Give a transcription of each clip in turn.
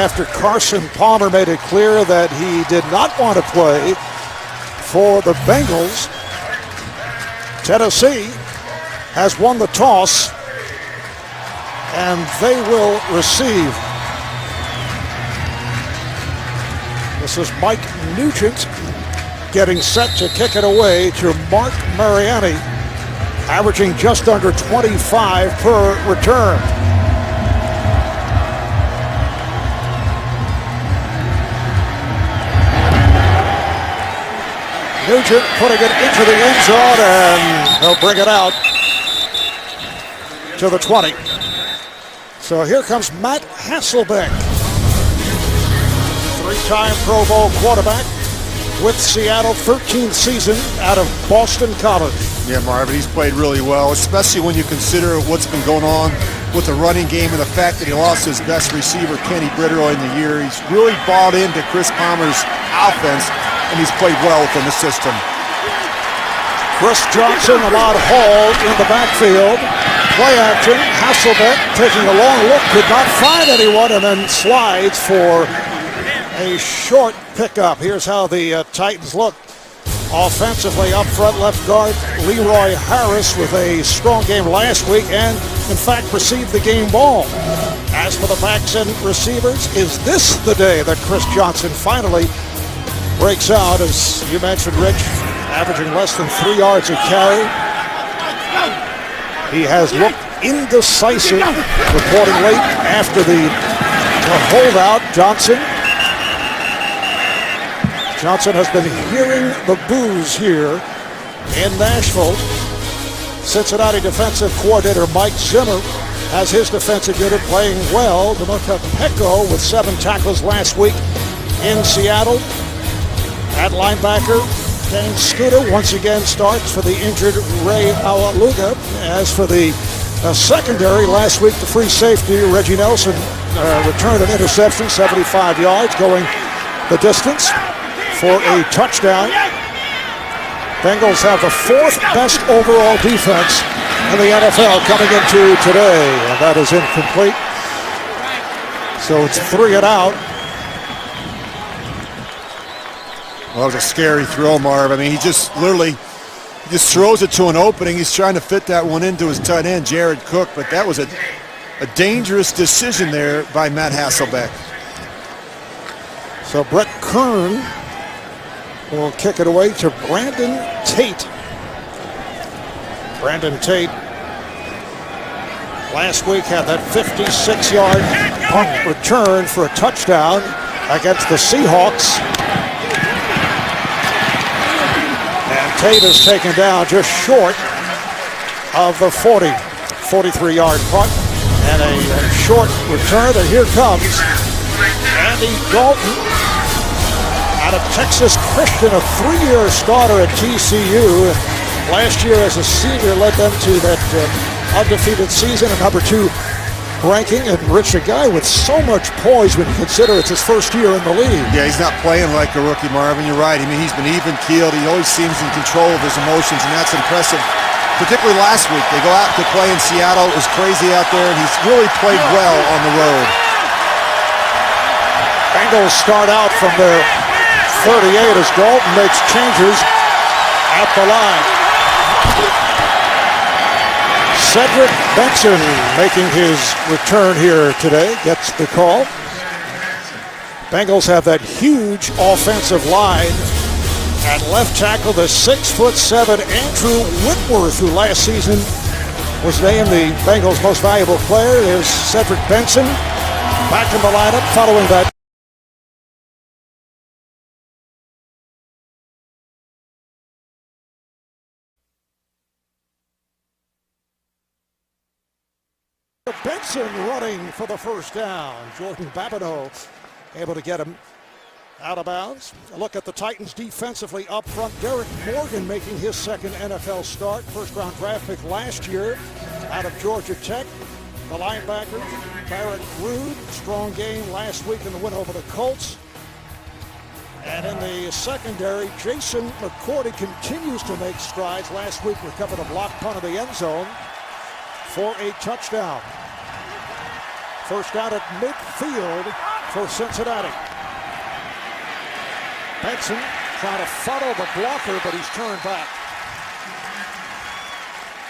after Carson Palmer made it clear that he did not want to play for the Bengals. Tennessee has won the toss, and they will receive. This is Mike Nugent getting set to kick it away to Mark Mariani, averaging just under 25 per return. Nugent putting it into the end zone, and he'll bring it out to the 20. So here comes Matt Hasselbeck, three-time Pro Bowl quarterback with Seattle, 13th season out of Boston College. Yeah, Marvin, he's played really well, especially when you consider what's been going on with the running game and the fact that he lost his best receiver, Kenny Britt, in the year. He's really bought into Chris Palmer's offense, and he's played well within the system. Chris Johnson, Ahmad Hall in the backfield. Play action. Hasselbeck taking a long look, could not find anyone, and then slides for a short pickup. Here's how the Titans look. Offensively, up front, left guard Leroy Harris with a strong game last week and, in fact, received the game ball. As for the backs and receivers, is this the day that Chris Johnson finally breaks out? As you mentioned, Rich, averaging less than 3 yards a carry. He has looked indecisive, reporting late after the holdout. Johnson has been hearing the boos here in Nashville. Cincinnati defensive coordinator Mike Zimmer has his defensive unit playing well. Demarco Pecco with 7 tackles last week in Seattle. At linebacker, Dane Scooter once again starts for the injured Ray Awaluga. As for the secondary, last week the free safety Reggie Nelson returned an interception, 75 yards, going the distance for a touchdown. Bengals have the 4th best overall defense in the NFL coming into today, and that is incomplete. So it's 3 and out. Well, that was a scary throw, Marv. I mean, he just throws it to an opening. He's trying to fit that one into his tight end, Jared Cook, but that was a dangerous decision there by Matt Hasselbeck. So Brett Kern will kick it away to Brandon Tate. Brandon Tate last week had that 56-yard punt return for a touchdown against the Seahawks. And Tate is taken down just short of the 43-yard punt. And a short return, and here comes Andy Dalton out of Texas Christian, a 3-year starter at TCU. Last year as a senior led them to that undefeated season, a number 2 ranking. And Rich, a guy with so much poise when you consider it's his first year in the league. Yeah, he's not playing like a rookie, Marvin. You're right. I mean, he's been even-keeled. He always seems in control of his emotions, and that's impressive. Particularly last week. They go out to play in Seattle. It was crazy out there, and he's really played well on the road. Bengals start out from their 38 as Dalton makes changes at the line. Cedric Benson making his return here today, gets the call. Bengals have that huge offensive line. At left tackle, the 6'7" Andrew Whitworth, who last season was named the Bengals' most valuable player. There's Cedric Benson back in the lineup following that. Benson running for the first down. Jordan Babineau able to get him out of bounds. A look at the Titans defensively up front. Derek Morgan making his second NFL start. First-round draft pick last year out of Georgia Tech. The linebacker, Barrett Ruud, strong game last week in the win over the Colts. And in the secondary, Jason McCourty continues to make strides. Last week recovered a blocked punt in the end zone for a touchdown. First down at midfield for Cincinnati. Benson trying to funnel the blocker, but he's turned back.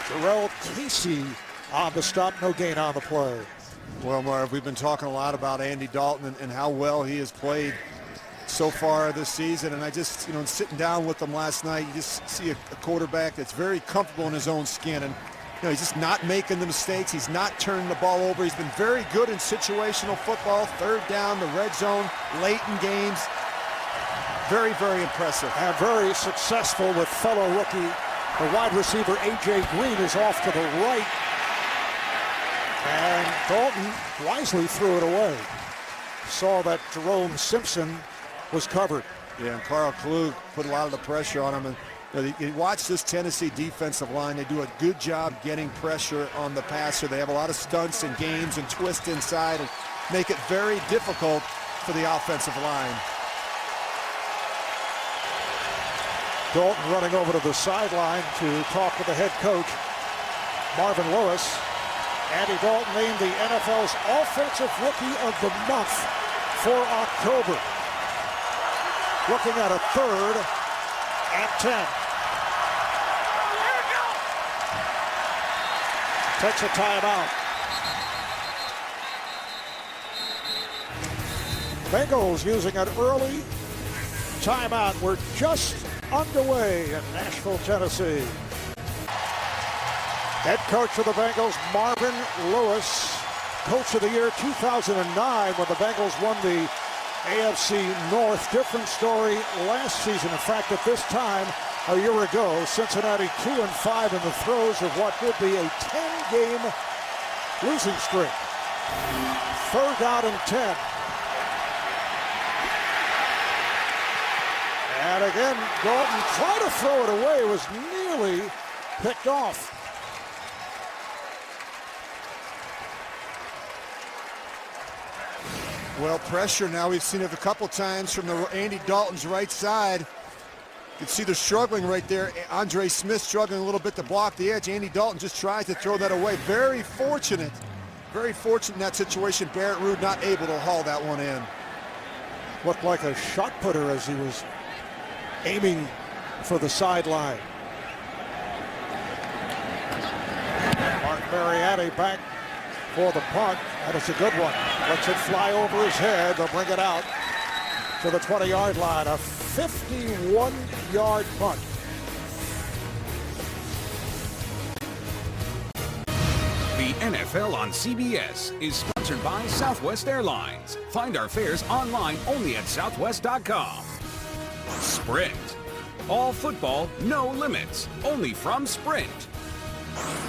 Jarrell Casey on the stop, no gain on the play. Well, Marv, we've been talking a lot about Andy Dalton and how well he has played so far this season, and I just, sitting down with him last night, you just see a quarterback that's very comfortable in his own skin, and he's just not making the mistakes. He's not turning the ball over. He's been very good in situational football, third down, the red zone, late in games. Very, very impressive. And very successful with fellow rookie. The wide receiver, A.J. Green, is off to the right. And Dalton wisely threw it away. Saw that Jerome Simpson was covered. Yeah, and Carl Klug put a lot of the pressure on him. And you watch this Tennessee defensive line. They do a good job getting pressure on the passer. They have a lot of stunts and games and twists inside and make it very difficult for the offensive line. Dalton running over to the sideline to talk with the head coach, Marvin Lewis. Andy Dalton named the NFL's Offensive Rookie of the Month for October. Looking at a third and 10. Takes a timeout. Bengals using an early timeout. We're just underway in Nashville, Tennessee. Head coach of the Bengals, Marvin Lewis, Coach of the Year 2009 when the Bengals won the AFC North. Different story last season. In fact, at this time a year ago, Cincinnati 2-5 in the throes of what would be a 10-game losing streak. Third down and 10. And again, Dalton tried to throw it away, was nearly picked off. Well, pressure now. We've seen it a couple times from Andy Dalton's right side. You can see they're struggling right there. Andre Smith struggling a little bit to block the edge. Andy Dalton just tries to throw that away. Very fortunate in that situation. Barrett Ruud not able to haul that one in. Looked like a shot putter as he was aiming for the sideline. Mark Mariani back for the punt. That is a good one. Lets it fly over his head. They'll bring it out to the 20-yard line. A 51-yard punt. The NFL on CBS is sponsored by Southwest Airlines. Find our fares online only at southwest.com. Sprint. All football, no limits. Only from Sprint.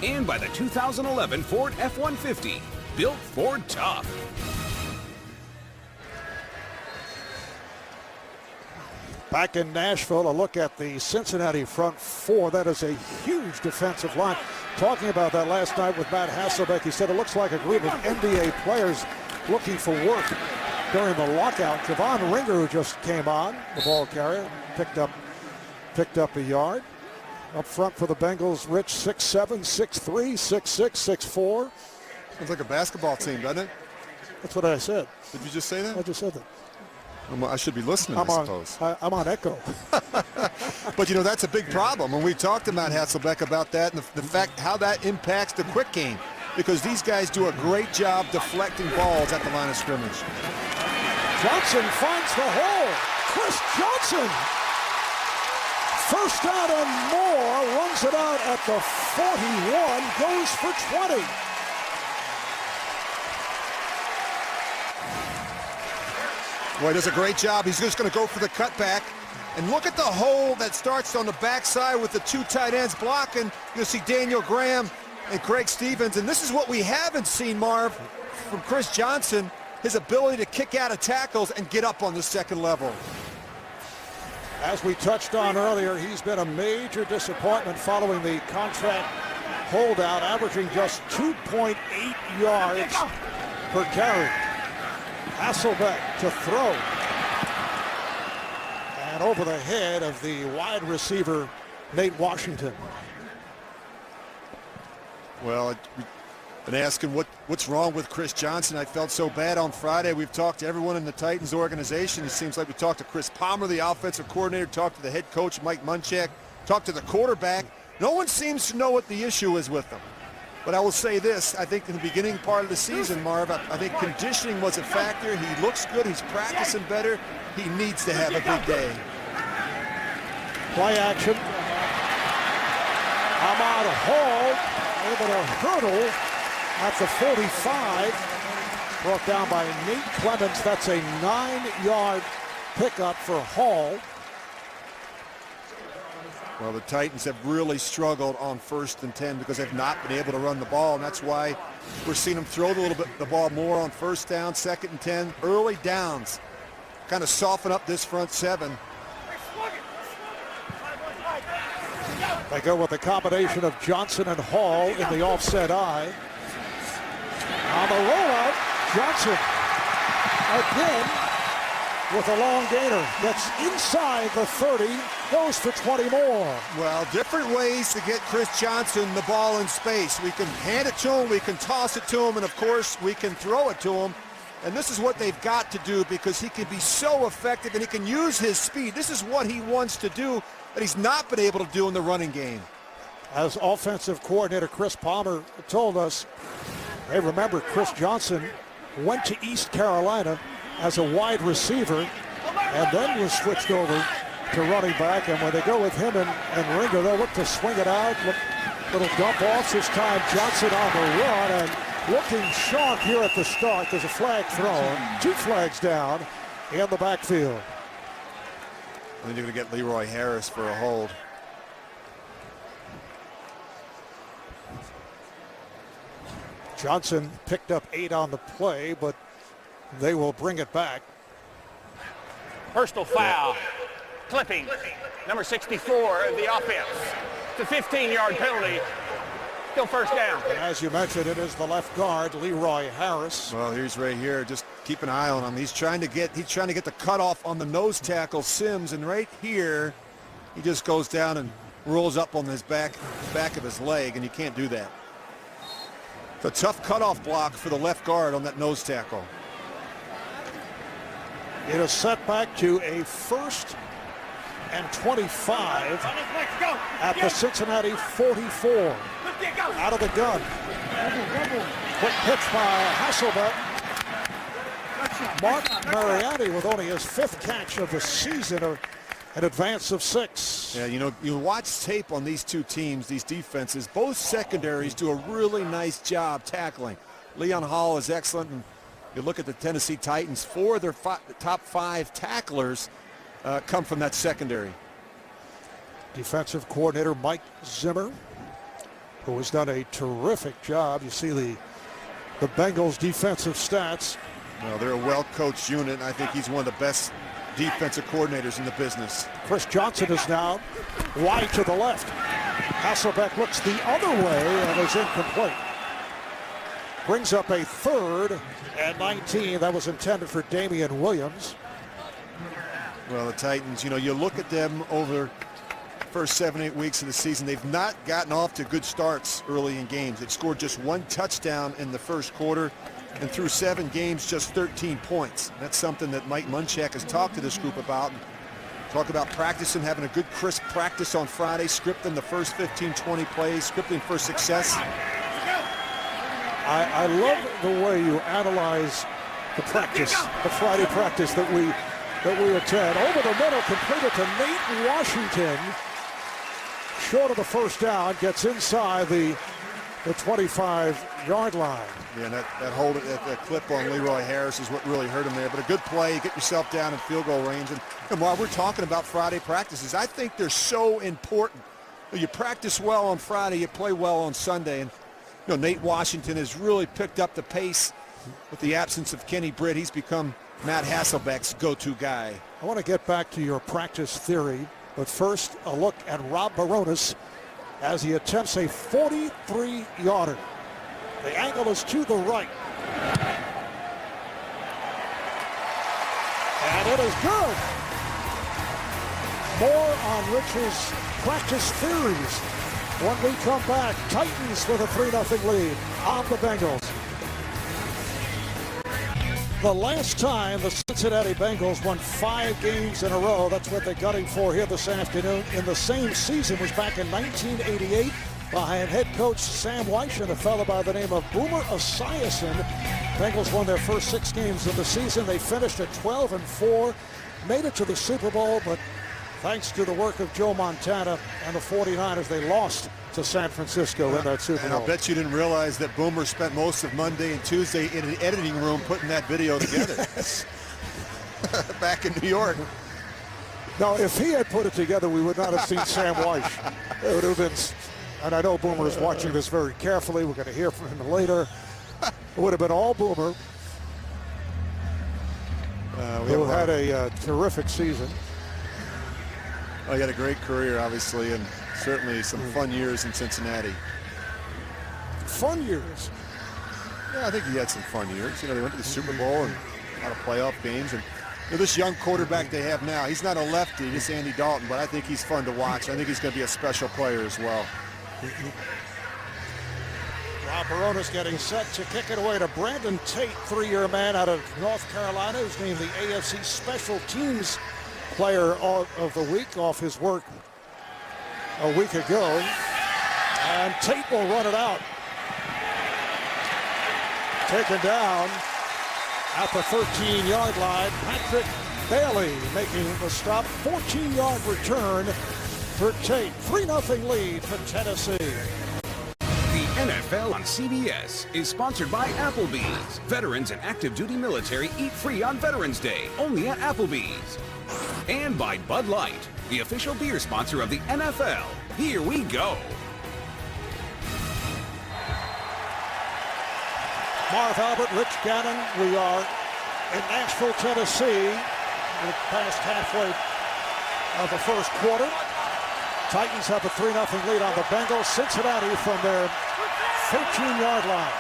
And by the 2011 Ford F-150. Built Ford Tough. Back in Nashville, a look at the Cincinnati front four. That is a huge defensive line. Talking about that last night with Matt Hasselbeck, he said it looks like a group of NBA players looking for work during the lockout. Javon Ringer, who just came on, the ball carrier, picked up a yard. Up front for the Bengals, Rich, 6'7", 6'3", 6'6", 6'4". Sounds like a basketball team, doesn't it? That's what I said. Did you just say that? I just said that. I should be listening, I suppose. I'm on echo. But, that's a big problem. When we talked to Matt Hasselbeck about that and the fact how that impacts the quick game, because these guys do a great job deflecting balls at the line of scrimmage. Johnson finds the hole. Chris Johnson. First down and more. Runs it out at the 41. Goes for 20. Boy, does a great job. He's just going to go for the cutback. And look at the hole that starts on the backside with the two tight ends blocking. You'll see Daniel Graham and Craig Stevens. And this is what we haven't seen, Marv, from Chris Johnson, his ability to kick out of tackles and get up on the second level. As we touched on earlier, he's been a major disappointment following the contract holdout, averaging just 2.8 yards per carry. Hasselbeck to throw. And over the head of the wide receiver, Nate Washington. Well, And asking what's wrong with Chris Johnson. I felt so bad on Friday. We've talked to everyone in the Titans organization. It seems like we talked to Chris Palmer, the offensive coordinator, talked to the head coach, Mike Munchak, talked to the quarterback. No one seems to know what the issue is with them. But I will say this, I think in the beginning part of the season, Marv, I think conditioning was a factor. He looks good. He's practicing better. He needs to have a good day. Play action. Ahmad Hall able to hurdle at the 45. Brought down by Nate Clemens. That's a 9-yard pickup for Hall. Well, the Titans have really struggled on 1st and 10 because they've not been able to run the ball, and that's why we're seeing them throw the ball more on 1st down, 2nd and 10, early downs. Kind of soften up this front 7. They go with a combination of Johnson and Hall in the offset eye. On the rollout, Johnson again with a long gainer. Gets inside the 30, goes for 20 more. Well, different ways to get Chris Johnson the ball in space. We can hand it to him, we can toss it to him, and of course we can throw it to him. And this is what they've got to do because he can be so effective and he can use his speed. This is what he wants to do that he's not been able to do in the running game. As offensive coordinator Chris Palmer told us, hey, remember Chris Johnson went to East Carolina as a wide receiver and then was switched over to running back. And when they go with him and Ringo, they'll look to swing it out. Little dump off this time. Johnson on the run and looking sharp here at the start. There's a flag thrown. 2 flags down in the backfield. And then you're going to get Leroy Harris for a hold. Johnson picked up 8 on the play, but they will bring it back. Personal foul. Clipping. Number 64 of the offense. It's a 15-yard penalty. Still 1st down. And as you mentioned, it is the left guard, Leroy Harris. Well, he's right here. Just keep an eye on him. He's trying to get the cutoff on the nose tackle, Sims, and right here, he just goes down and rolls up on his back of his leg, and you can't do that. It's a tough cutoff block for the left guard on that nose tackle. It is set back to a 1st and 25 at the Cincinnati 44. Out of the gun. Quick pitch by Hasselbeck. Mark Mariani with only his 5th catch of the season, an advance of 6. Yeah, you know, you watch tape on these two teams, these defenses. Both secondaries do a really nice job tackling. Leon Hall is excellent, and you look at the Tennessee Titans, 4 of their top 5 tacklers come from that secondary. Defensive coordinator Mike Zimmer, who has done a terrific job. You see the Bengals defensive stats. Well, they're a well-coached unit, and I think he's one of the best defensive coordinators in the business. Chris Johnson is now wide to the left. Hasselbeck looks the other way and is incomplete. Brings up a 3rd and 19. That was intended for Damian Williams. Well, the Titans, you know, you look at them over first 7-8 weeks of the season, they've not gotten off to good starts early in games. They've scored just 1 touchdown in the 1st quarter, and through 7 games, just 13 points. That's something that Mike Munchak has talked to this group about. Talk about practicing, having a good crisp practice on Friday, scripting the first 15-20 plays, scripting for success. I love the way you analyze the practice, the Friday practice that we attend. Over the middle, completed to Nate Washington. Short of the 1st down, gets inside the 25-yard line. Yeah, and that clip on Leroy Harris is what really hurt him there. But a good play, you get yourself down in field goal range. And while we're talking about Friday practices, I think they're so important. You practice well on Friday, you play well on Sunday. And you know, Nate Washington has really picked up the pace with the absence of Kenny Britt. He's become Matt Hasselbeck's go-to guy. I want to get back to your practice theory, but first a look at Rob Baronis as he attempts a 43-yarder. The angle is to the right. And it is good. More on Rich's practice theories When we come back, Titans with a 3-0 lead on the Bengals. The last time the Cincinnati Bengals won 5 games in a row, that's what they're gunning for here this afternoon, in the same season was back in 1988 behind head coach Sam Weish and a fellow by the name of Boomer Esiason. Bengals won their first 6 games of the season. They finished at 12-4, made it to the Super Bowl, but thanks to the work of Joe Montana and the 49ers, they lost to San Francisco in that Super Bowl. And I'll bet you didn't realize that Boomer spent most of Monday and Tuesday in an editing room putting that video together. Back in New York. Now, if he had put it together, we would not have seen Sam Weish. It would have been, and I know Boomer is watching this very carefully. We're going to hear from him later. It would have been all Boomer. Who had a terrific season. Well, he had a great career, obviously, and certainly some fun years in Cincinnati. Fun years? Yeah, I think he had some fun years. You know, they went to the Super Bowl and a lot of playoff games. And you know, this young quarterback they have now, he's not a lefty, just Andy Dalton, but I think he's fun to watch. I think he's going to be a special player as well. Rob Barona's getting set to kick it away to Brandon Tate, 3-year man out of North Carolina, who's named the AFC Special Teams Player of the Week off his work a week ago. And Tate will run it out. Taken down at the 13-yard line. Patrick Bailey making the stop. 14-yard return for Tate. 3-0 lead for Tennessee. The NFL on CBS is sponsored by Applebee's. Veterans and active duty military eat free on Veterans Day, only at Applebee's. And by Bud Light, the official beer sponsor of the NFL. Here we go. Marv Albert, Rich Gannon, we are in Nashville, Tennessee. We're past halfway of the first quarter. Titans have a 3-0 lead on the Bengals. Cincinnati from their 13-yard line.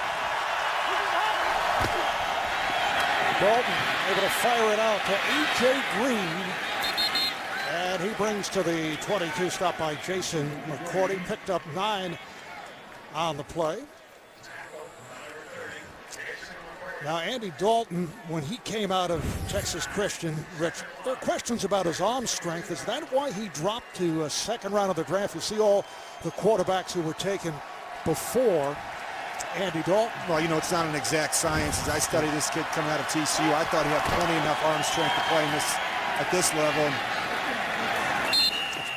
Dalton able to fire it out to A.J. Green. And he brings to the 22, stopped by Jason McCourty. Picked up 9 on the play. Now, Andy Dalton, when he came out of Texas Christian, Rich, there are questions about his arm strength. Is that why he dropped to a second round of the draft? You see all the quarterbacks who were taken before Andy Dalton. Well, you know, it's not an exact science. As I studied this kid coming out of TCU, I thought he had plenty enough arm strength to play at this level.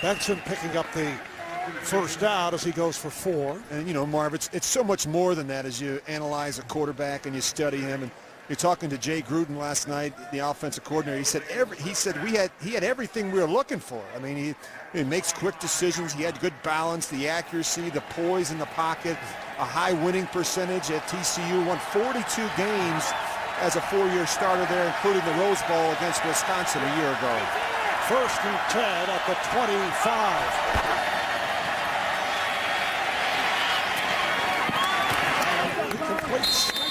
Benson picking up the first down as he goes for 4. And, you know, Marv, it's so much more than that as you analyze a quarterback and you study him. And you're talking to Jay Gruden last night, the offensive coordinator. He said he had everything we were looking for. I mean, he makes quick decisions. He had good balance, the accuracy, the poise in the pocket, a high winning percentage at TCU. Won 42 games as a 4-year starter there, including the Rose Bowl against Wisconsin a year ago. 1st and 10 at the 25.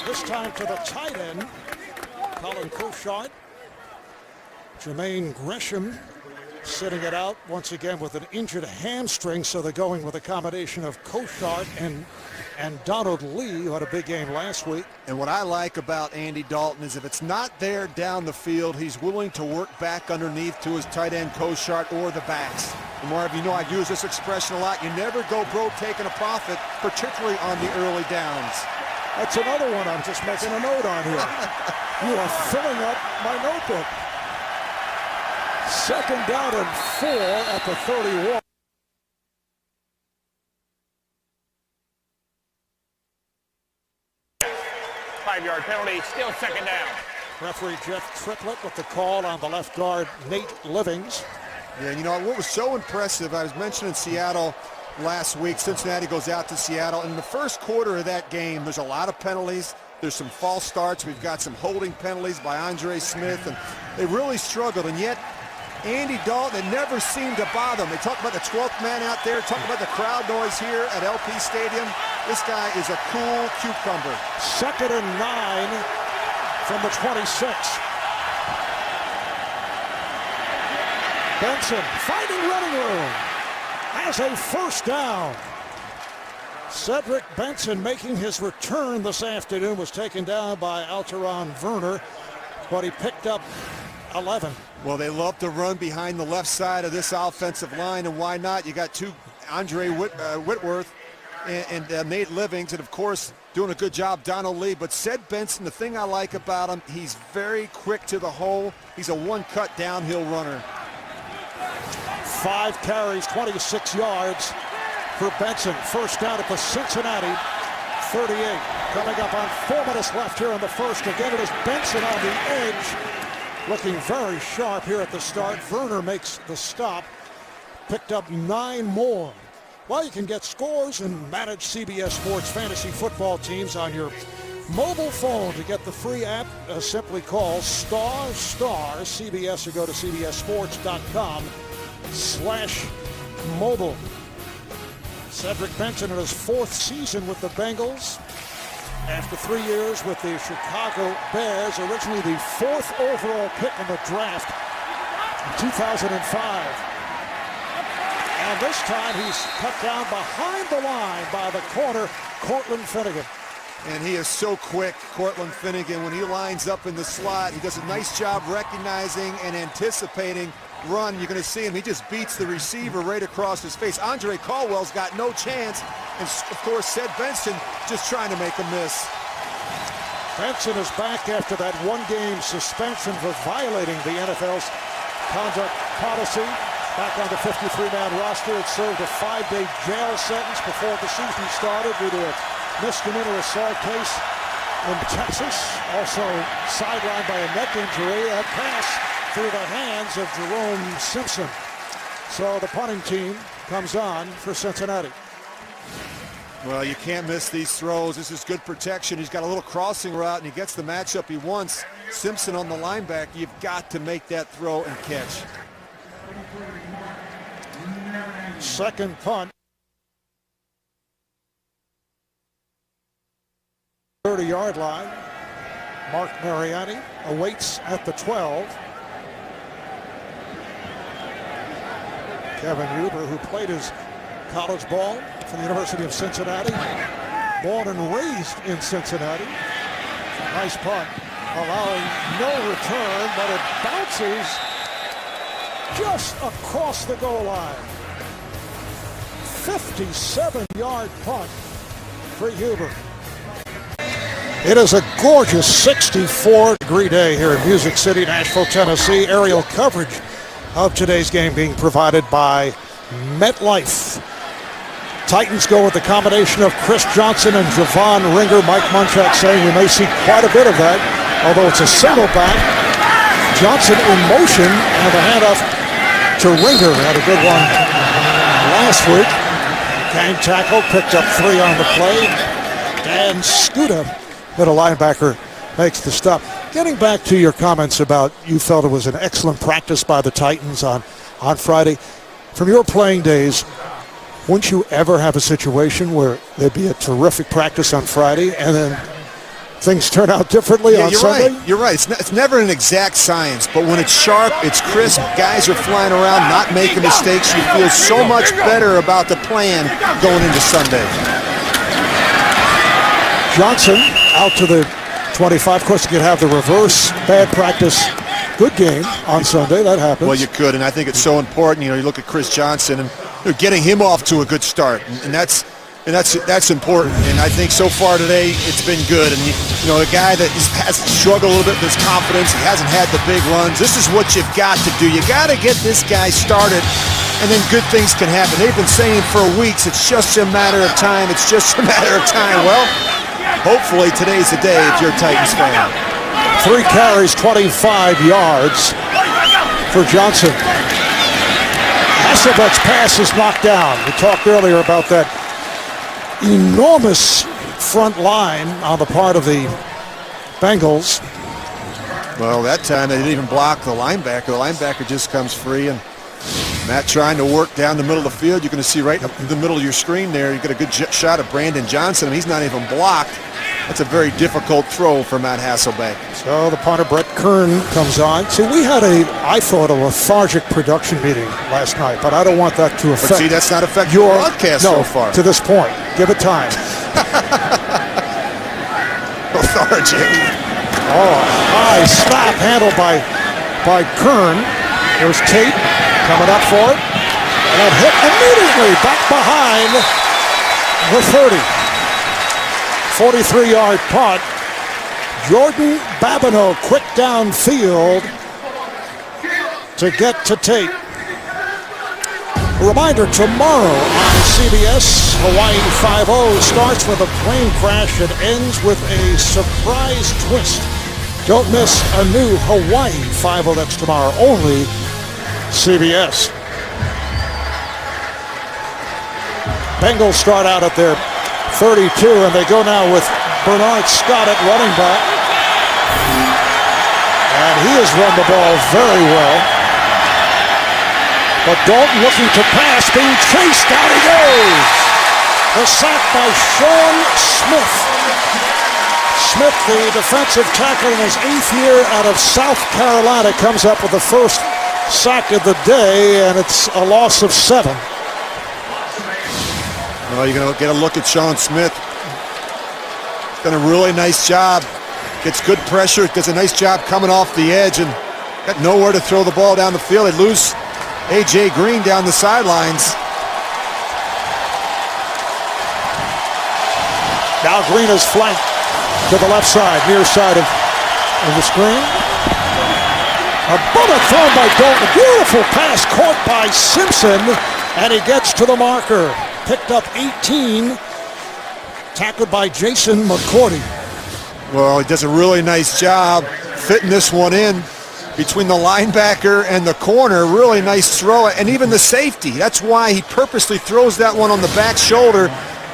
This time to the tight end, Colin Koshart. Jermaine Gresham sitting it out once again with an injured hamstring, so they're going with a combination of Koshart and Donald Lee, who had a big game last week. And what I like about Andy Dalton is if it's not there down the field, he's willing to work back underneath to his tight end Koshart or the backs. And Marv, you know I use this expression a lot. You never go broke taking a profit, particularly on the early downs. That's another one I'm just making a note on here. You are filling up my notebook. 2nd down and 4 at the 31. Five-yard penalty, still 2nd down. Referee Jeff Triplett with the call on the left guard, Nate Livings. Yeah, you know, what was so impressive, I was mentioning Seattle last week. Cincinnati goes out to Seattle. In the first quarter of that game, there's a lot of penalties. There's some false starts. We've got some holding penalties by Andre Smith, and they really struggled. And yet, Andy Dalton, it never seemed to bother him. They talk about the 12th man out there, talk about the crowd noise here at LP Stadium. This guy is a cool cucumber. 2nd and 9 from the 26. Benson finding running room. Has a 1st down. Cedric Benson making his return this afternoon was taken down by Alteron Werner, but he picked up 11. Well, they love to run behind the left side of this offensive line, and why not? You got Andre Whitworth and Nate Livings, and of course, doing a good job, Donald Lee. But Ced Benson, the thing I like about him, he's very quick to the hole. He's a one-cut downhill runner. 5 carries, 26 yards for Benson. First down at the Cincinnati 38. Coming up on 4 minutes left here in the first. Again, it is Benson on the edge, looking very sharp here at the start. Werner makes the stop. Picked up 9 more. Well, you can get scores and manage CBS Sports fantasy football teams on your mobile phone. To get the free app, simply call *CBS or go to cbssports.com/mobile. Cedric Benson in his 4th season with the Bengals. After 3 years with the Chicago Bears, originally the 4th overall pick in the draft in 2005. And this time he's cut down behind the line by the corner, Cortland Finnegan. And he is so quick, Cortland Finnegan. When he lines up in the slot, he does a nice job recognizing and anticipating run. You're going to see him. He just beats the receiver right across his face. Andre Caldwell's got no chance. And, of course, Ced Benson just trying to make a miss. Benson is back after that 1-game suspension for violating the NFL's conduct policy. Back on the 53-man roster. It served a 5-day jail sentence before the season started due to a misdemeanor assault case in Texas. Also sidelined by a neck injury. A pass through the hands of Jerome Simpson. So the punting team comes on for Cincinnati. Well, you can't miss these throws. This is good protection. He's got a little crossing route, and he gets the matchup he wants. Simpson on the linebacker. You've got to make that throw and catch. Second punt. 30-yard line. Mark Mariani awaits at the 12. Kevin Huber, who played his college ball from the University of Cincinnati, born and raised in Cincinnati. Nice punt, allowing no return, but it bounces just across the goal line. 57-yard punt for Huber. It is a gorgeous 64-degree day here in Music City, Nashville, Tennessee. Aerial coverage of today's game being provided by MetLife. Titans go with the combination of Chris Johnson and Javon Ringer. Mike Munchak saying we may see quite a bit of that, although it's a single back. Johnson in motion, and the handoff to Ringer. Had a good one last week. Gang tackle, picked up 3 on the play. Dan Skuta, middle linebacker, makes the stop. Getting back to your comments about you felt it was an excellent practice by the Titans on Friday. From your playing days, wouldn't you ever have a situation where there'd be a terrific practice on Friday and then things turn out differently on Sunday? Right. You're right. It's never an exact science, but when it's sharp, it's crisp, guys are flying around, not making mistakes, you feel so much better about the plan going into Sunday. Johnson out to the 25. Of course, you could have the reverse, bad practice, good game on Sunday. That happens. Well, you could, and I think it's so important. You look at Chris Johnson and getting him off to a good start, and that's important. And I think so far today it's been good. And a guy that has struggled a little bit with his confidence, he hasn't had the big runs. This is what you've got to do. You got to get this guy started, and then good things can happen. They've been saying for weeks, it's just a matter of time. It's just a matter of time. Well, hopefully today's the day if you're a Titans fan. 3 carries, 25 yards for Johnson. Hasselbeck's pass is knocked down. We talked earlier about that enormous front line on the part of the Bengals. Well, that time they didn't even block the linebacker. The linebacker just comes free, and Matt trying to work down the middle of the field. You're going to see right in the middle of your screen there, you get a good shot of Brandon Johnson, and he's not even blocked. That's a very difficult throw for Matt Hasselbeck. So the punter, Brett Kern, comes on. See, we had I thought, a lethargic production meeting last night, but I don't want that to affect. But see, that's not affecting your broadcast so far. To this point. Give it time. Lethargic. Oh, high slap handled by Kern. There's Tate coming up for it. And hit immediately back behind the 30. 43-yard punt. Jordan Babineau quick downfield to get to Tate. A reminder, tomorrow on CBS, Hawaii 5-0 starts with a plane crash and ends with a surprise twist. Don't miss a new Hawaii 5-0. That's tomorrow, only CBS. Bengals start out at their 32, and they go now with Bernard Scott at running back. And he has run the ball very well. But Dalton looking to pass, being chased, down he goes. The sack by Sean Smith. Smith, the defensive tackle in his 8th year out of South Carolina, comes up with the first sack of the day, and it's a loss of 7. Well, you're going to get a look at Sean Smith. Done a really nice job. Gets good pressure. Does a nice job coming off the edge and got nowhere to throw the ball down the field. They lose A.J. Green down the sidelines. Now Green is flanked to the left side, near side of the screen. A bullet thrown by Dalton. A beautiful pass caught by Simpson, and he gets to the marker. Picked up 18, tackled by Jason McCourty. Well, he does a really nice job fitting this one in between the linebacker and the corner. Really nice throw, and even the safety. That's why he purposely throws that one on the back shoulder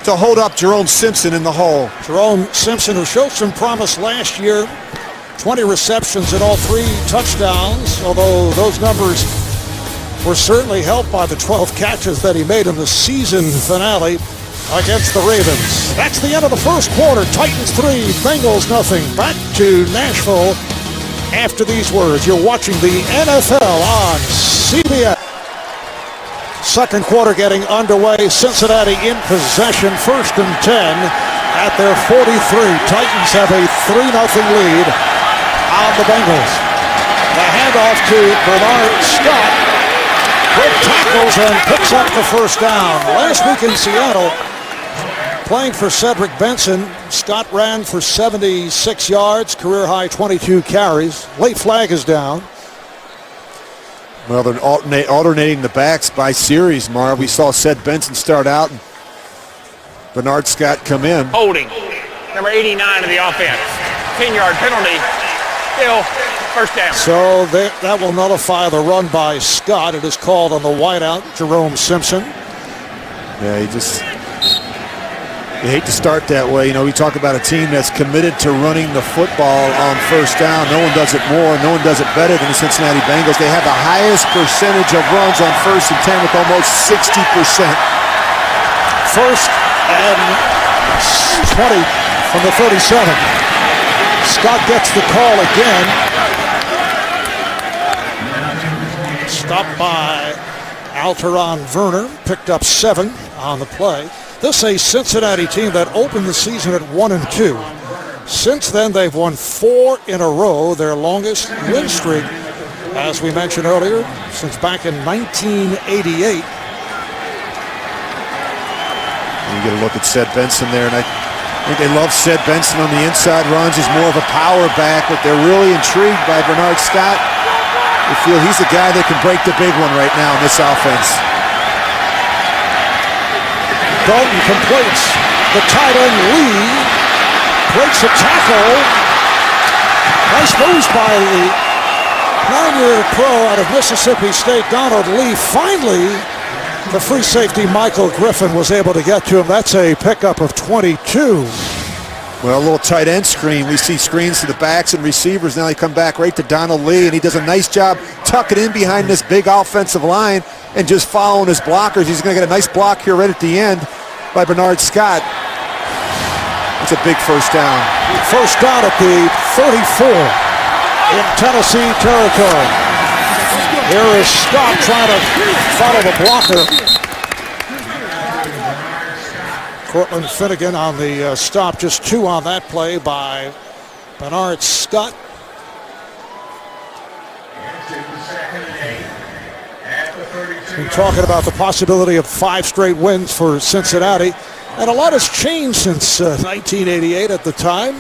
to hold up Jerome Simpson in the hole. Jerome Simpson, who showed some promise last year, 20 receptions and all 3 touchdowns, although those numbers were certainly helped by the 12 catches that he made in the season finale against the Ravens. That's the end of the first quarter. Titans 3, Bengals nothing. Back to Nashville after these words. You're watching the NFL on CBS. Second quarter getting underway. Cincinnati in possession. 1st and 10 at their 43. Titans have a 3-0 lead on the Bengals. The handoff to Bernard Scott. Quick tackles and picks up the first down. Last week in Seattle, playing for Cedric Benson, Scott ran for 76 yards, career-high 22 carries. Late flag is down. Well, they're alternating the backs by series, Marv. We saw Ced Benson start out and Bernard Scott come in. Holding, number 89 of the offense. 10-yard penalty. Still first down. So that will nullify the run by Scott. It is called on the wideout, Jerome Simpson. Yeah, you hate to start that way. You know, we talk about a team that's committed to running the football on first down. No one does it more. No one does it better than the Cincinnati Bengals. They have the highest percentage of runs on 1st and 10 with almost 60%. 1st and 20 from the 37. Scott gets the call again. Stopped by Alteron Werner. Picked up 7 on the play. This is a Cincinnati team that opened the season at 1-2. Since then, they've won 4 in a row, their longest win streak, as we mentioned earlier, since back in 1988. You get a look at Ced Benson there, and I think they love Ced Benson on the inside runs. He's more of a power back, but they're really intrigued by Bernard Scott. They feel he's the guy that can break the big one right now in this offense. Dalton completes. The tight end Lee breaks a tackle. Nice moves by the 9-year pro out of Mississippi State, Donald Lee. Finally, the free safety Michael Griffin was able to get to him. That's a pickup of 22. Well, a little tight end screen. We see screens to the backs and receivers. Now they come back right to Donald Lee, and he does a nice job tucking in behind this big offensive line and just following his blockers. He's going to get a nice block here right at the end by Bernard Scott. It's a big first down. First down at the 34 in Tennessee territory. Here is Scott trying to follow the blocker. Cortland Finnegan on the stop, just 2 on that play by Bernard Scott. Been talking about the possibility of 5 straight wins for Cincinnati, and a lot has changed since 1988 at the time.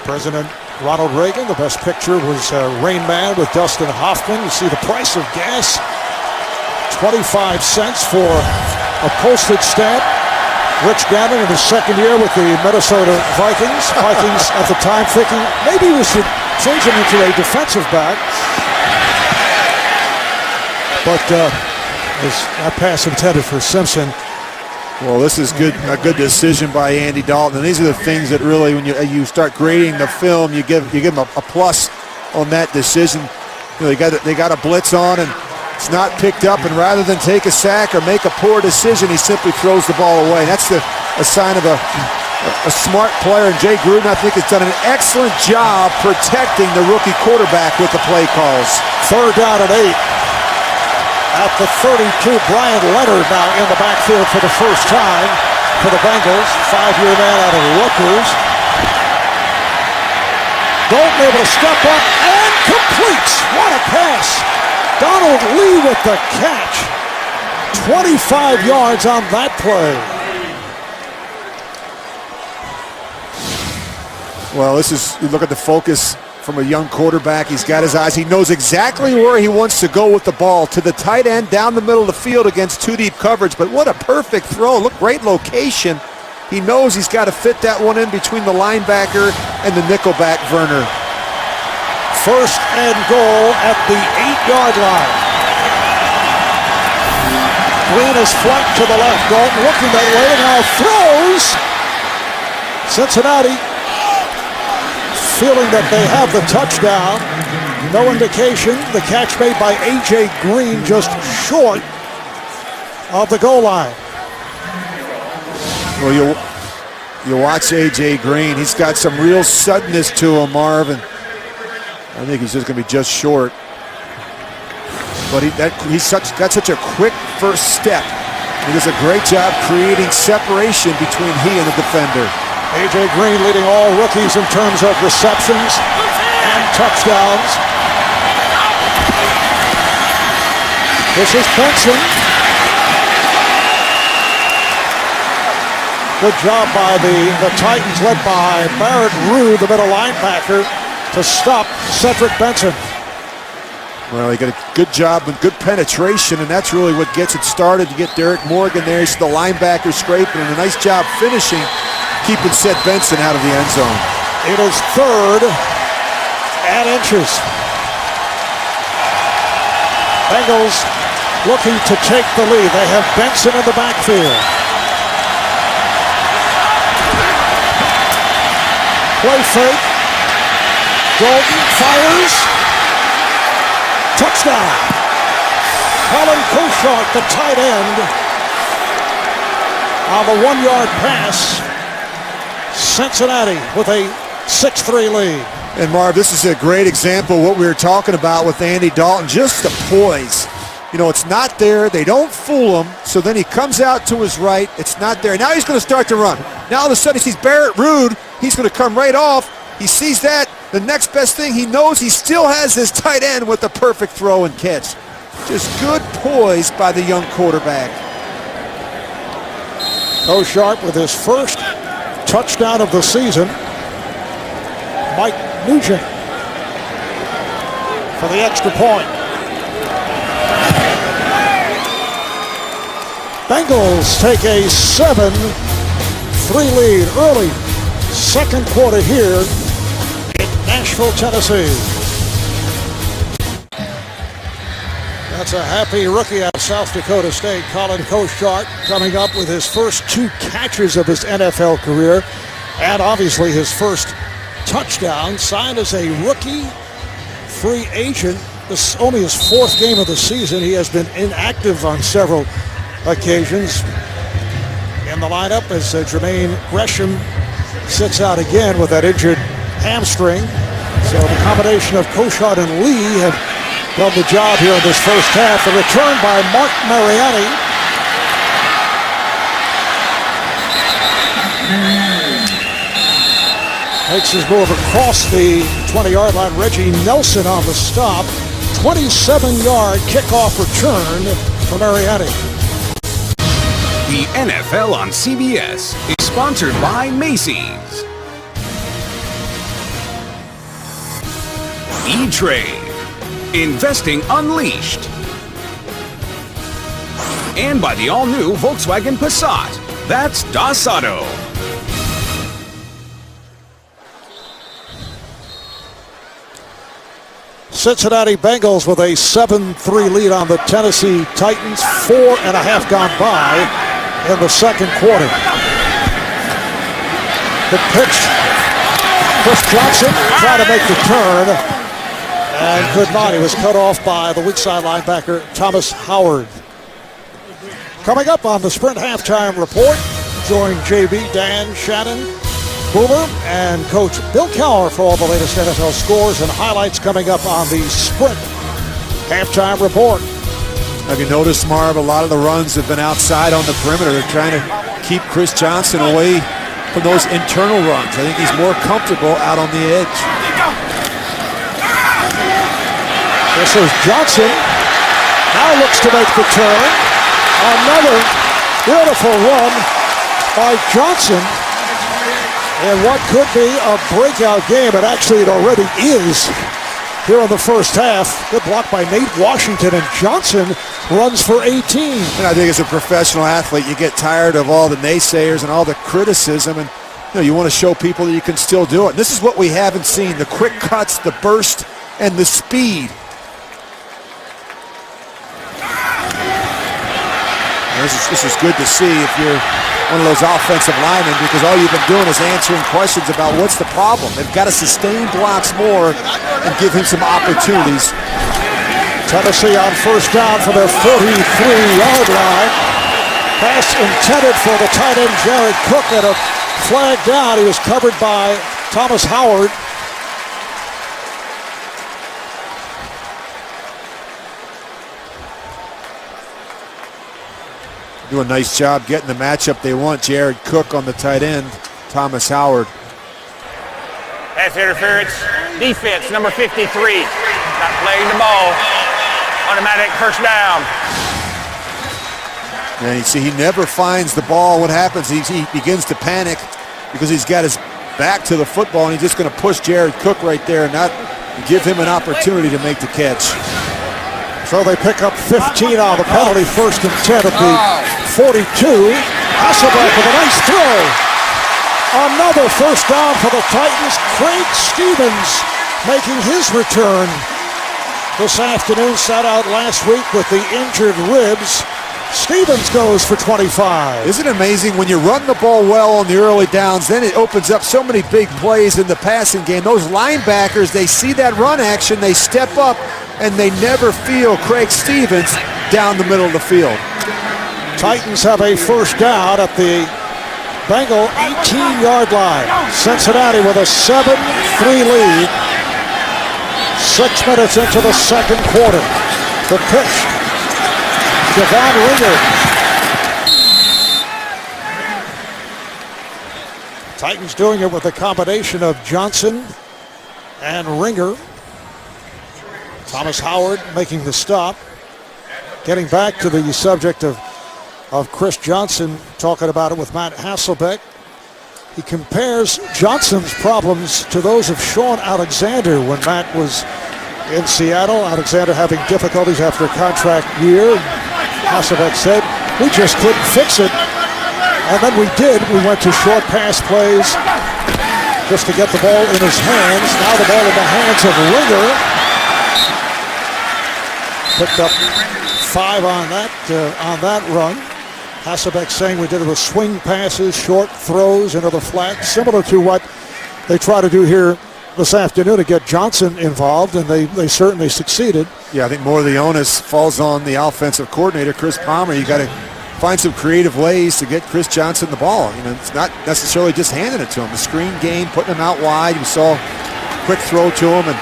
President Ronald Reagan, the best picture was Rain Man with Dustin Hoffman. You see the price of gas, 25 cents for a postage stamp. Rich Gannon in his second year with the Minnesota Vikings. Vikings at the time thinking maybe we should change him into a defensive back. But is that pass intended for Simpson? Well, this is a good decision by Andy Dalton, and these are the things that really, when you start grading the film, you give them a plus on that decision. You know, they got a blitz on, and it's not picked up, and rather than take a sack or make a poor decision, he simply throws the ball away. That's a sign of a smart player, and Jay Gruden, I think, has done an excellent job protecting the rookie quarterback with the play calls. Third down and 8. At the 32, Brian Leonard now in the backfield for the first time for the Bengals. 5-year man out of Rutgers. Dalton able to step up and completes. What a pass. Donald Lee with the catch. 25 yards on that play. Well, you look at the focus from a young quarterback. He's got his eyes. He knows exactly where he wants to go with the ball. To the tight end, down the middle of the field against 2 deep coverage. But what a perfect throw. Look, great location. He knows he's got to fit that one in between the linebacker and the nickelback, Werner. First and goal at the 8-yard line. Green is flanked to the left. Dalton looking that way, now throws. Cincinnati feeling that they have the touchdown. No indication. The catch made by A.J. Green just short of the goal line. Well, you watch A.J. Green. He's got some real suddenness to him, Marvin. I think he's just going to be just short. But he's got such a quick first step. He does a great job creating separation between he and the defender. A.J. Green leading all rookies in terms of receptions and touchdowns. This is Benson. Good job by the Titans, led by Barrett Ruud, the middle linebacker, to stop Cedric Benson. Well, he got a good job and good penetration, and that's really what gets it started. You get Derek Morgan there. He's the linebacker scraping, and a nice job finishing, keeping Ced Benson out of the end zone. It is 3rd and inches. Bengals looking to take the lead. They have Benson in the backfield. Play fake. Dalton fires. Touchdown. Colin Koshart, the tight end, on the 1-yard pass. Cincinnati with a 6-3 lead. And Marv, this is a great example of what we were talking about with Andy Dalton, just the poise. You know, it's not there. They don't fool him. So then he comes out to his right. It's not there. Now he's going to start to run. Now all of a sudden he sees Barrett Ruud. He's going to come right off. He sees that. The next best thing, he knows he still has his tight end with the perfect throw and catch. Just good poise by the young quarterback. Koshart with his first touchdown of the season. Mike Nugent for the extra point. Bengals take a 7-3 lead early second quarter here in Nashville, Tennessee. That's a happy rookie out of South Dakota State, Colin Koshart, coming up with his first 2 catches of his NFL career, and obviously his first touchdown. Signed as a rookie free agent. This is only his 4th game of the season. He has been inactive on several occasions. In the lineup as Jermaine Gresham sits out again with that injured hamstring. So the combination of Koshard and Lee have done the job here in this first half. The return by Mark Mariani. Makes his move across the 20-yard line. Reggie Nelson on the stop. 27-yard kickoff return for Mariani. The NFL on CBS is sponsored by Macy's, E-Trade, Investing Unleashed, and by the all-new Volkswagen Passat. That's Das Auto. Cincinnati Bengals with a 7-3 lead on the Tennessee Titans. 4.5 gone by in the second quarter. The pitch. Chris Johnson trying to make the turn and could not. He was cut off by the weak side linebacker Thomas Howard. Coming up on the Sprint Halftime Report, join JB, Dan, Shannon, Boomer, and Coach Bill Cowher for all the latest NFL scores and highlights coming up on the Sprint Halftime Report. Have you noticed, Marv, a lot of the runs have been outside on the perimeter. They're trying to keep Chris Johnson away from those internal runs. I think he's more comfortable out on the edge. This is Johnson. Now looks to make the turn. Another beautiful run by Johnson in what could be a breakout game. And actually it already is here in the first half. Good block by Nate Washington, and Johnson runs for 18. And I think as a professional athlete, you get tired of all the naysayers and all the criticism, and you want to show people that you can still do it. And this is what we haven't seen: the quick cuts, the burst, and the speed. This is good to see if you're one of those offensive linemen, because all you've been doing is answering questions about what's the problem. They've got to sustain blocks more and give him some opportunities. Tennessee on first down for their 43-yard line. Pass intended for the tight end Jared Cook, and a flag down. He was covered by Thomas Howard. Do a nice job getting the matchup they want. Jared Cook on the tight end, Thomas Howard. Pass interference. Defense, number 53. Not playing the ball. Automatic first down. And you see, he never finds the ball. What happens? He begins to panic because he's got his back to the football, and he's just going to push Jared Cook right there and not give him an opportunity to make the catch. So they pick up 15 on the penalty, 1st and 10 at the 42. Hasselbeck with a nice throw. Another first down for the Titans. Craig Stevens making his return this afternoon. Sat out last week with the injured ribs. Stevens goes for 25. Isn't it amazing when you run the ball well on the early downs, then it opens up so many big plays in the passing game. Those linebackers, they see that run action, they step up, and they never feel Craig Stevens down the middle of the field. Titans have a first down at the Bengal 18-yard line. Cincinnati with a 7-3 lead. 6 minutes into the second quarter. The pitch. Devon Ringer. Titans doing it with a combination of Johnson and Ringer. Thomas Howard making the stop. Getting back to the subject of Chris Johnson, talking about it with Matt Hasselbeck. He compares Johnson's problems to those of Sean Alexander when Matt was in Seattle. Alexander having difficulties after a contract year. Hasselbeck said, we just couldn't fix it. And then we did. We went to short pass plays just to get the ball in his hands. Now the ball in the hands of Ringer. Picked up 5 on that run. Hasselbeck saying we did it with swing passes, short throws into the flat, similar to what they try to do here this afternoon to get Johnson involved, and they certainly succeeded. Yeah, I think more of the onus falls on the offensive coordinator, Chris Palmer. You got to find some creative ways to get Chris Johnson the ball. You know, it's not necessarily just handing it to him. The screen game, putting him out wide. You saw a quick throw to him, and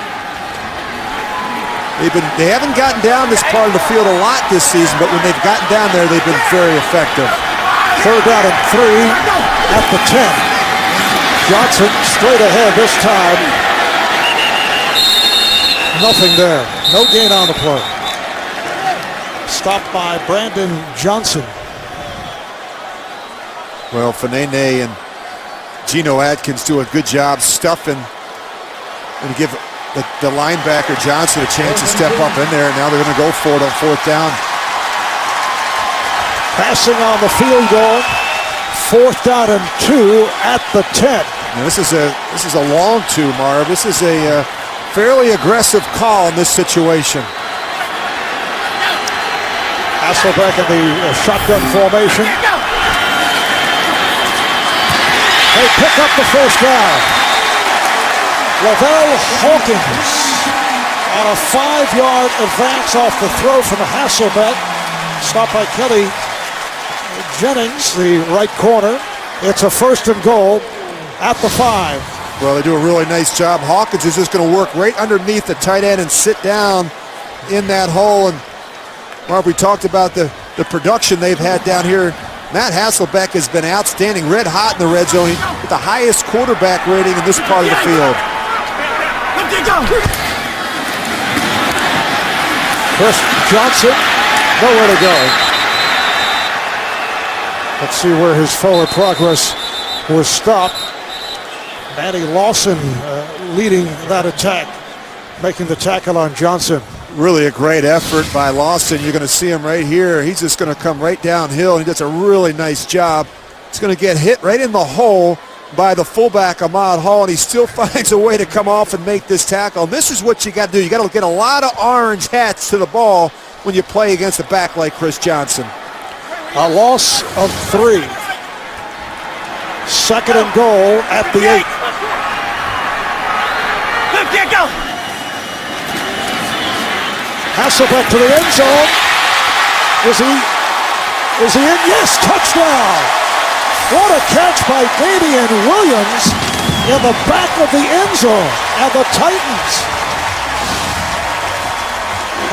they haven't gotten down this part of the field a lot this season, but when they've gotten down there, they've been very effective. 3rd down and 3 at the 10. Johnson straight ahead this time. Nothing there. No gain on the play. Stopped by Brandon Johnson. Well, Fanene and Geno Atkins do a good job stuffing and give the linebacker Johnson a chance to step up in there. And now they're going to go for it on 4th down. Passing on the field goal. 4th down and 2 at the 10. Now this is a long 2, Marv. This is a fairly aggressive call in this situation. Hasselbeck in the shotgun formation. They pick up the 1st down. Lavelle Hawkins on a 5-yard advance off the throw from Hasselbeck. Stopped by Kelly Jennings, the right corner. It's a 1st and goal at the 5. Well, they do a really nice job. Hawkins is just going to work right underneath the tight end and sit down in that hole. And Mark, we talked about the production they've had down here. Matt Hasselbeck has been outstanding, red hot in the red zone with the highest quarterback rating in this part of the field. Chris Johnson, nowhere to go. Let's see where his forward progress was stopped. Manny Lawson leading that attack, making the tackle on Johnson. Really a great effort by Lawson. You're going to see him right here. He's just going to come right downhill, and he does a really nice job. He's going to get hit right in the hole by the fullback, Ahmad Hall, and he still finds a way to come off and make this tackle. And this is what you got to do. You got to get a lot of orange hats to the ball when you play against a back like Chris Johnson. A loss of 3. 2nd and goal at the 8. Hasselbeck to the end zone. Is he in? Yes, touchdown. What a catch by Damian Williams in the back of the end zone. And the Titans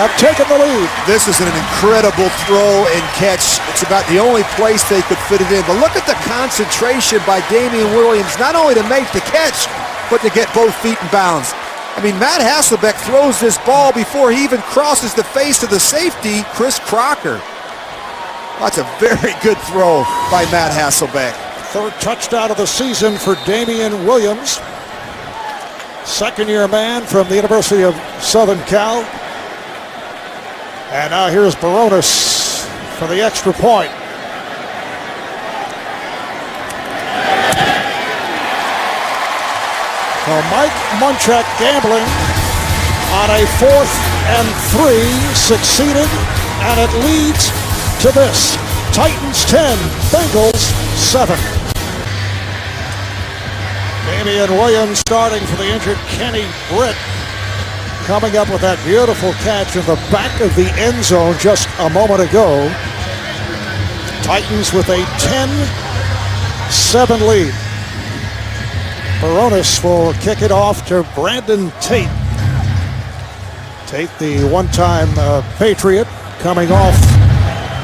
have taken the lead. This is an incredible throw and catch. It's about the only place they could fit it in. But look at the concentration by Damian Williams, not only to make the catch, but to get both feet in bounds. I mean, Matt Hasselbeck throws this ball before he even crosses the face of the safety, Chris Crocker. That's a very good throw by Matt Hasselbeck. 3rd touchdown of the season for Damian Williams. 2nd-year man from the University of Southern Cal. And now here's Baronis for the extra point. Well, Mike Munchak gambling on a 4th and 3 succeeded, and it leads to this. Titans 10, Bengals 7. Damian Williams starting for the injured Kenny Britt, coming up with that beautiful catch in the back of the end zone just a moment ago. Titans with a 10-7 lead. Baronis will kick it off to Brandon Tate. Tate, the one-time Patriot, coming off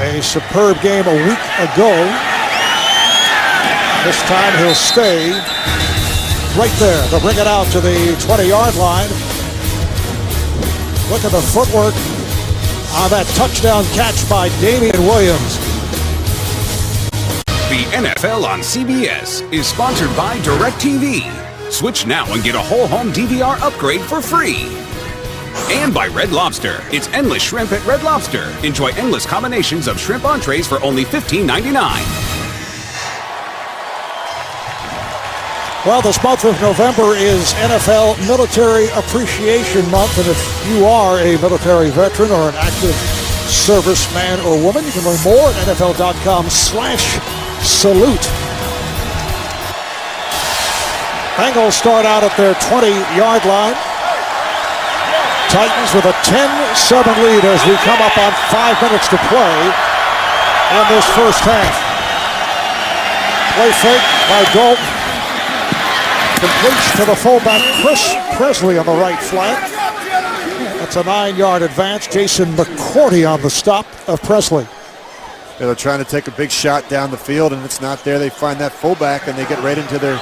a superb game a week ago. This time he'll stay right there. They'll bring it out to the 20-yard line. Look at the footwork on that touchdown catch by Damian Williams. The NFL on CBS is sponsored by DirecTV. Switch now and get a whole home DVR upgrade for free. And by Red Lobster. It's endless shrimp at Red Lobster. Enjoy endless combinations of shrimp entrees for only $15.99. Well, this month of November is NFL Military Appreciation Month, and if you are a military veteran or an active serviceman or woman, you can learn more at NFL.com/salute. Bengals start out at their 20-yard line. Titans with a 10-7 lead as we come up on 5 minutes to play. in this first half. Play fake by Dalton. Completes to the fullback, Chris Presley on the right flank. That's a 9-yard advance. Jason McCourty on the stop of Presley. Yeah, they're trying to take a big shot down the field, and it's not there. They find that fullback, and they get right into their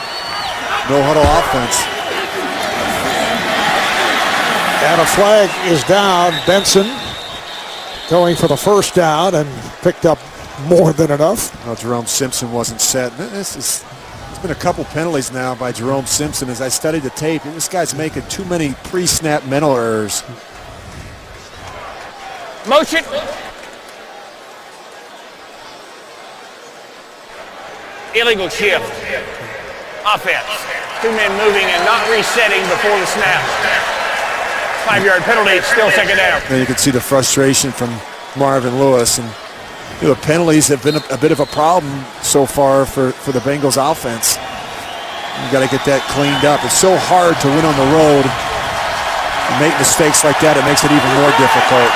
no-huddle offense. And a flag is down. Benson going for the first down and picked up more than enough. Well, Jerome Simpson wasn't set. It's been a couple penalties now by Jerome Simpson. As I studied the tape, this guy's making too many pre-snap mental errors. Motion. Illegal shift. Offense. 2 men moving and not resetting before the snap. 5-yard penalty, still second down. And you can see the frustration from Marvin Lewis. And the penalties have been a bit of a problem so far for the Bengals offense. You got to get that cleaned up. It's so hard to win on the road. You make mistakes like that, it makes it even more difficult.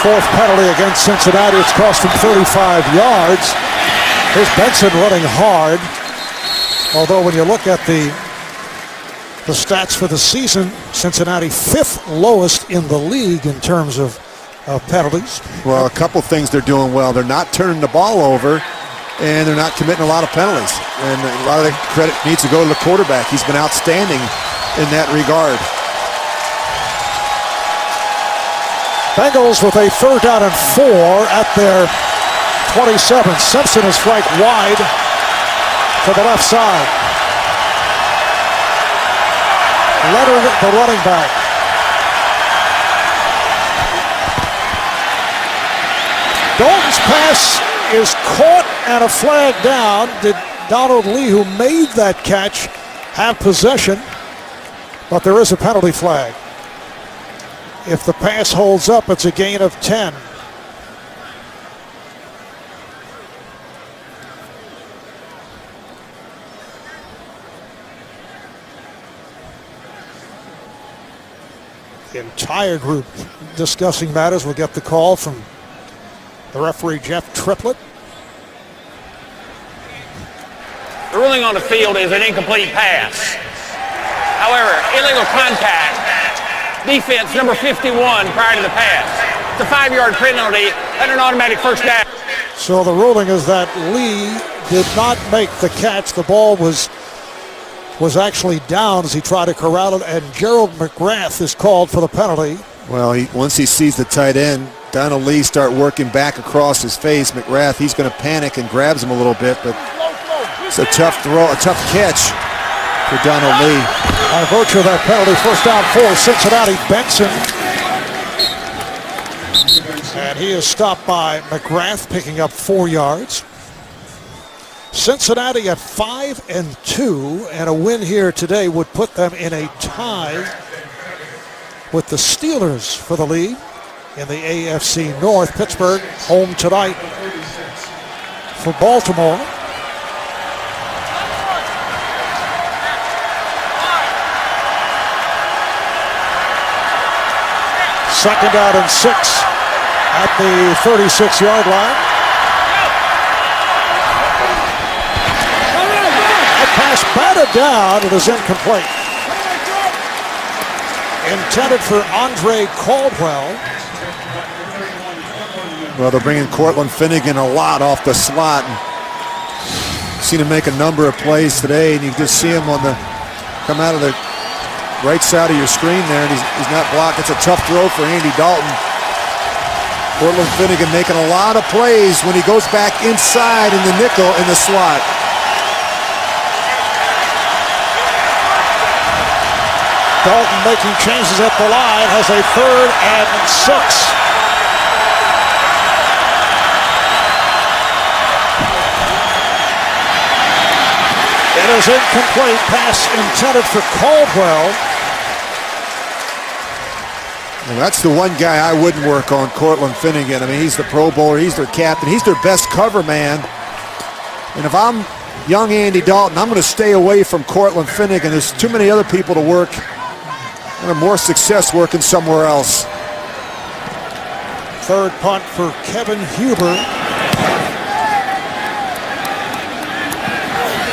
Fourth penalty against Cincinnati. It's cost him 35 yards. Here's Benson running hard. Although when you look at the stats for the season, Cincinnati 5th lowest in the league in terms of penalties. Well, a couple things they're doing well. They're not turning the ball over, and they're not committing a lot of penalties. And a lot of the credit needs to go to the quarterback. He's been outstanding in that regard. Bengals with a 3rd down and 4 at their 27. Simpson is flanked wide to the left side. Leonard, the running back. Dalton's pass is caught and a flag down. Did Donald Lee, who made that catch, have possession? But there is a penalty flag. If the pass holds up, it's a gain of 10. The entire group discussing matters. We'll get the call from the referee, Jeff Triplett. The ruling on the field is an incomplete pass. However, illegal contact. Defense number 51 prior to the pass. It's a 5-yard penalty and an automatic first down. So the ruling is that Lee did not make the catch. The ball was actually down as he tried to corral it, and Gerald McGrath is called for the penalty. Well, once he sees the tight end, Donald Lee start working back across his face. McGrath, he's going to panic and grabs him a little bit, but it's a tough throw, a tough catch for Donald Lee. By virtue of that penalty, first down for Cincinnati, Benson. And he is stopped by McGrath, picking up 4 yards. Cincinnati at 5-2, and a win here today would put them in a tie with the Steelers for the lead in the AFC North. Pittsburgh home tonight for Baltimore. Second down and 6 at the 36-yard line. That pass batted down. It is incomplete. Intended for Andre Caldwell. Well, they're bringing Cortland Finnegan a lot off the slot. Seen him make a number of plays today, and you just see him come out of the right side of your screen there, and he's not blocked. It's a tough throw for Andy Dalton. Cortland Finnegan making a lot of plays when he goes back inside in the nickel in the slot. Dalton making changes at the line, has a 3rd and 6. It is incomplete. Pass intended for Caldwell. Well, that's the one guy I wouldn't work on, Cortland Finnegan. I mean, he's the Pro Bowler, he's their captain, he's their best cover man. And if I'm young Andy Dalton, I'm going to stay away from Cortland Finnegan. There's too many other people to work and have more success working somewhere else. 3rd punt for Kevin Huber.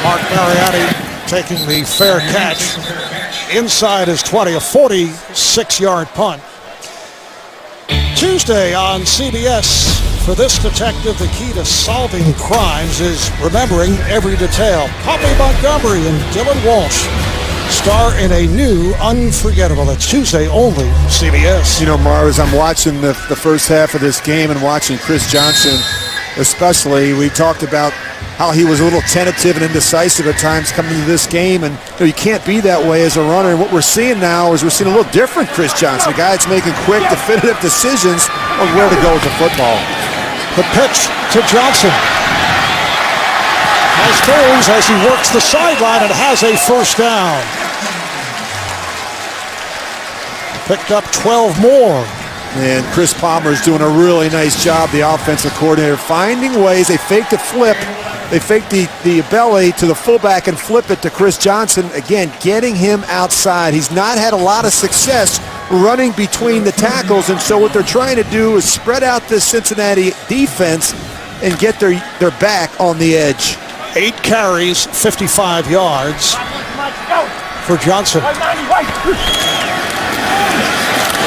Mark Mariani taking the fair catch inside his 20, a 46-yard punt. Tuesday on CBS, for this detective, the key to solving crimes is remembering every detail. Poppy Montgomery and Dylan Walsh star in a new Unforgettable. That's Tuesday only, CBS. You know, Marv, as I'm watching the first half of this game and watching Chris Johnson especially, we talked about how he was a little tentative and indecisive at times coming into this game, and you can't be that way as a runner. And what we're seeing now is we're seeing a little different Chris Johnson, a guy that's making quick, definitive decisions on where to go with the football. The pitch to Johnson. Nice moves as he works the sideline and has a first down. Picked up 12 more. And Chris Palmer's doing a really nice job, the offensive coordinator, finding ways. They fake the flip. They fake the belly to the fullback and flip it to Chris Johnson. Again, getting him outside. He's not had a lot of success running between the tackles, and so what they're trying to do is spread out this Cincinnati defense and get their back on the edge. 8 carries, 55 yards for Johnson.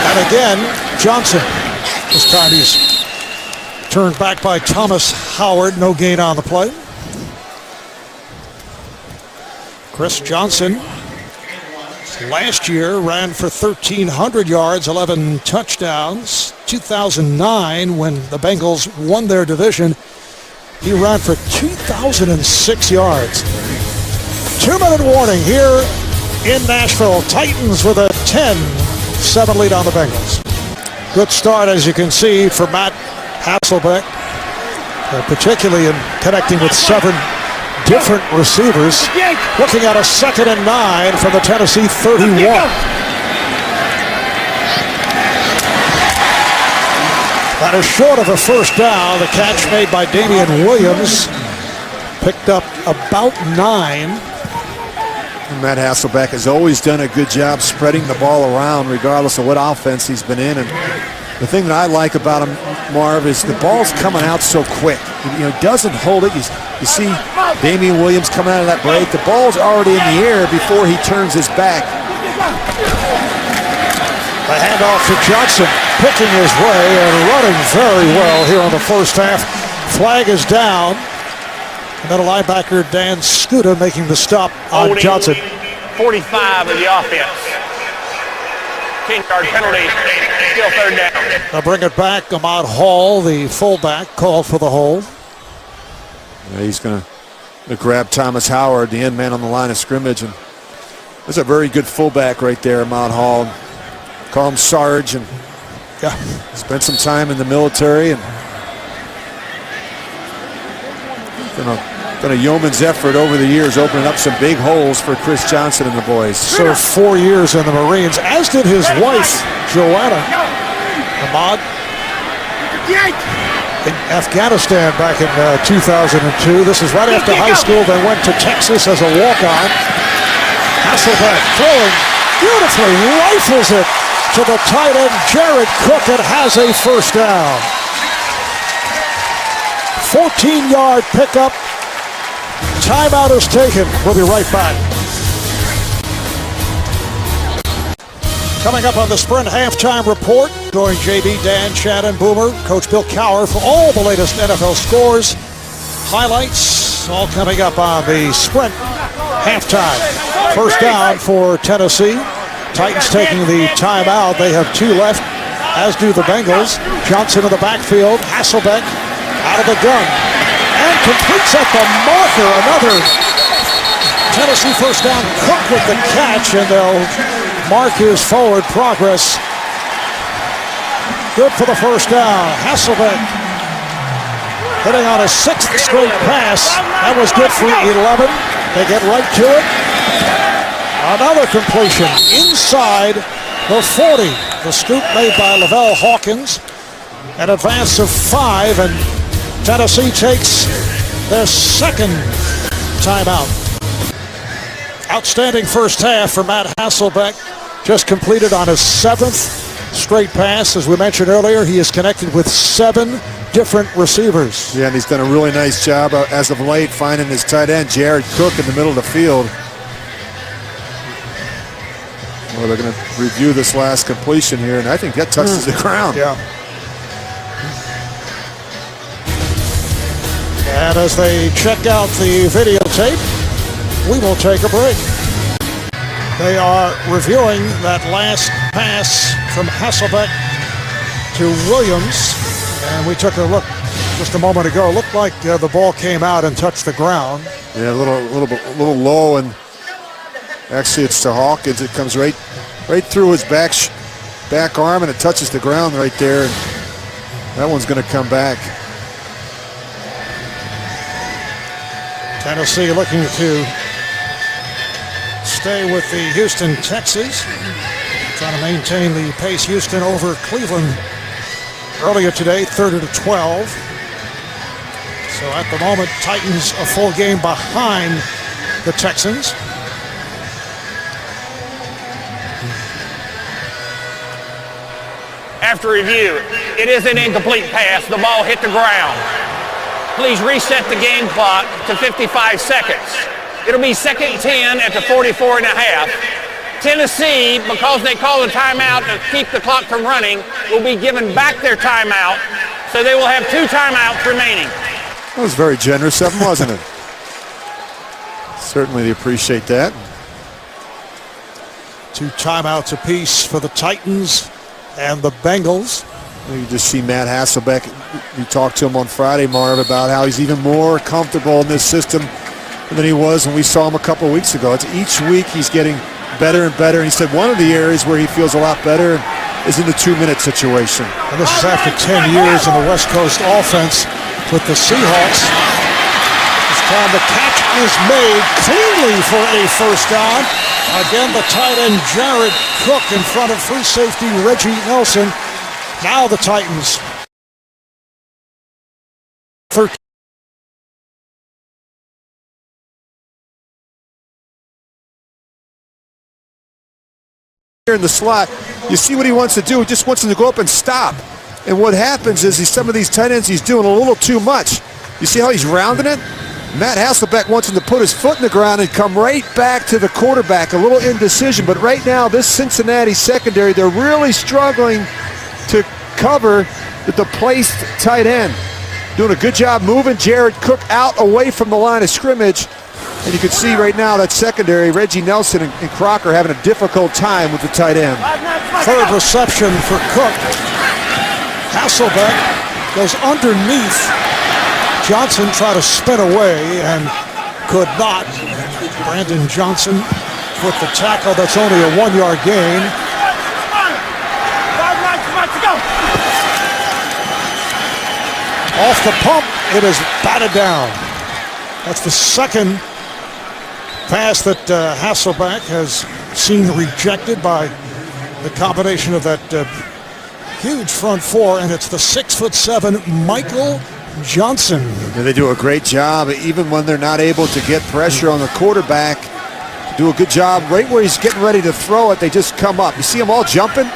And again, Johnson. This time he's turned back by Thomas Howard. No gain on the play. Chris Johnson last year ran for 1,300 yards, 11 touchdowns. 2009, when the Bengals won their division, he ran for 2,006 yards. 2-minute warning here in Nashville. Titans with a 10-7 lead on the Bengals. Good start, as you can see, for Matt Hasselbeck, particularly in connecting with 7 different receivers. Looking at a 2nd and 9 from the Tennessee 31. That is short of a first down. The catch made by Damian Williams. Picked up about 9. And Matt Hasselbeck has always done a good job spreading the ball around regardless of what offense he's been in. And the thing that I like about him, Marv, is the ball's coming out so quick. He doesn't hold it. You see Damian Williams coming out of that break. The ball's already in the air before he turns his back. The handoff to Johnson, picking his way and running very well here on the first half. Flag is down. Middle linebacker Dan Skuta making the stop on Johnson. 45 of the offense. 10-yard penalty, still third down. They'll bring it back. Ahmad Hall, the fullback, called for the hold. Yeah, he's going to grab Thomas Howard, the end man on the line of scrimmage. And there's a very good fullback right there, Ahmad Hall. Call him Sarge, and spent some time in the military, and been a yeoman's effort over the years, opening up some big holes for Chris Johnson and the boys. Served 4 years in the Marines, as did his wife, Joanna. Ahmad in Afghanistan back in 2002. This is right after high school. They went to Texas as a walk-on. Hasselbeck throwing beautifully, rifles it to the tight end, Jared Cook. It has a first down. 14-yard pickup. Timeout is taken. We'll be right back. Coming up on the Sprint Halftime Report, join JB, Dan, Shannon, Boomer, Coach Bill Cowher for all the latest NFL scores, highlights, all coming up on the Sprint Halftime. First down for Tennessee. Titans taking the timeout. They have 2 left, as do the Bengals. Johnson in the backfield. Hasselbeck out of the gun. And completes at the marker. Another Tennessee first down. Cook with the catch, and they'll mark his forward progress. Good for the first down. Hasselbeck hitting on a 6th straight pass. That was good for 11. They get right to it. Another completion inside the 40. The scoop made by Lavelle Hawkins. An advance of 5, and Tennessee takes their 2nd timeout. Outstanding first half for Matt Hasselbeck. Just completed on his 7th straight pass. As we mentioned earlier, he is connected with 7 different receivers. Yeah, and he's done a really nice job as of late finding his tight end, Jared Cook, in the middle of the field. Well, they're going to review this last completion here, and I think that touches the ground. Yeah. And as they check out the videotape, we will take a break. They are reviewing that last pass from Hasselbeck to Williams, and we took a look just a moment ago. It looked like the ball came out and touched the ground. Yeah, a little low, and actually it's to Hawkins. It comes right through his back arm, and it touches the ground right there. And that one's going to come back. Tennessee looking to stay with the Houston Texans, trying to maintain the pace. Houston over Cleveland earlier today, 30-12. So at the moment, Titans a full game behind the Texans. After review, it is an incomplete pass. The ball hit the ground. Please reset the game clock to 55 seconds. It'll be second and 10 at the 44 and a half. Tennessee, because they called a timeout to keep the clock from running, will be given back their timeout, so they will have 2 timeouts remaining. That was very generous of them, wasn't it? Certainly appreciate that. 2 timeouts apiece for the Titans and the Bengals. You just see Matt Hasselbeck. You talked to him on Friday, Marv, about how he's even more comfortable in this system than he was when we saw him a couple of weeks ago. It's each week he's getting better and better. And he said one of the areas where he feels a lot better is in the 2-minute situation. And this is after 10 years in the West Coast offense with the Seahawks. This time the catch is made cleanly for a first down. Again, the tight end Jared Cook in front of free safety Reggie Nelson. Now the Titans. 13. Here in the slot, you see what he wants to do. He just wants him to go up and stop. And what happens is some of these tight ends, he's doing a little too much. You see how he's rounding it? Matt Hasselbeck wants him to put his foot in the ground and come right back to the quarterback. A little indecision, but right now this Cincinnati secondary, they're really struggling to cover the placed tight end. Doing a good job moving Jared Cook out away from the line of scrimmage. And you can see right now that secondary, Reggie Nelson and Crocker having a difficult time with the tight end. Third reception for Cook. Hasselbeck goes underneath. Johnson tried to spin away and could not. Brandon Johnson with the tackle. That's only a 1-yard gain. Off the pump, it is batted down. That's the second pass that Hasselbeck has seen rejected by the combination of that huge front four, and it's the 6'7" Michael Johnson. Yeah, they do a great job, even when they're not able to get pressure on the quarterback. Do a good job right where he's getting ready to throw it. They just come up. You see them all jumping?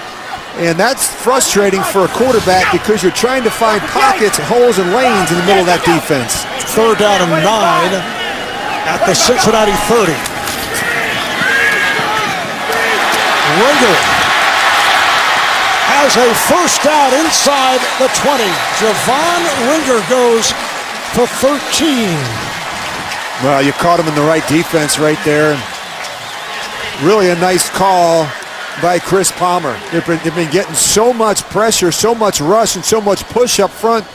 And that's frustrating for a quarterback because you're trying to find pockets, holes, and lanes in the middle of that defense. 3rd down and 9 at the Cincinnati 30. Ringer has a first down inside the 20. Javon Ringer goes for 13. Well, you caught him in the right defense right there. Really a nice call by Chris Palmer. They've been getting so much pressure, so much rush, and so much push up front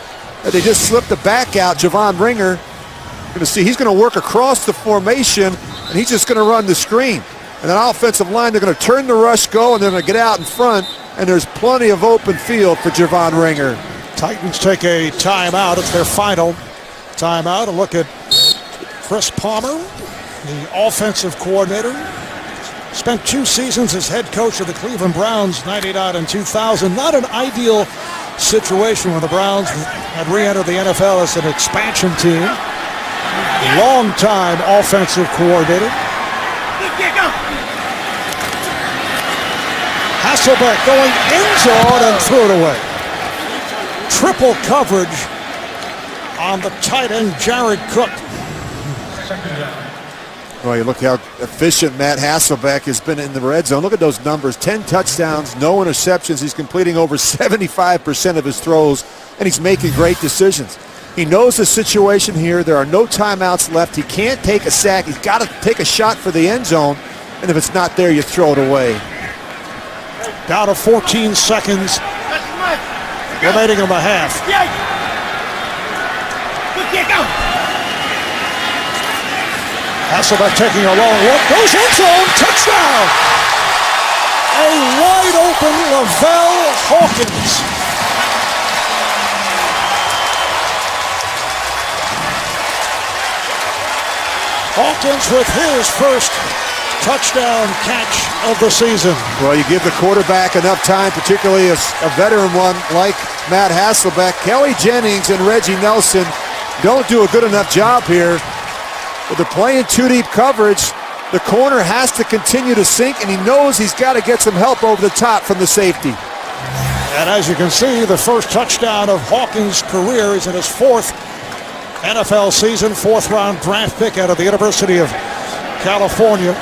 that they just slipped the back out. Javon Ringer, you're going to see he's going to work across the formation, and he's just going to run the screen. And that offensive line, they're going to turn the rush go, and they're going to get out in front, and there's plenty of open field for Javon Ringer. Titans take a timeout. It's their final timeout. A look at Chris Palmer, the offensive coordinator. Spent 2 seasons as head coach of the Cleveland Browns, 99 and 2000. Not an ideal situation when the Browns had re-entered the NFL as an expansion team. Long-time offensive coordinator. Hasselbeck going end zone and threw it away. triple coverage on the tight end, Jared Cook. Well, you look how efficient Matt Hasselbeck has been in the red zone. Look at those numbers. 10 touchdowns, no interceptions. He's completing over 75% of his throws, and he's making great decisions. He knows the situation here. There are no timeouts left. He can't take a sack. He's got to take a shot for the end zone, and if it's not there, you throw it away. Down to 14 seconds remaining in the half. Hasselbeck taking a long look, goes end zone, touchdown! A wide open Lavelle Hawkins. Hawkins with his first touchdown catch of the season. Well, you give the quarterback enough time, particularly a veteran one like Matt Hasselbeck. Kelly Jennings and Reggie Nelson don't do a good enough job here. But they're playing two deep coverage. The corner has to continue to sink, and he knows he's got to get some help over the top from the safety. And as you can see, the first touchdown of Hawkins' career is in his fourth NFL season, fourth-round draft pick out of the University of California.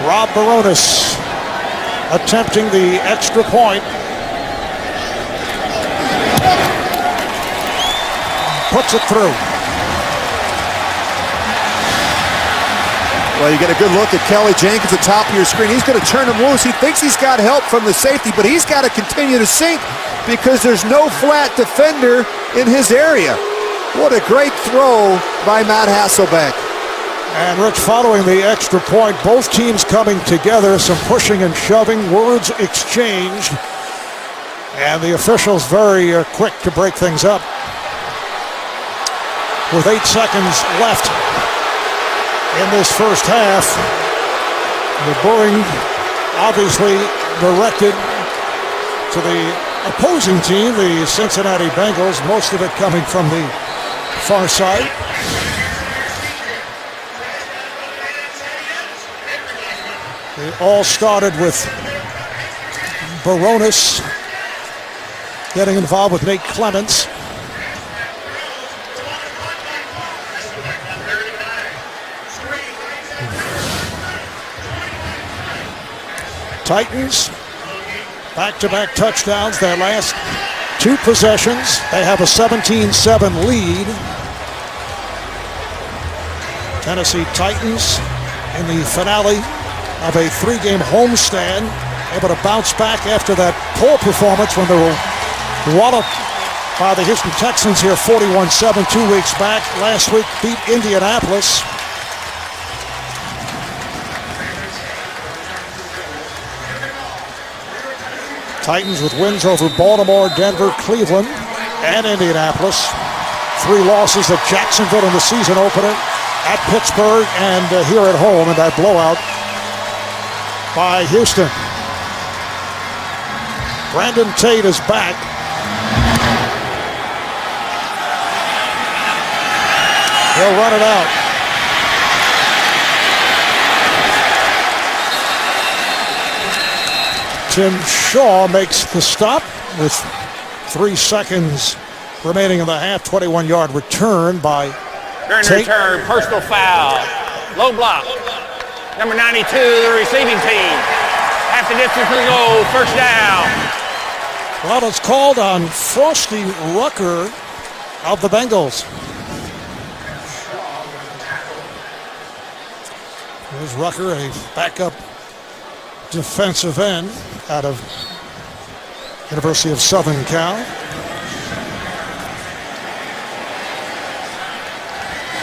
Rob Baronis attempting the extra point. Puts it through. Well, you get a good look at Kelly Jenkins at the top of your screen. He's going to turn him loose. He thinks he's got help from the safety, but he's got to continue to sink because there's no flat defender in his area. What a great throw by Matt Hasselbeck. And Rich, following the extra point, both teams coming together, some pushing and shoving, words exchanged, and the officials very quick to break things up. With 8 seconds left in this first half, the booing obviously directed to the opposing team, the Cincinnati Bengals, most of it coming from the far side. They all started with Baronis getting involved with Nate Clements. Titans, back-to-back touchdowns, their last 2 possessions. They have a 17-7 lead. Tennessee Titans in the finale of a 3-game homestand, able to bounce back after that poor performance when they were walloped by the Houston Texans here 41-7 2 weeks back. Last week beat Indianapolis. Titans with wins over Baltimore, Denver, Cleveland, and Indianapolis. 3 losses at Jacksonville in the season opener, at Pittsburgh, and here at home in that blowout by Houston. Brandon Tate is back. He'll run it out. Tim Shaw makes the stop with 3 seconds remaining in the half. 21-yard return by During the return, personal foul. Low block. Number 92, the receiving team. Half the distance to the goal, first down. Well, it's called on Frosty Rucker of the Bengals. Here's Rucker, a backup defensive end out of University of Southern Cal.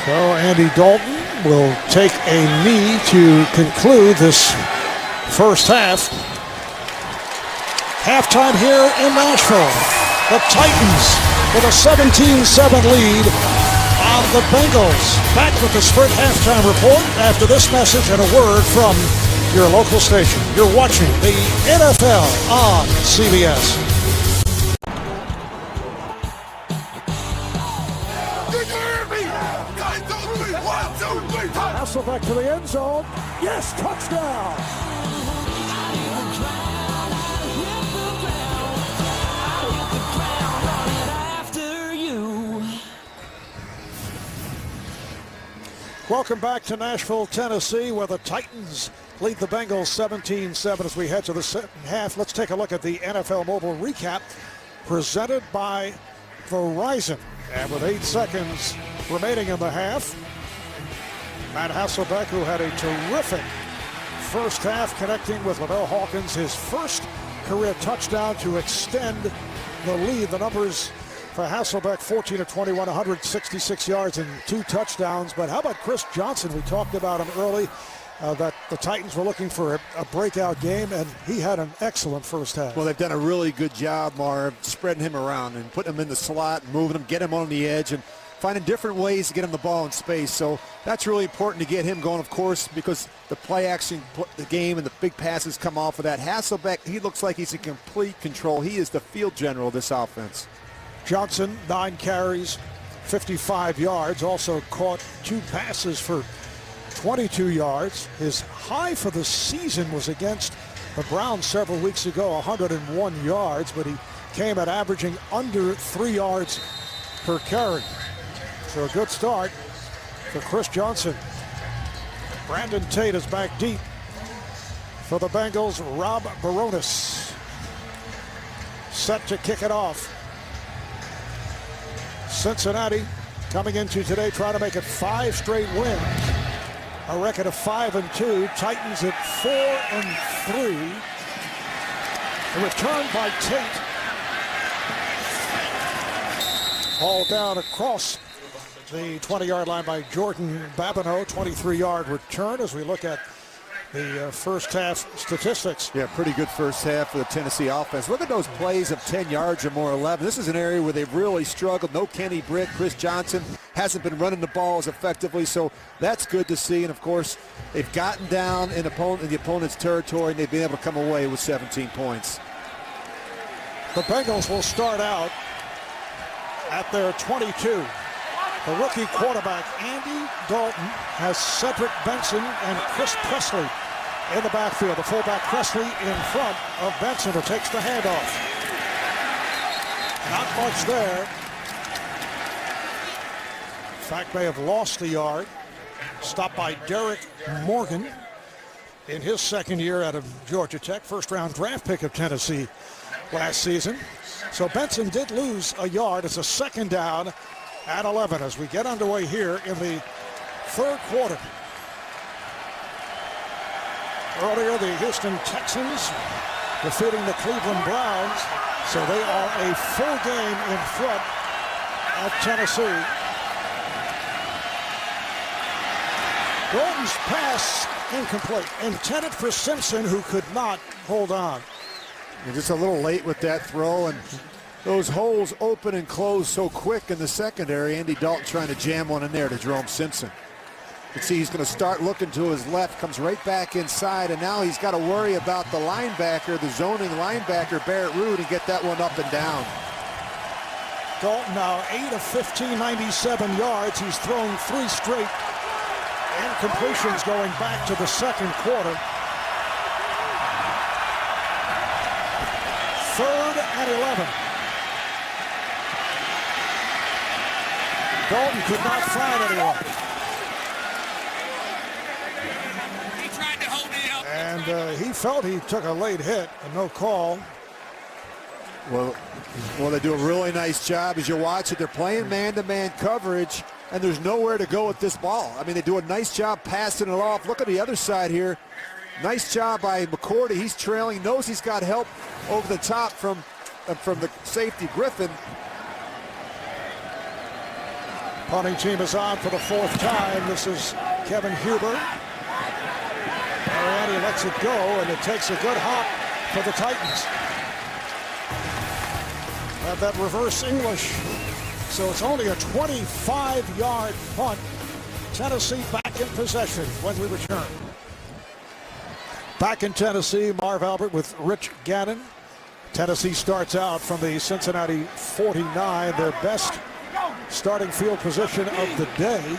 So Andy Dalton will take a knee to conclude this first half. Halftime here in Nashville. The Titans with a 17-7 lead on the Bengals. Back with the Sprint halftime report after this message and a word from your local station. You're watching the NFL on CBS. Hasselbeck to the end zone. Yes, touchdown. Welcome back to Nashville, Tennessee, where the Titans lead the Bengals 17-7 as we head to the second half. Let's take a look at the NFL Mobile Recap presented by Verizon. And with 8 seconds remaining in the half, Matt Hasselbeck, who had a terrific first half, connecting with Lavelle Hawkins, his first career touchdown to extend the lead. The numbers for Hasselbeck, 14 of 21, 166 yards and 2 touchdowns. But how about Chris Johnson? We talked about him early, that the Titans were looking for a breakout game, and he had an excellent first half. Well, they've done a really good job, Marv, spreading him around and putting him in the slot, moving him, getting him on the edge, and finding different ways to get him the ball in space. So that's really important to get him going, of course, because the play action, the game, and the big passes come off of that. Hasselbeck, he looks like he's in complete control. He is the field general of this offense. Johnson, 9 carries, 55 yards, also caught 2 passes for 22 yards. His high for the season was against the Browns several weeks ago, 101 yards, but he came at averaging under 3 yards per carry. So a good start for Chris Johnson. Brandon Tate is back deep for the Bengals. Rob Baronis set to kick it off. Cincinnati coming into today trying to make it 5 straight wins. A record of 5-2. Titans at 4-3. A return by Tate. All down across the 20-yard line by Jordan Babineau. 23-yard return as we look at the first half statistics. Yeah, pretty good first half for the Tennessee offense. Look at those plays of 10 yards or more, 11. This is an area where they've really struggled. No Kenny Britt. Chris Johnson hasn't been running the ball as effectively, so that's good to see. And, of course, they've gotten down in the opponent's territory, and they've been able to come away with 17 points. The Bengals will start out at their 22. The rookie quarterback, Andy Dalton, has Cedric Benson and Chris Presley in the backfield. The fullback Presley in front of Benson, who takes the handoff. Not much there. In fact, may have lost the yard. Stopped by Derek Morgan in his second year out of Georgia Tech. First-round draft pick of Tennessee last season. So Benson did lose a yard. It's a second down at 11 as we get underway here in the third quarter. Earlier, the Houston Texans defeating the Cleveland Browns, so they are a full game in front of Tennessee. Gordon's pass incomplete, intended for Simpson, who could not hold on. You're just a little late with that throw, and those holes open and close so quick in the secondary. Andy Dalton trying to jam one in there to Jerome Simpson. You can see he's going to start looking to his left, comes right back inside, and now he's got to worry about the linebacker, the zoning linebacker, Barrett Roode, and get that one up and down. Dalton now 8 of 15, 97 yards. He's thrown 3 straight incompletions going back to the second quarter. 3rd and 11. Dalton could not find anyone. He tried to hold it up. And he felt he took a late hit, and no call. Well, they do a really nice job. As you watch it, they're playing man-to-man coverage, and there's nowhere to go with this ball. I mean, they do a nice job passing it off. Look at the other side here. Nice job by McCourty. He's trailing, knows he's got help over the top from the safety, Griffin. Punting team is on for the 4th time. This is Kevin Huber. And he lets it go, and it takes a good hop for the Titans. Have that reverse English. So it's only a 25-yard punt. Tennessee back in possession when we return. Back in Tennessee, Marv Albert with Rich Gannon. Tennessee starts out from the Cincinnati 49, their best starting field position of the day.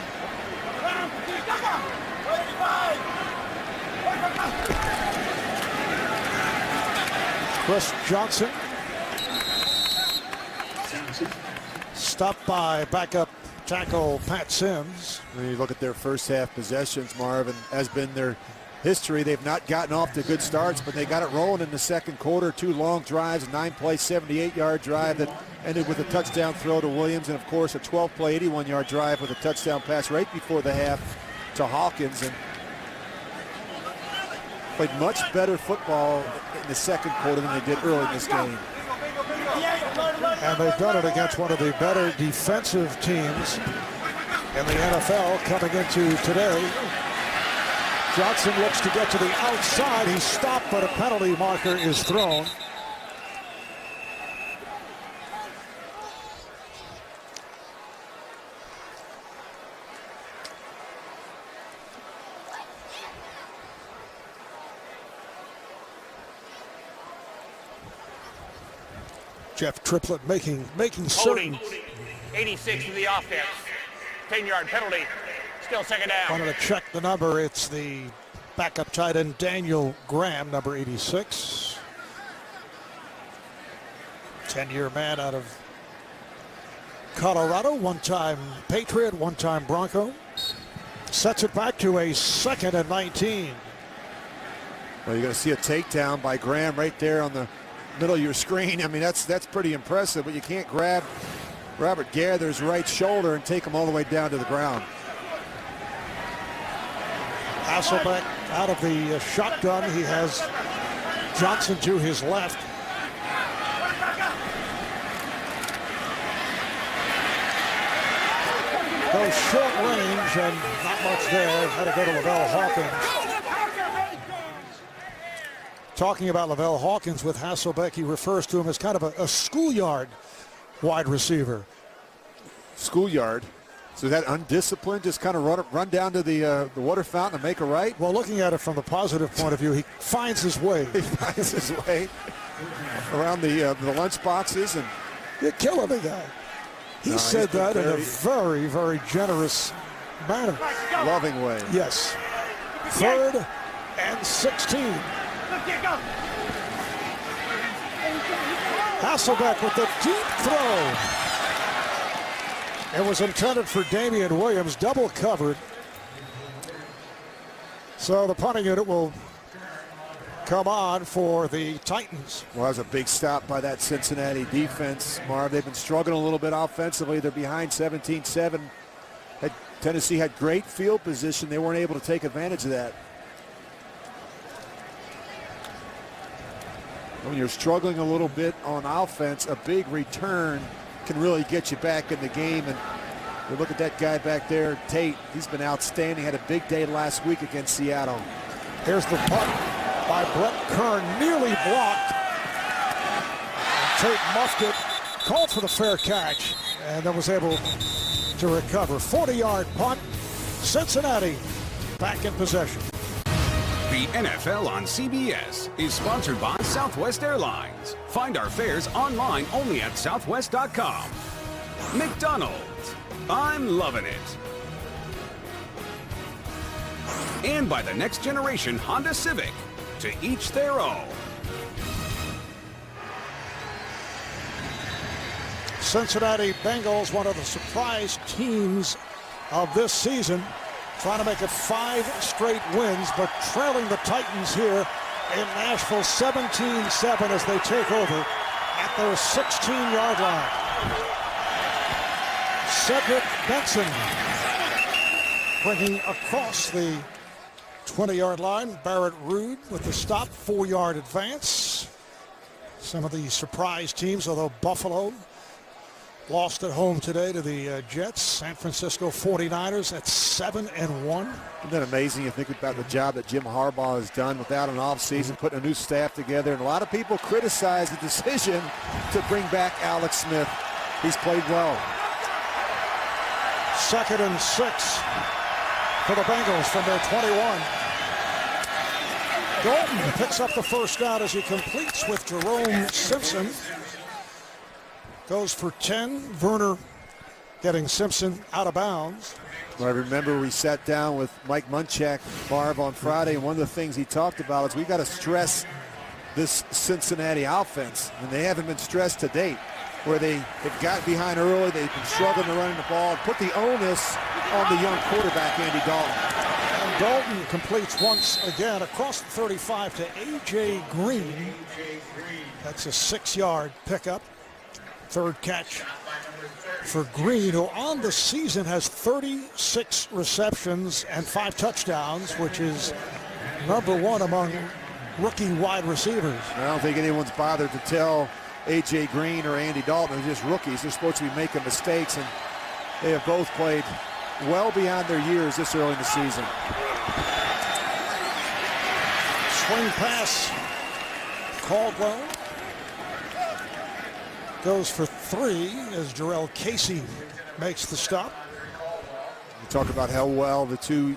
Chris Johnson stopped by backup tackle Pat Sims. When you look at their first half possessions, Marvin, has been their history. They've not gotten off to good starts, but they got it rolling in the second quarter. 2 long drives, a 9-play, 78-yard drive that ended with a touchdown throw to Williams, and of course a 12-play, 81-yard drive with a touchdown pass right before the half to Hawkins. And played much better football in the second quarter than they did early in this game. And they've done it against one of the better defensive teams in the NFL coming into today. Johnson looks to get to the outside. He's stopped, but a penalty marker is thrown. Jeff Triplett making certain. Holding. 86 to the offense. 10-yard penalty. Still second down. Wanted to check the number. It's the backup tight end Daniel Graham, number 86. 10-year man out of Colorado, one-time Patriot, one-time Bronco. Sets it back to a 2nd and 19. Well, you're going to see a takedown by Graham right there on the middle of your screen. I mean, that's pretty impressive, but you can't grab Robert Gather's right shoulder and take him all the way down to the ground. Hasselbeck out of the shotgun. He has Johnson to his left. Goes short range and not much there. Had to go to Lavelle Hawkins. Talking about Lavelle Hawkins with Hasselbeck, he refers to him as kind of a schoolyard wide receiver. Schoolyard. So that undisciplined, just kind of run down to the water fountain and make a right? Well, looking at it from the positive point of view, he finds his way. He finds his way around the lunch boxes. And you're killing the guy. He said that in a very, very generous manner. Loving way. Yes. 3rd and 16. Hasselbeck with the deep throw. It was intended for Damian Williams, double covered. So the punting unit will come on for the Titans. Well, that was a big stop by that Cincinnati defense, Marv. They've been struggling a little bit offensively. They're behind 17-7. Tennessee had great field position. They weren't able to take advantage of that. When you're struggling a little bit on offense, a big return can really get you back in the game. And you look at that guy back there, Tate. He's been outstanding. Had a big day last week against Seattle. Here's the punt by Brett Kern, nearly blocked. Tate muffed it, called for the fair catch, and then was able to recover. 40-yard punt. Cincinnati back in possession. The NFL on CBS is sponsored by Southwest Airlines. Find our fares online only at southwest.com. McDonald's, I'm loving it. And by the next generation Honda Civic, to each their own. Cincinnati Bengals, one of the surprise teams of this season, trying to make it 5 straight wins, but trailing the Titans here in Nashville 17-7 as they take over at their 16-yard line. Cedric Benson bringing across the 20-yard line. Barrett Ruud with the stop, 4-yard advance. Some of the surprise teams, although Buffalo lost at home today to the Jets. San Francisco 49ers at 7-1. Isn't that amazing? You think about the job that Jim Harbaugh has done without an offseason, putting a new staff together. And a lot of people criticize the decision to bring back Alex Smith. He's played well. 2nd and 6 for the Bengals from their 21. Dalton picks up the first down as he completes with Jerome Simpson. Goes for 10. Werner getting Simpson out of bounds. Well, I remember we sat down with Mike Munchak, Marv, on Friday, and one of the things he talked about is we got to stress this Cincinnati offense, and they haven't been stressed to date. where they have got behind early. They've been struggling to run the ball. Put the onus on the young quarterback, Andy Dalton. And Dalton completes once again across the 35 to A.J. Green. That's a 6-yard pickup. Third catch for Green, who on the season has 36 receptions and 5 touchdowns, which is number 1 among rookie wide receivers. I don't think anyone's bothered to tell A.J. Green or Andy Dalton, they're just rookies. They're supposed to be making mistakes, and they have both played well beyond their years this early in the season. Swing pass. Caldwell goes for 3 as Jarrell Casey makes the stop. You talk about how well the two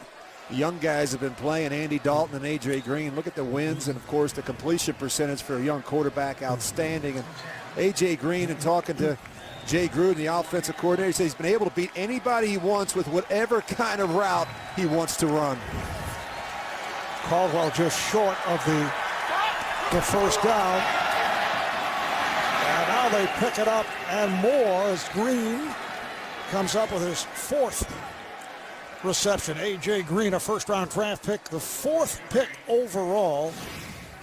young guys have been playing, Andy Dalton and A.J. Green. Look at the wins and, of course, the completion percentage for a young quarterback, outstanding. And A.J. Green, and talking to Jay Gruden, the offensive coordinator, says he's been able to beat anybody he wants with whatever kind of route he wants to run. Caldwell just short of the first down. And now they pick it up and more as Green comes up with his 4th reception. A.J. Green, a first-round draft pick, the 4th pick overall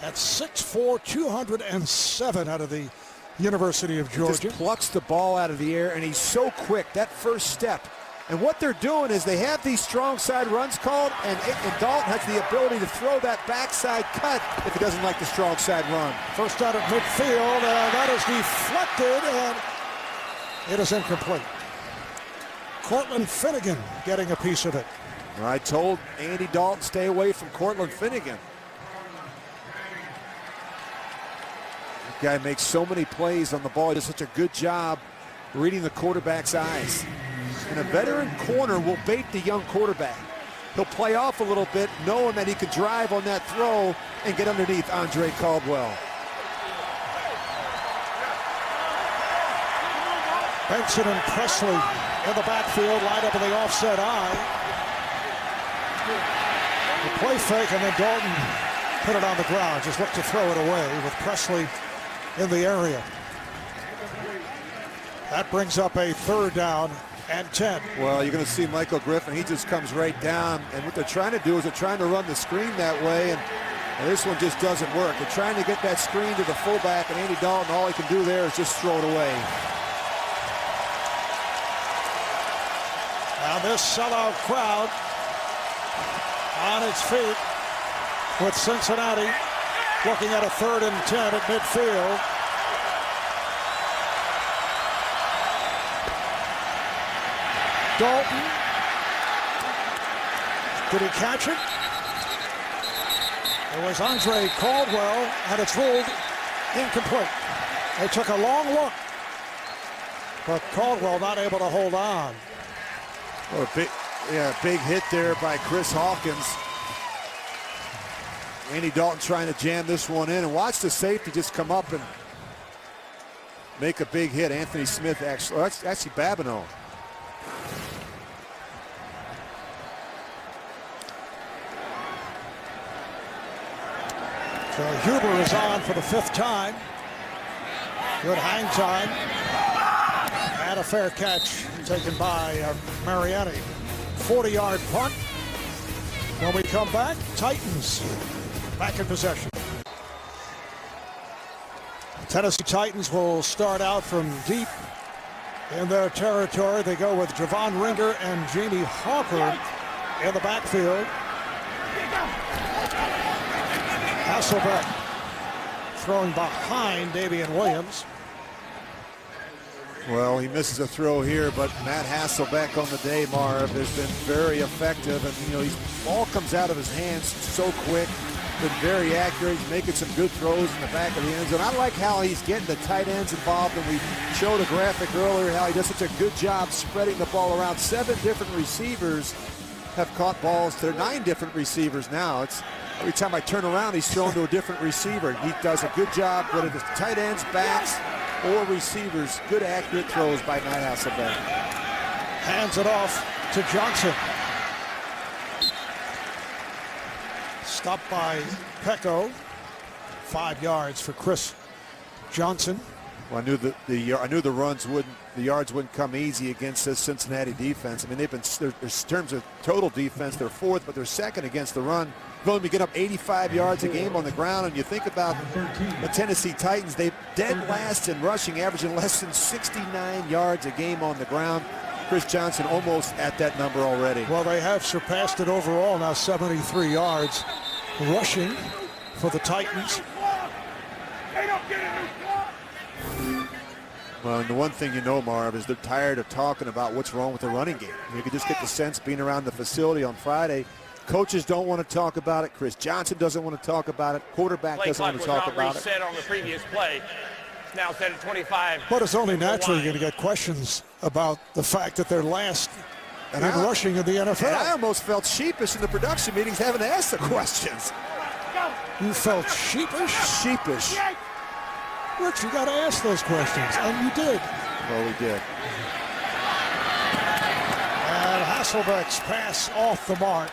at 6'4", 207 out of the University of Georgia. He just plucks the ball out of the air, and he's so quick, that first step. And what they're doing is they have these strong side runs called, and Dalton has the ability to throw that backside cut if he doesn't like the strong side run. First out at midfield, that is deflected, and it is incomplete. Cortland Finnegan getting a piece of it. I told Andy Dalton stay away from Cortland Finnegan. That guy makes so many plays on the ball. He does such a good job reading the quarterback's eyes. And a veteran corner will bait the young quarterback. He'll play off a little bit, knowing that he could drive on that throw and get underneath Andre Caldwell. Benson and Presley in the backfield, lined up in the offset eye. The play fake, and then Dalton put it on the ground. Just looked to throw it away with Presley in the area. That brings up a 3rd down and 10. Well, you're going to see Michael Griffin. He just comes right down, and what they're trying to do is they're trying to run the screen that way, and this one just doesn't work. They're trying to get that screen to the fullback, and Andy Dalton, all he can do there is just throw it away. Now this sellout crowd on its feet with Cincinnati looking at a 3rd and 10 at midfield. Dalton. Did he catch it? It was Andre Caldwell, and it's ruled incomplete. They took a long look, but Caldwell not able to hold on. Oh, big hit there by Chris Hawkins. Andy Dalton trying to jam this one in, and watch the safety just come up and make a big hit. Anthony Smith, actually, that's actually Babineau. So Huber is on for the 5th time. Good hang time. And a fair catch taken by Mariani. 40-yard punt. When we come back, Titans back in possession. Tennessee Titans will start out from deep in their territory. They go with Javon Ringer and Jamie Harper in the backfield. Hasselbeck throwing behind Davian Williams. Well, he misses a throw here, but Matt Hasselbeck on the day, Marv, has been very effective. And, ball comes out of his hands so quick, been very accurate. He's making some good throws in the back of the end zone. I like how he's getting the tight ends involved, and we showed a graphic earlier how he does such a good job spreading the ball around. 7 different receivers have caught balls. There are 9 different receivers now. It's every time I turn around, he's thrown to a different receiver. He does a good job, whether it's tight ends, backs, or receivers. Good, accurate throws by Matt Hasselbeck. Hands it off to Johnson. Stopped by Pecco. 5 yards for Chris Johnson. Well, I knew the yards wouldn't come easy against this Cincinnati defense. I mean, in terms of total defense, they're fourth, but they're second against the run. They've only been getting up 85 yards a game on the ground, and you think about the Tennessee Titans, they're dead last in rushing, averaging less than 69 yards a game on the ground. Chris Johnson almost at that number already. Well, they have surpassed it overall now, 73 yards rushing for the Titans. Well, and the one thing you know, Marv, is they're tired of talking about what's wrong with the running game. You could just get the sense being around the facility on Friday. Coaches don't want to talk about it. Chris Johnson doesn't want to talk about it. Quarterback doesn't want to talk about it. Play clock was not reset on the previous play. It's now set at 25. But it's only naturally going to get questions about the fact that they're last in rushing in the NFL. And I almost felt sheepish in the production meetings having to ask the questions. You felt sheepish? Sheepish. Rich, you got to ask those questions, and you did. Well, we did. And Hasselbeck's pass off the mark.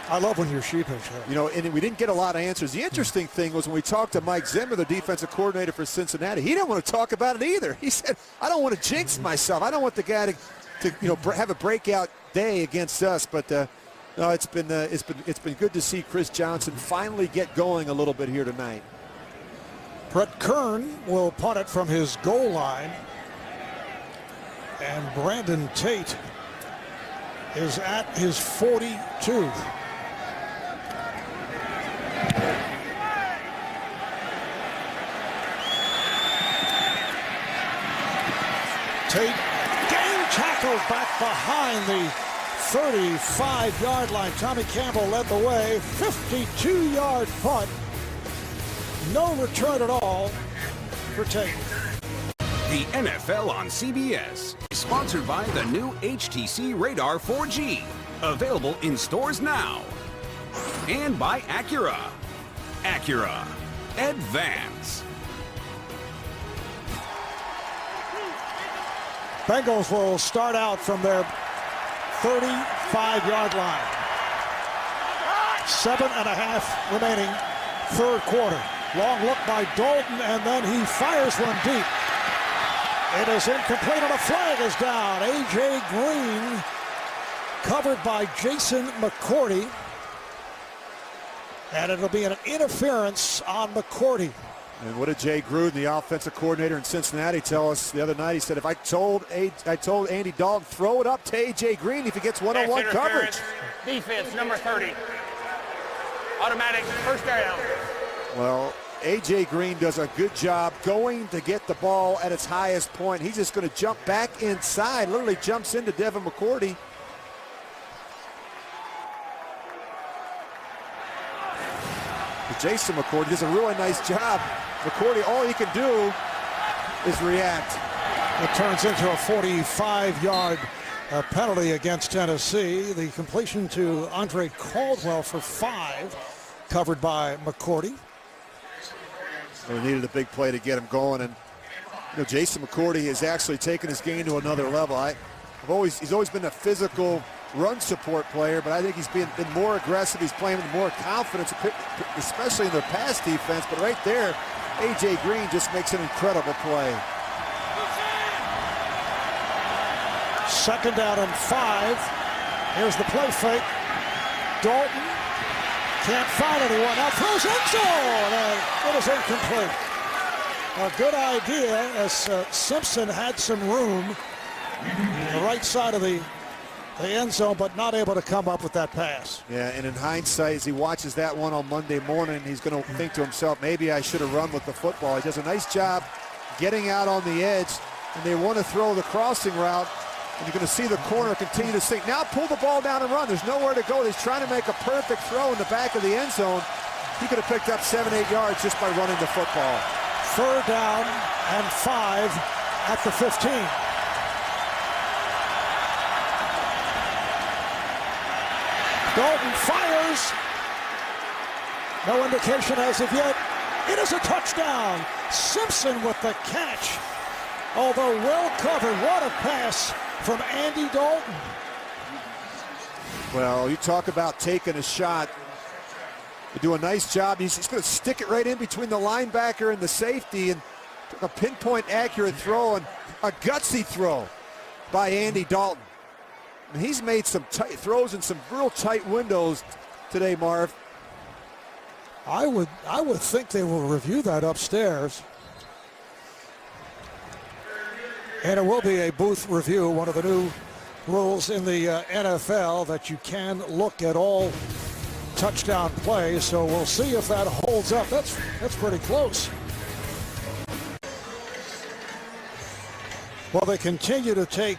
I love when you're sheepish. You know, and we didn't get a lot of answers. The interesting thing was when we talked to Mike Zimmer, the defensive coordinator for Cincinnati, he didn't want to talk about it either. He said, I don't want to jinx myself. I don't want the guy to have a breakout day against us. But no, it's been good to see Chris Johnson finally get going a little bit here tonight. Brett Kern will punt it from his goal line. And Brandon Tate is at his 42. Tate game tackled back behind the 35-yard line. Tommy Campbell led the way. 52-yard punt. No return at all for Tate. The NFL on CBS is sponsored by the new HTC Radar 4G, available in stores now. And by Acura. Acura. Advance. Bengals will start out from their 35-yard line. 7.5 remaining, third quarter. Long look by Dalton, and then he fires one deep. It is incomplete, and a flag is down. A.J. Green covered by Jason McCourty. And it'll be an interference on McCourty. And what did Jay Gruden, the offensive coordinator in Cincinnati, tell us the other night? He said, if I told Andy Dalton, throw it up to A.J. Green if he gets one-on-one coverage. Defense, number 30. Automatic first down. Well, A.J. Green does a good job going to get the ball at its highest point. He's just going to jump back inside, literally jumps into Devin McCourty. But Jason McCourty does a really nice job. McCourty, all he can do is react. It turns into a 45-yard penalty against Tennessee. The completion to Andre Caldwell for 5, covered by McCourty. We needed a big play to get him going, and Jason McCourty has actually taken his game to another level. He's always been a physical run support player, but I think he's been more aggressive. He's playing with more confidence, especially in their pass defense. But right there, A.J. Green just makes an incredible play. Second down and 5. Here's the play fake. Dalton can't find anyone. Now throws end zone, and it is incomplete. A good idea as Simpson had some room on the right side of the end zone, but not able to come up with that pass. Yeah, and in hindsight, as he watches that one on Monday morning, he's going to think to himself, maybe I should have run with the football. He does a nice job getting out on the edge, and they want to throw the crossing route. And you're going to see the corner continue to sink. Now pull the ball down and run. There's nowhere to go. He's trying to make a perfect throw in the back of the end zone. He could have picked up 7-8 yards just by running the football. Third down and 5 at the 15. Dalton fires. No indication as of yet. It is a touchdown. Simpson with the catch. Although well covered, what a pass from Andy Dalton. Well, you talk about taking a shot. They do a nice job. He's just going to stick it right in between the linebacker and the safety, and A pinpoint accurate throw and a gutsy throw by Andy Dalton. And he's made some tight throws in some real tight windows today, Marv. I would think they will review that upstairs. And it will be a booth review, one of the new rules in the NFL that you can look at all touchdown plays. So we'll see if that holds up. That's pretty close. Well, they continue to take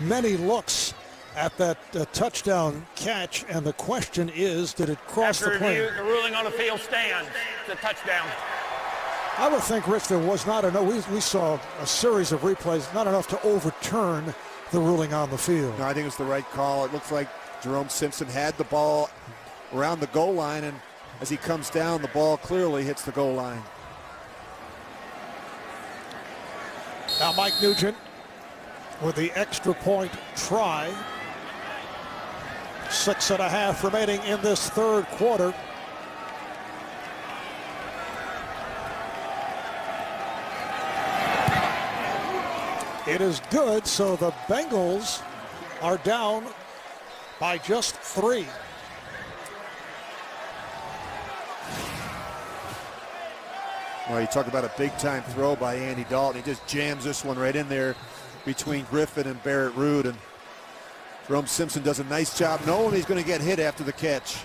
many looks at that touchdown catch, and the question is, did it cross After the plane? review, the ruling on the field stands. It's a touchdown. I would think, Rich, there was not enough. We saw a series of replays, not enough to overturn the ruling on the field. No, I think it was the right call. It looks like Jerome Simpson had the ball around the goal line, and as he comes down, the ball clearly hits the goal line. Now Mike Nugent with the extra point try. 6.5 remaining in this third quarter. It is good, so the Bengals are down by just 3. Well, you talk about a big-time throw by Andy Dalton. He just jams this one right in there between Griffin and Barrett Rood. And Jerome Simpson does a nice job knowing he's going to get hit after the catch.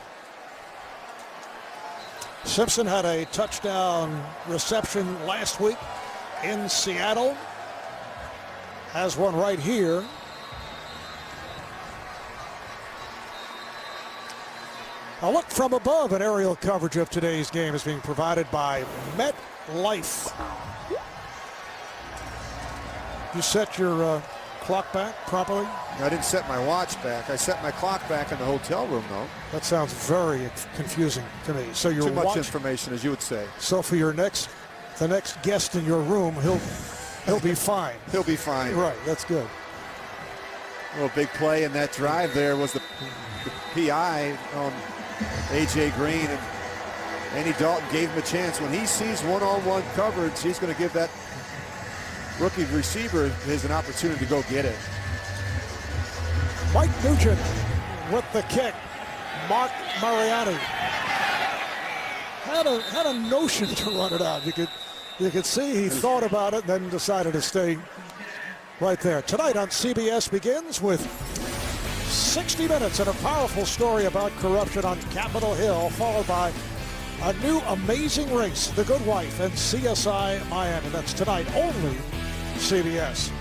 Simpson had a touchdown reception last week in Seattle. Has one right here. A look from above, an aerial coverage of today's game is being provided by MetLife. You set your clock back properly? I didn't set my watch back. I set my clock back in the hotel room, though. That sounds very confusing to me. So your Too much watch, information, as you would say. so for the next guest in your room, he'll be fine. He'll be fine. Right, that's good. A little big play in that drive there was the PI on A.J. Green, and Andy Dalton gave him a chance. When he sees one-on-one coverage, he's going to give that rookie receiver an opportunity to go get it. Mike Nugent with the kick. Mark Mariani had a notion to run it out. You could see he thought about it and then decided to stay right there. Tonight on CBS begins with 60 minutes and a powerful story about corruption on Capitol Hill, followed by a new amazing race, The Good Wife and CSI Miami. That's tonight, only CBS.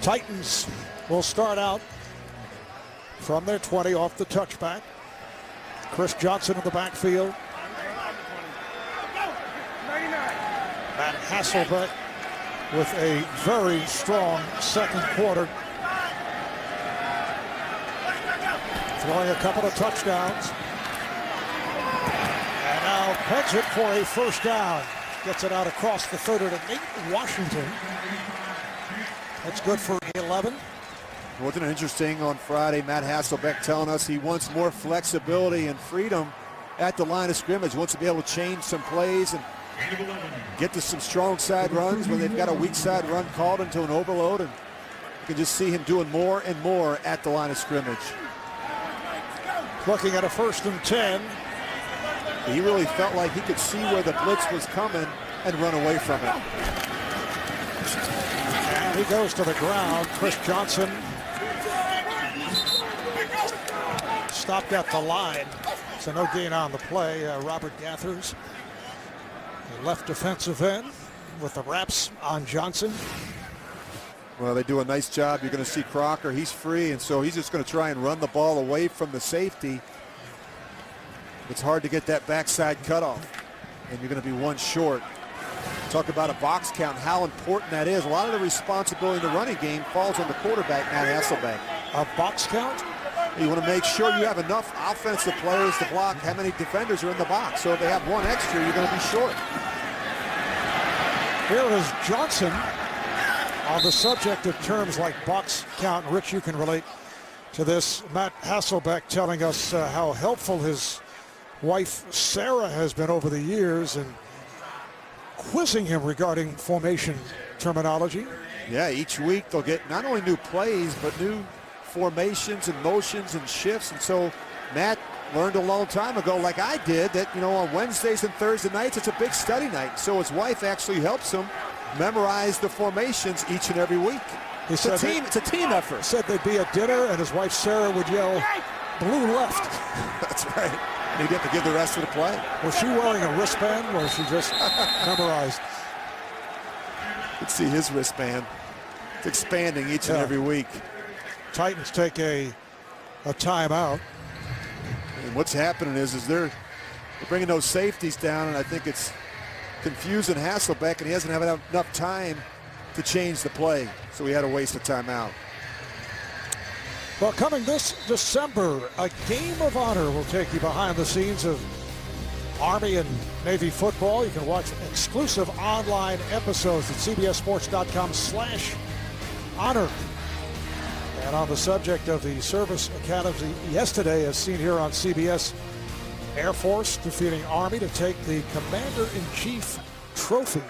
Titans will start out from their 20 off the touchback. Chris Johnson in the backfield. Matt Hasselbeck with a very strong second quarter. Throwing a couple of touchdowns. And now pegs it for a first down. Gets it out across the 30 to Nate Washington. That's good for 11. Wasn't it interesting on Friday, Matt Hasselbeck telling us he wants more flexibility and freedom at the line of scrimmage, wants to be able to change some plays and get to some strong side runs when they've got a weak side run called into an overload, and you can just see him doing more and more at the line of scrimmage. Looking at a 1st and 10. He really felt like he could see where the blitz was coming and run away from it. And he goes to the ground. Chris Johnson stopped at the line, so no gain on the play. Robert Gathers, the left defensive end, with the wraps on Johnson. Well, they do a nice job. You're going to see Crocker. He's free, and so he's just going to try and run the ball away from the safety. It's hard to get that backside cutoff, and you're going to be one short. Talk about a box count, how important that is. A lot of the responsibility in the running game falls on the quarterback, Matt Hasselbeck. A box count? You want to make sure you have enough offensive players to block how many defenders are in the box. So if they have one extra, you're going to be short. Here is Johnson on the subject of terms like box count. Rich, you can relate to this. Matt Hasselbeck telling us how helpful his wife Sarah has been over the years and quizzing him regarding formation terminology. Yeah, each week they'll get not only new plays, but new formations and motions and shifts. And so Matt learned a long time ago, like I did, that, on Wednesdays and Thursday nights, it's a big study night. So his wife actually helps him memorize the formations each and every week. It's a team effort. Said they'd be at dinner and his wife Sarah would yell, "Blue left." That's right. And he'd have to give the rest of the play. Was she wearing a wristband or she just memorized? Let's see his wristband. It's expanding each and every week. Titans take a timeout. And what's happening is they're bringing those safeties down, and I think it's confusing Hasselbeck, and he hasn't had enough time to change the play, so he had to waste a timeout. Well, coming this December, a game of honor will take you behind the scenes of Army and Navy football. You can watch exclusive online episodes at cbssports.com/honor. And on the subject of the service academy yesterday, as seen here on CBS, Air Force defeating Army to take the Commander-in-Chief trophy.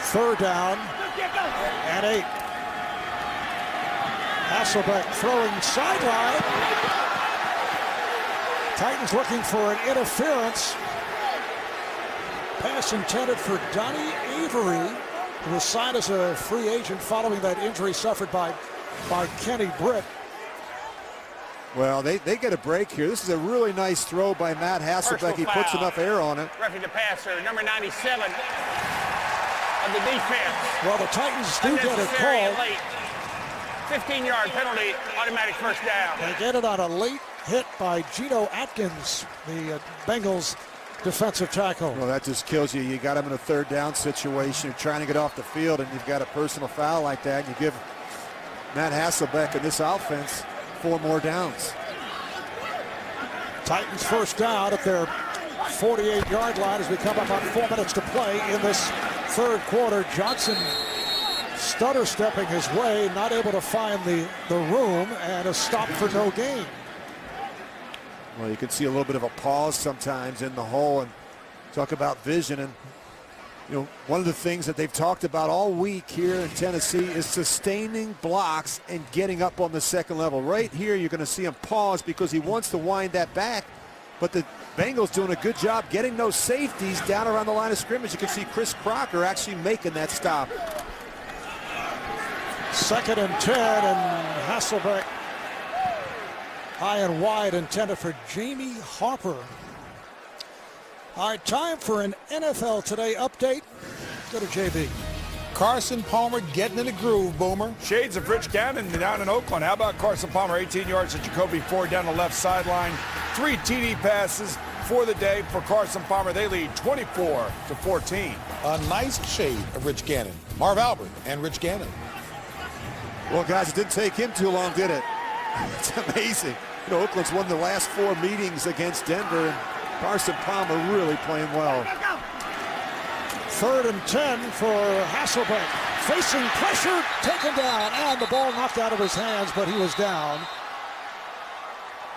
Third down and 8. Hasselbeck throwing sideline. Titans looking for an interference. Pass intended for Donnie Avery, who was signed as a free agent following that injury suffered by Kenny Britt. Well, they get a break here. This is a really nice throw by Matt Hasselbeck. He puts enough air on it. Roughing the passer, number 97 of the defense. Well, the Titans do get a call. 15-yard penalty, automatic first down. They get it on a late hit by Geno Atkins, the Bengals defensive tackle. Well, that just kills you. You got him in a third down situation. You're trying to get off the field, and you've got a personal foul like that. And you give Matt Hasselbeck in this offense 4 more downs. Titans first down at their 48-yard line as we come up on 4 minutes to play in this third quarter. Johnson stutter stepping his way, not able to find the room, and a stop for no gain. Well, you can see a little bit of a pause sometimes in the hole, and talk about vision. And one of the things that they've talked about all week here in Tennessee is sustaining blocks and getting up on the second level. Right here, you're going to see him pause because he wants to wind that back, but the Bengals doing a good job getting those safeties down around the line of scrimmage. You can see Chris Crocker actually making that stop. 2nd and 10, and Hasselbeck high and wide, intended for Jamie Harper. All right, time for an NFL Today update. Go to JB. Carson Palmer getting in the groove, Boomer. Shades of Rich Gannon down in Oakland. How about Carson Palmer, 18 yards to Jacoby Ford down the left sideline. 3 TD passes for the day for Carson Palmer. They lead 24-14. A nice shade of Rich Gannon. Marv Albert and Rich Gannon. Well, guys, it didn't take him too long, did it? It's amazing. Oakland's won the last 4 meetings against Denver, and Carson Palmer really playing well. 3rd and 10 for Hasselbeck. Facing pressure, taken down, and the ball knocked out of his hands, but he was down.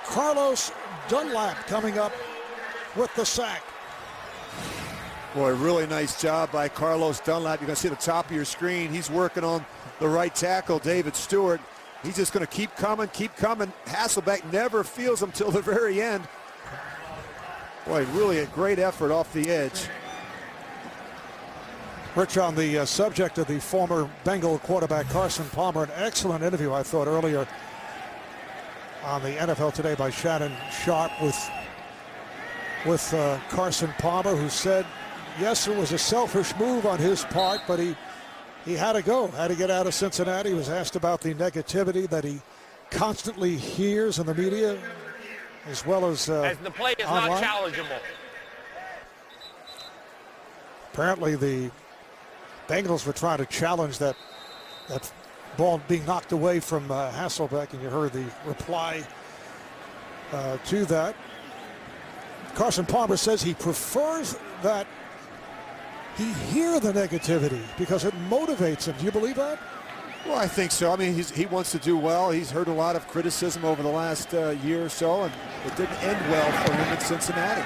Carlos Dunlap coming up with the sack. Boy, really nice job by Carlos Dunlap. You're going to see the top of your screen. He's working on the right tackle, David Stewart. He's just going to keep coming. Hasselbeck never feels him till the very end. Boy, really a great effort off the edge. Rich, on the subject of the former Bengal quarterback Carson Palmer, an excellent interview, I thought, earlier on the NFL Today by Shannon Sharp with Carson Palmer, who said, yes, it was a selfish move on his part, but he had to go, had to get out of Cincinnati. He was asked about the negativity that he constantly hears in the media, as well as the play is online. Not challengeable. Apparently the Bengals were trying to challenge that ball being knocked away from Hasselbeck, and you heard the reply to that. Carson Palmer says he prefers that he hear the negativity because it motivates him. Do you believe that? Well, I think so. I mean, he wants to do well. He's heard a lot of criticism over the last year or so, and it didn't end well for him in Cincinnati.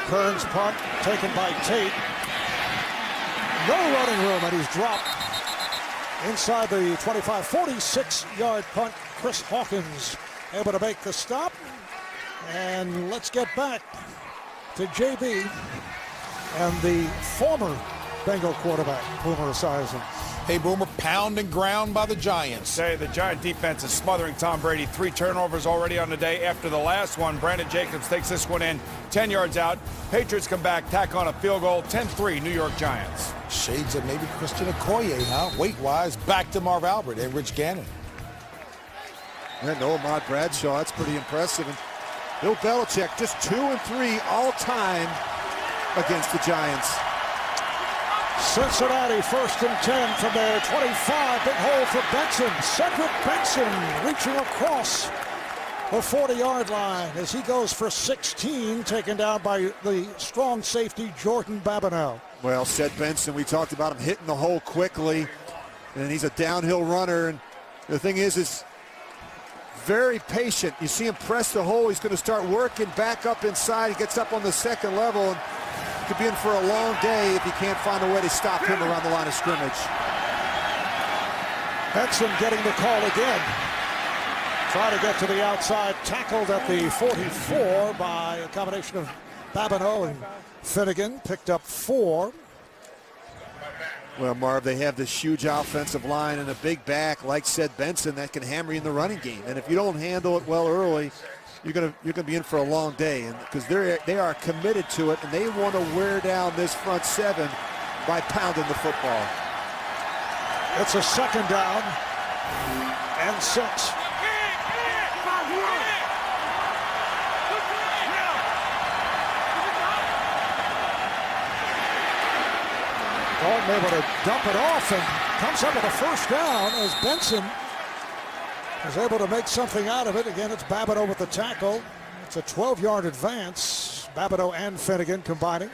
Kern's punt taken by Tate. No running room, and he's dropped inside the 25, 46-yard punt. Chris Hawkins able to make the stop. And let's get back to JB and the former Bengal quarterback, Boomer Esiason. Hey, Boomer, pound and ground by the Giants. Say the Giant defense is smothering Tom Brady. 3 turnovers already on the day. After the last one, Brandon Jacobs takes this one in, 10 yards out. Patriots come back, tack on a field goal, 10-3, New York Giants. Shades of maybe Christian Okoye, huh? Weight-wise, back to Marv Albert and Rich Gannon. And no Ahmad Bradshaw, that's pretty impressive. And Bill Belichick just 2-3 all time against the Giants. Cincinnati 1st and 10 from their 25. Big hole for Benson. Cedric Benson reaching across the 40-yard line as he goes for 16, taken down by the strong safety Jordan Babineau. Well, Ced Benson, we talked about him hitting the hole quickly, and he's a downhill runner. And the thing is very patient. You see him press the hole. He's going to start working back up inside. He gets up on the second level and could be in for a long day if he can't find a way to stop him around the line of scrimmage. Benson getting the call again. Trying to get to the outside, tackled at the 44 by a combination of Babineau and Finnegan. Picked up 4. Well, Marv, they have this huge offensive line and a big back like Ced Benson that can hammer you in the running game. And if you don't handle it well early, you're gonna be in for a long day, and because they are committed to it, and they want to wear down this front 7 by pounding the football. It's a 2nd down and 6. Dalton able to dump it off and comes up with a 1st down as Benson is able to make something out of it. Again, it's Babineau with the tackle. It's a 12-yard advance. Babineau and Finnegan combining.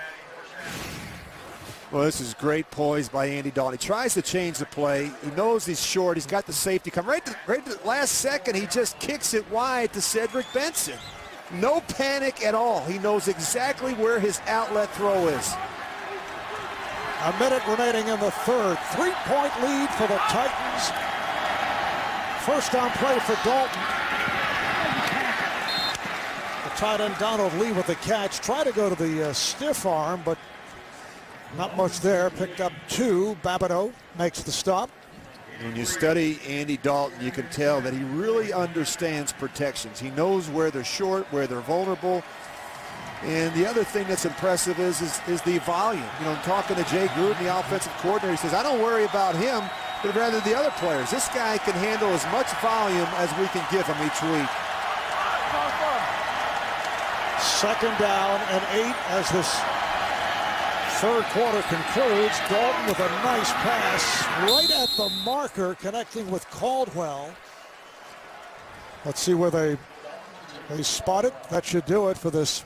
Well, this is great poise by Andy Dalton. He tries to change the play. He knows he's short. He's got the safety come right to the last second. He just kicks it wide to Cedric Benson. No panic at all. He knows exactly where his outlet throw is. A minute remaining in the 3rd. 3-point lead for the Titans. 1st down play for Dalton. The tight end Donald Lee with the catch. Try to go to the stiff arm, but not much there. Picked up 2. Babineau makes the stop. When you study Andy Dalton, you can tell that he really understands protections. He knows where they're short, where they're vulnerable. And the other thing that's impressive is the volume. You know, talking to Jay Gruden, the offensive coordinator, he says, I don't worry about him, but rather the other players. This guy can handle as much volume as we can give him each week. 2nd down and 8 as this 3rd quarter concludes. Dalton with a nice pass right at the marker, connecting with Caldwell. Let's see where they spot it. That should do it for this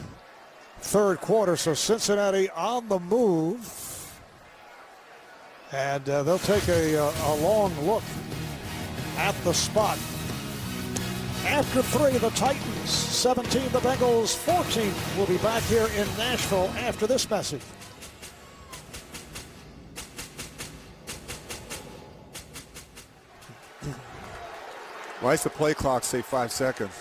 3rd quarter. So Cincinnati on the move. And they'll take a long look at the spot. After 3, the Titans, 17, the Bengals, 14. We'll be back here in Nashville after this message. Why does the play clock say 5 seconds?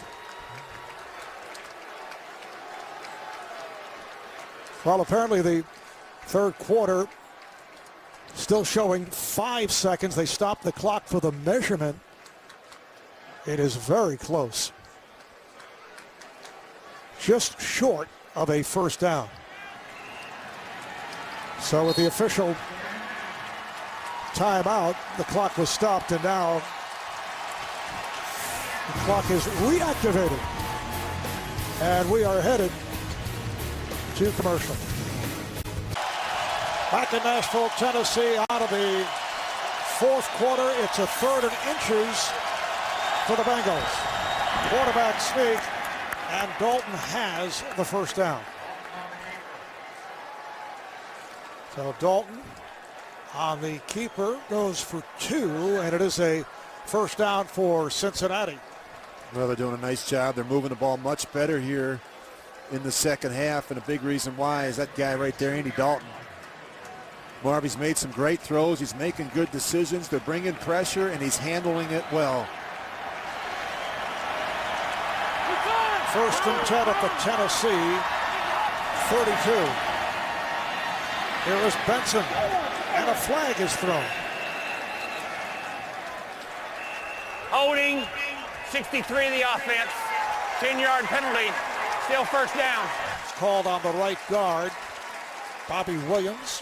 Well, apparently the 3rd quarter still showing 5 seconds. They stopped the clock for the measurement. It is very close. Just short of a 1st down. So with the official timeout, the clock was stopped, and now the clock is reactivated. And we are headed to commercial. Back in Nashville, Tennessee, out of the 4th quarter. It's a 3rd and inches for the Bengals. Quarterback sneak, and Dalton has the 1st down. So Dalton on the keeper, goes for 2, and it is a first down for Cincinnati. Well, they're doing a nice job. They're moving the ball much better here in the second half, and a big reason why is that guy right there, Andy Dalton. Marv, he's made some great throws. He's making good decisions. They're bringing pressure, and he's handling it well. First and 10 at the Tennessee 32. Here is Benson, and a flag is thrown. Holding, 63 of the offense. 10-yard penalty, still first down. It's called on the right guard, Bobby Williams.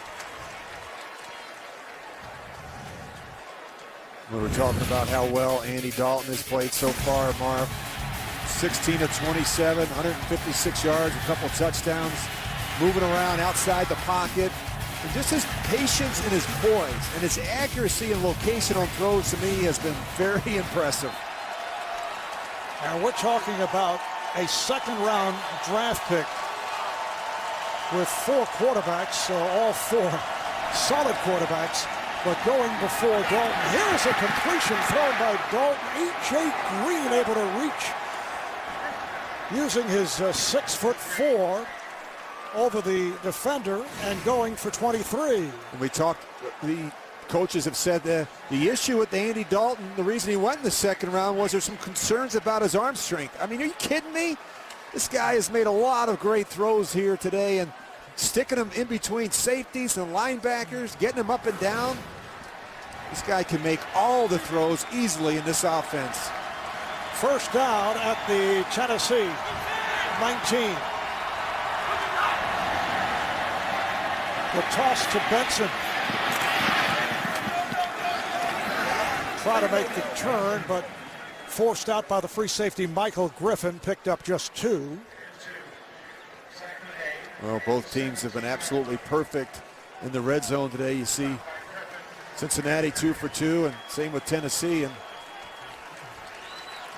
We were talking about how well Andy Dalton has played so far, Marv. 16 of 27, 156 yards, a couple touchdowns, moving around outside the pocket. And just his patience and his poise and his accuracy and location on throws to me has been very impressive. And we're talking about a second-round draft pick with 4 quarterbacks, all 4 solid quarterbacks, but going before Dalton. Here's a completion thrown by Dalton. A.J. Green able to reach using his 6'4" over the defender and going for 23. And we talked, the coaches have said that the issue with Andy Dalton, the reason he went in the second round was there's some concerns about his arm strength. I mean, are you kidding me? This guy has made a lot of great throws here today, and sticking him in between safeties and linebackers, getting him up and down. This guy can make all the throws easily in this offense. First down at the Tennessee 19. The toss to Benson. Try to make the turn, but forced out by the free safety Michael Griffin, picked up just 2. Well, both teams have been absolutely perfect in the red zone today. You see Cincinnati 2 for 2, and same with Tennessee. And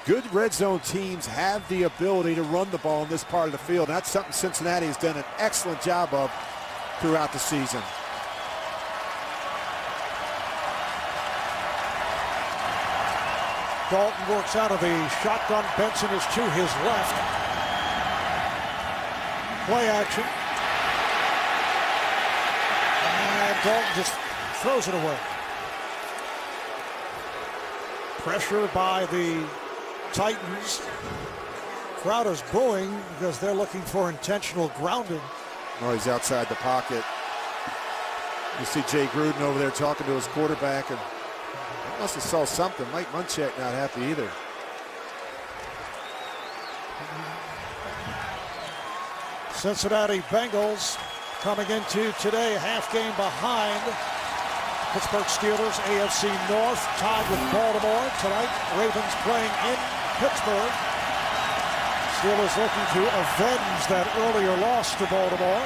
good red zone teams have the ability to run the ball in this part of the field. That's something Cincinnati has done an excellent job of throughout the season. Dalton works out of the shotgun. Benson is to his left. Play action. And Dalton just throws it away. Pressure by the Titans. Crowd is booing because they're looking for intentional grounding. Oh, he's outside the pocket. You see Jay Gruden over there talking to his quarterback, and he must have saw something. Mike Munchak not happy either. Cincinnati Bengals coming into today, half game behind Pittsburgh Steelers, AFC North, tied with Baltimore. Tonight, Ravens playing in Pittsburgh. Steelers looking to avenge that earlier loss to Baltimore.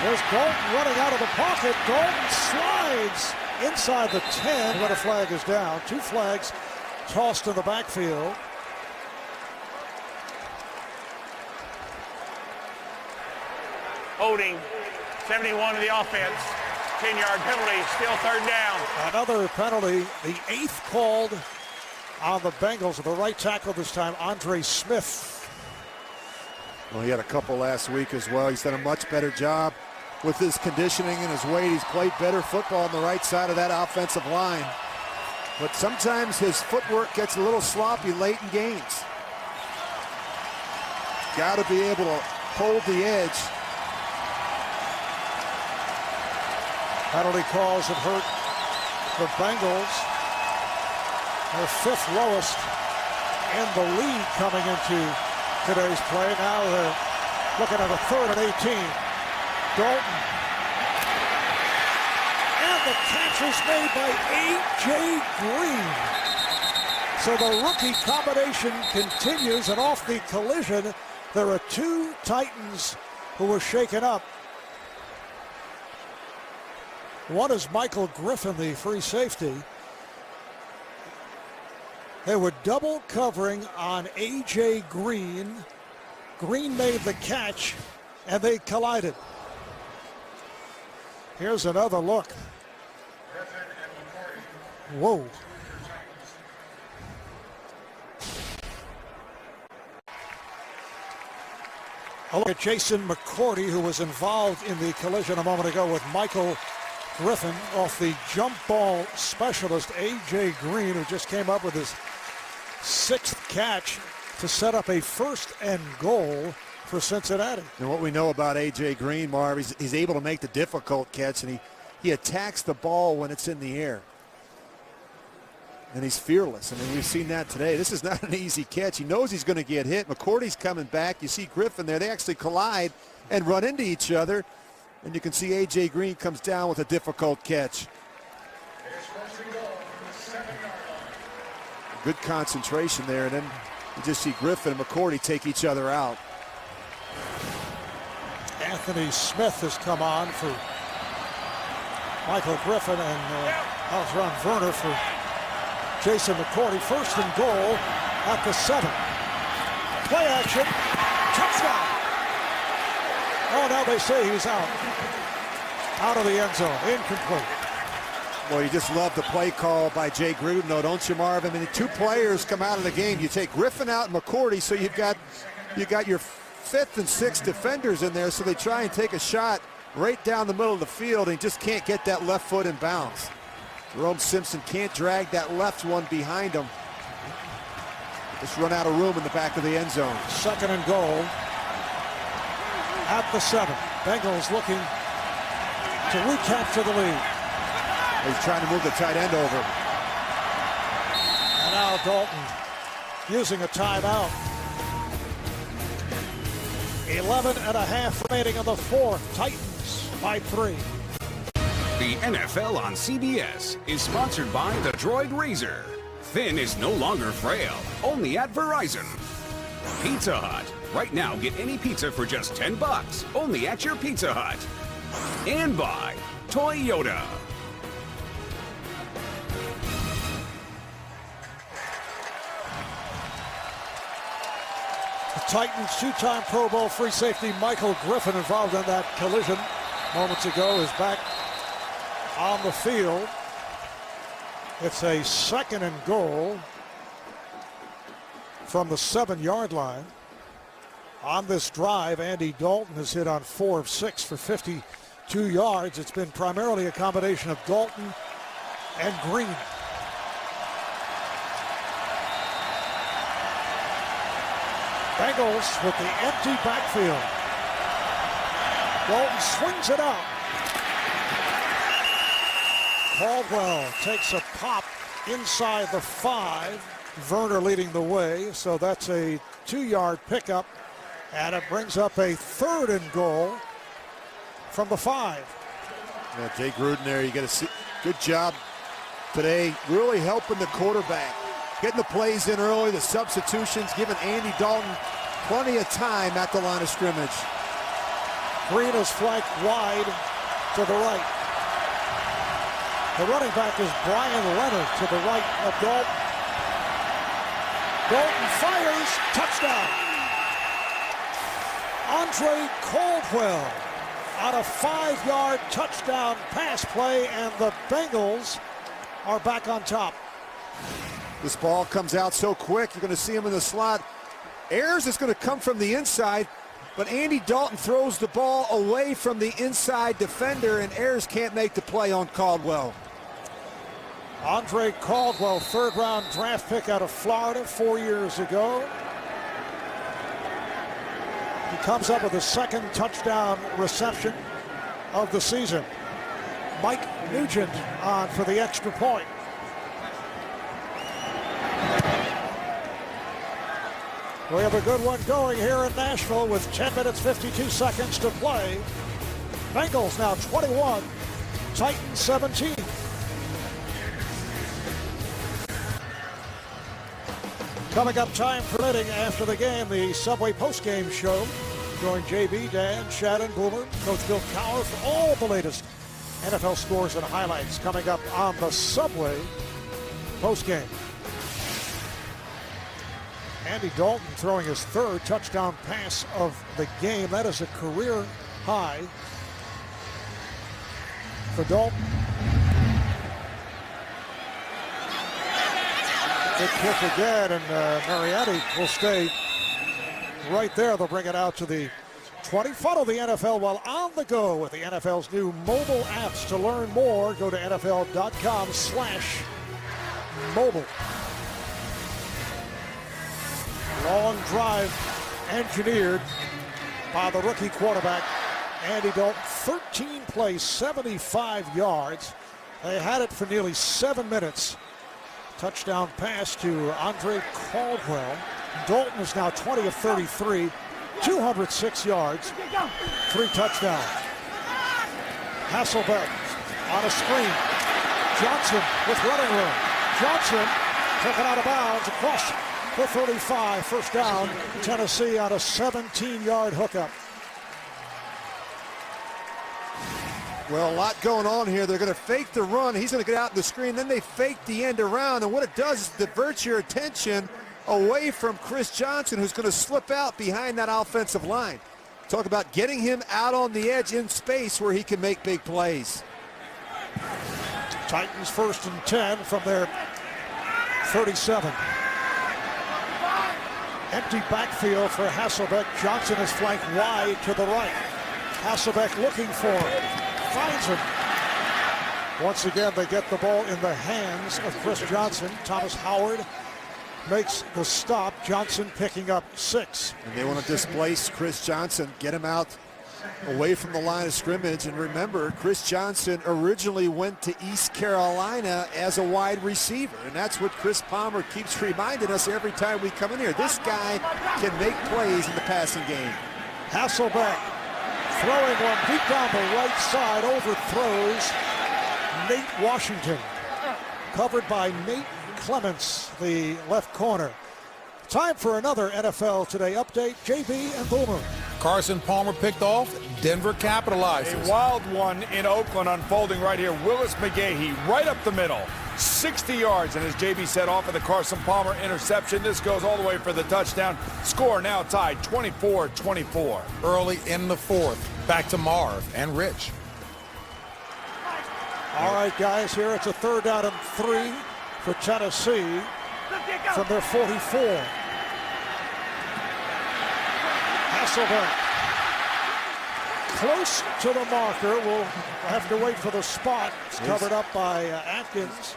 There's Dalton running out of the pocket. Dalton slides inside the 10 when a flag is down. 2 flags tossed in the backfield. Holding, 71 of the offense. 10-yard penalty, still third down. Another penalty, the 8th called on the Bengals. The right tackle this time, Andre Smith. Well, he had a couple last week as well. He's done a much better job with his conditioning and his weight. He's played better football on the right side of that offensive line. But sometimes his footwork gets a little sloppy late in games. Got to be able to hold the edge. Penalty calls have hurt the Bengals. They're 5th lowest in the league coming into today's play. Now they're looking at a 3rd and 18. Dalton. And the catch is made by A.J. Green. So the rookie combination continues, and off the collision, there are 2 Titans who were shaken up. One is Michael Griffin, the free safety. They were double covering on A.J. Green. Green made the catch, and they collided. Here's another look. Whoa. A look at Jason McCourty, who was involved in the collision a moment ago with Michael Griffin off the jump ball specialist, A.J. Green, who just came up with his 6th catch to set up a 1st and goal for Cincinnati. And what we know about A.J. Green, Marv, he's able to make the difficult catch, and he attacks the ball when it's in the air. And he's fearless. I mean, we've seen that today. This is not an easy catch. He knows he's going to get hit. McCourty's coming back. You see Griffin there. They actually collide and run into each other. And you can see A.J. Green comes down with a difficult catch. Good concentration there. And then you just see Griffin and McCourty take each other out. Anthony Smith has come on for Michael Griffin and Alzron Werner for Jason McCourty. 1st and goal at the 7. Play action. Touchdown. Oh, now they say he's out. Out of the end zone. Incomplete. Well, you just love the play call by Jay Gruden, though, don't you, Marv? I mean, 2 players come out of the game. You take Griffin out and McCourty, so you've got your 5th and 6th defenders in there, so they try and take a shot right down the middle of the field and just can't get that left foot in bounds. Jerome Simpson can't drag that left one behind him. Just run out of room in the back of the end zone. 2nd and goal at the 7. Bengals looking to recapture the lead. He's trying to move the tight end over. And now Dalton using a timeout. 11.5 remaining in the 4th. Titans by 3. The NFL on CBS is sponsored by the Droid Razor. Thin is no longer frail, only at Verizon. Pizza Hut. Right now, get any pizza for just $10, only at your Pizza Hut. And by Toyota. The Titans' 2-time Pro Bowl free safety Michael Griffin, involved in that collision moments ago, is back on the field. It's a 2nd and goal from the 7-yard line. On this drive, Andy Dalton has hit on 4 of 6 for 52 yards. It's been primarily a combination of Dalton and Green. Bengals with the empty backfield. Dalton swings it out. Caldwell takes a pop inside the 5. Werner leading the way, so that's a 2-yard pickup, and it brings up a 3rd and goal from the 5. Yeah, Jay Gruden there, you got to see, good job today, really helping the quarterback, getting the plays in early, the substitutions, giving Andy Dalton plenty of time at the line of scrimmage. Green is flanked wide to the right. The running back is Brian Leonard to the right of Dalton. Dalton fires, touchdown. Andre Caldwell on a 5-yard touchdown pass play, and the Bengals are back on top. This ball comes out so quick, you're going to see him in the slot. Ayers is going to come from the inside, but Andy Dalton throws the ball away from the inside defender, and Ayers can't make the play on Caldwell. Andre Caldwell, 3rd-round draft pick out of Florida 4 years ago. He comes up with a 2nd touchdown reception of the season. Mike Nugent on for the extra point. We have a good one going here in Nashville with 10 minutes, 52 seconds to play. Bengals now 21, Titans 17. Coming up, time permitting, after the game, the Subway postgame show. Join JB, Dan, Shannon, Boomer, Coach Bill Cowher for all the latest NFL scores and highlights coming up on the Subway postgame. Andy Dalton throwing his 3rd touchdown pass of the game. That is a career high for Dalton. Good kick again, and Mariani will stay right there. They'll bring it out to the 20. Follow the NFL while on the go with the NFL's new mobile apps. To learn more, go to NFL.com/mobile. Long drive engineered by the rookie quarterback, Andy Dalton. 13 plays, 75 yards. They had it for nearly 7 minutes. Touchdown pass to Andre Caldwell. Dalton is now 20 of 33, 206 yards, 3 touchdowns. Hasselbeck on a screen. Johnson with running room. Johnson taken out of bounds across the 35. First down, Tennessee on a 17-yard hookup. Well, a lot going on here. They're going to fake the run. He's going to get out in the screen. Then they fake the end around. And what it does is divert your attention away from Chris Johnson, who's going to slip out behind that offensive line. Talk about getting him out on the edge in space where he can make big plays. Titans 1st and 10 from their 37. Empty backfield for Hasselbeck. Johnson is flanked wide to the right. Hasselbeck looking for him. Finds him. Once again, they get the ball in the hands of Chris Johnson. Thomas Howard makes the stop. Johnson picking up 6. And they want to displace Chris Johnson, get him out away from the line of scrimmage. And remember, Chris Johnson originally went to East Carolina as a wide receiver. And that's what Chris Palmer keeps reminding us every time we come in here. This guy can make plays in the passing game. Hasselbeck throwing one deep down the right side, overthrows Nate Washington. Covered by Nate Clements, the left corner. Time for another NFL Today update. JB and Boomer. Carson Palmer picked off. Denver capitalizes. A wild one in Oakland unfolding right here. Willis McGahee right up the middle. 60 yards, and as JB said, off of the Carson Palmer interception. This goes all the way for the touchdown. Score now tied 24-24. Early in the 4th. Back to Marv and Rich. All right, guys, here it's a 3rd down and 3 for Tennessee from their 44. Hasselbeck close to the marker. We'll have to wait for the spot. It's covered up by Atkins.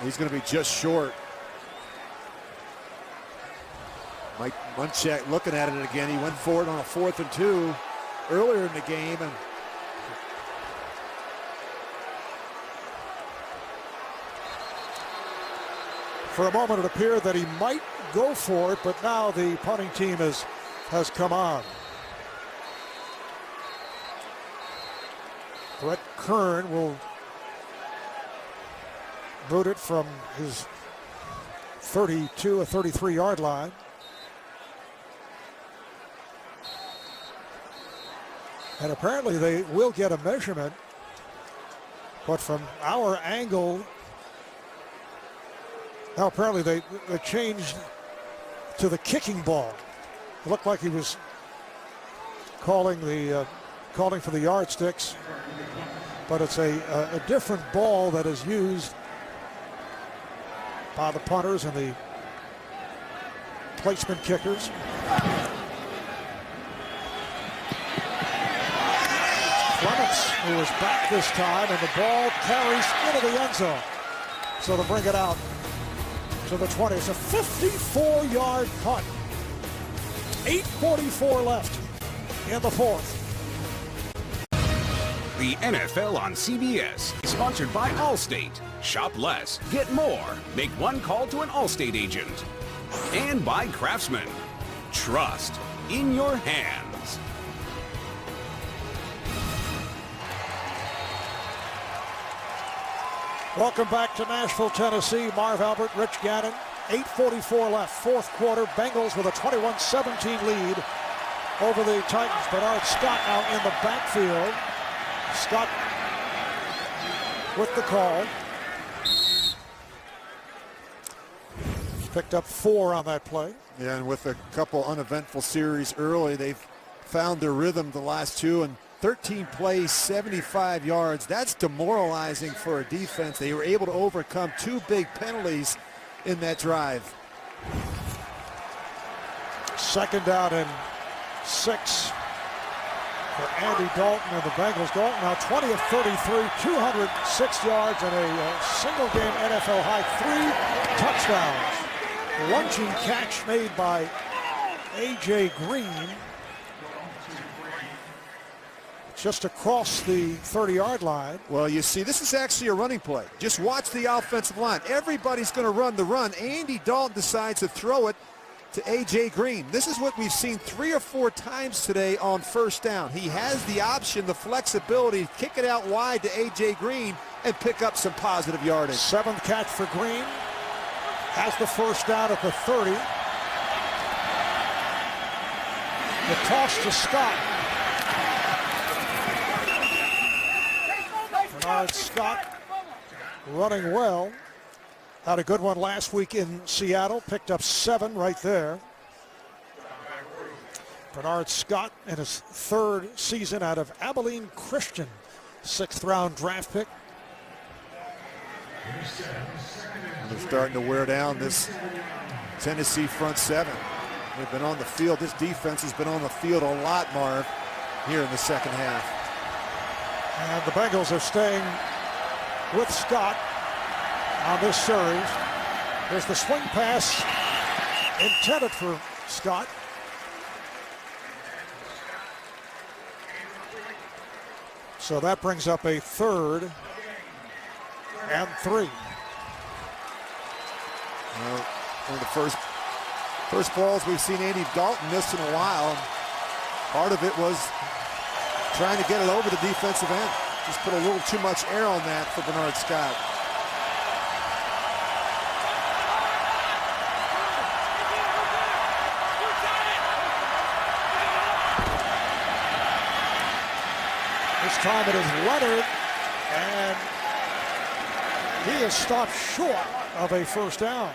He's going to be just short. Mike Munchak looking at it again. He went for it on a 4th and 2 earlier in the game. And for a moment, it appeared that he might go for it, but now the punting team has come on. Brett Kern will boot it from his 32 or 33-yard line. And apparently they will get a measurement, but from our angle, now apparently they changed to the kicking ball. It looked like he was calling for the yardsticks, but it's a different ball that is used by the punters and the placement kickers. Clements, who is back this time, and the ball carries into the end zone. So to bring it out to the 20, it's a 54-yard punt. 8:44 left in the 4th. The NFL on CBS is sponsored by Allstate. Shop less, get more. Make one call to an Allstate agent. And by Craftsman. Trust in your hands. Welcome back to Nashville, Tennessee. Marv Albert, Rich Gannon. 8:44 left, 4th quarter. Bengals with a 21-17 lead over the Titans. Bernard Scott now in the backfield. Scott with the call. Picked up 4 on that play. Yeah, and with a couple uneventful series early, they've found their rhythm the last 2, and 13 plays, 75 yards. That's demoralizing for a defense. They were able to overcome 2 big penalties in that drive. Second down and 6 for Andy Dalton and the Bengals. Dalton now 20 of 33, 206 yards and a single-game NFL high, 3 touchdowns. Lunging catch made by A.J. Green just across the 30-yard line. Well, you see, this is actually a running play. Just watch the offensive line. Everybody's going to run the run. Andy Dalton decides to throw it to A.J. Green. This is what we've seen 3 or 4 times today on first down. He has the option, the flexibility, to kick it out wide to A.J. Green and pick up some positive yardage. 7th catch for Green. Has the first down at the 30. The toss to Scott. Bernard Scott running well. Had a good one last week in Seattle. Picked up 7 right there. Bernard Scott in his 3rd season out of Abilene Christian. 6th round draft pick. They're starting to wear down this Tennessee front 7. They've been on the field. This defense has been on the field a lot, Marv, here in the second half. And the Bengals are staying with Scott on this series. There's the swing pass intended for Scott. So that brings up a 3rd and 3. Well, one of the first balls we've seen Andy Dalton miss in a while. Part of it was trying to get it over the defensive end. Just put a little too much air on that for Bernard Scott. This time it is Leonard, and he is stopped short of a first down.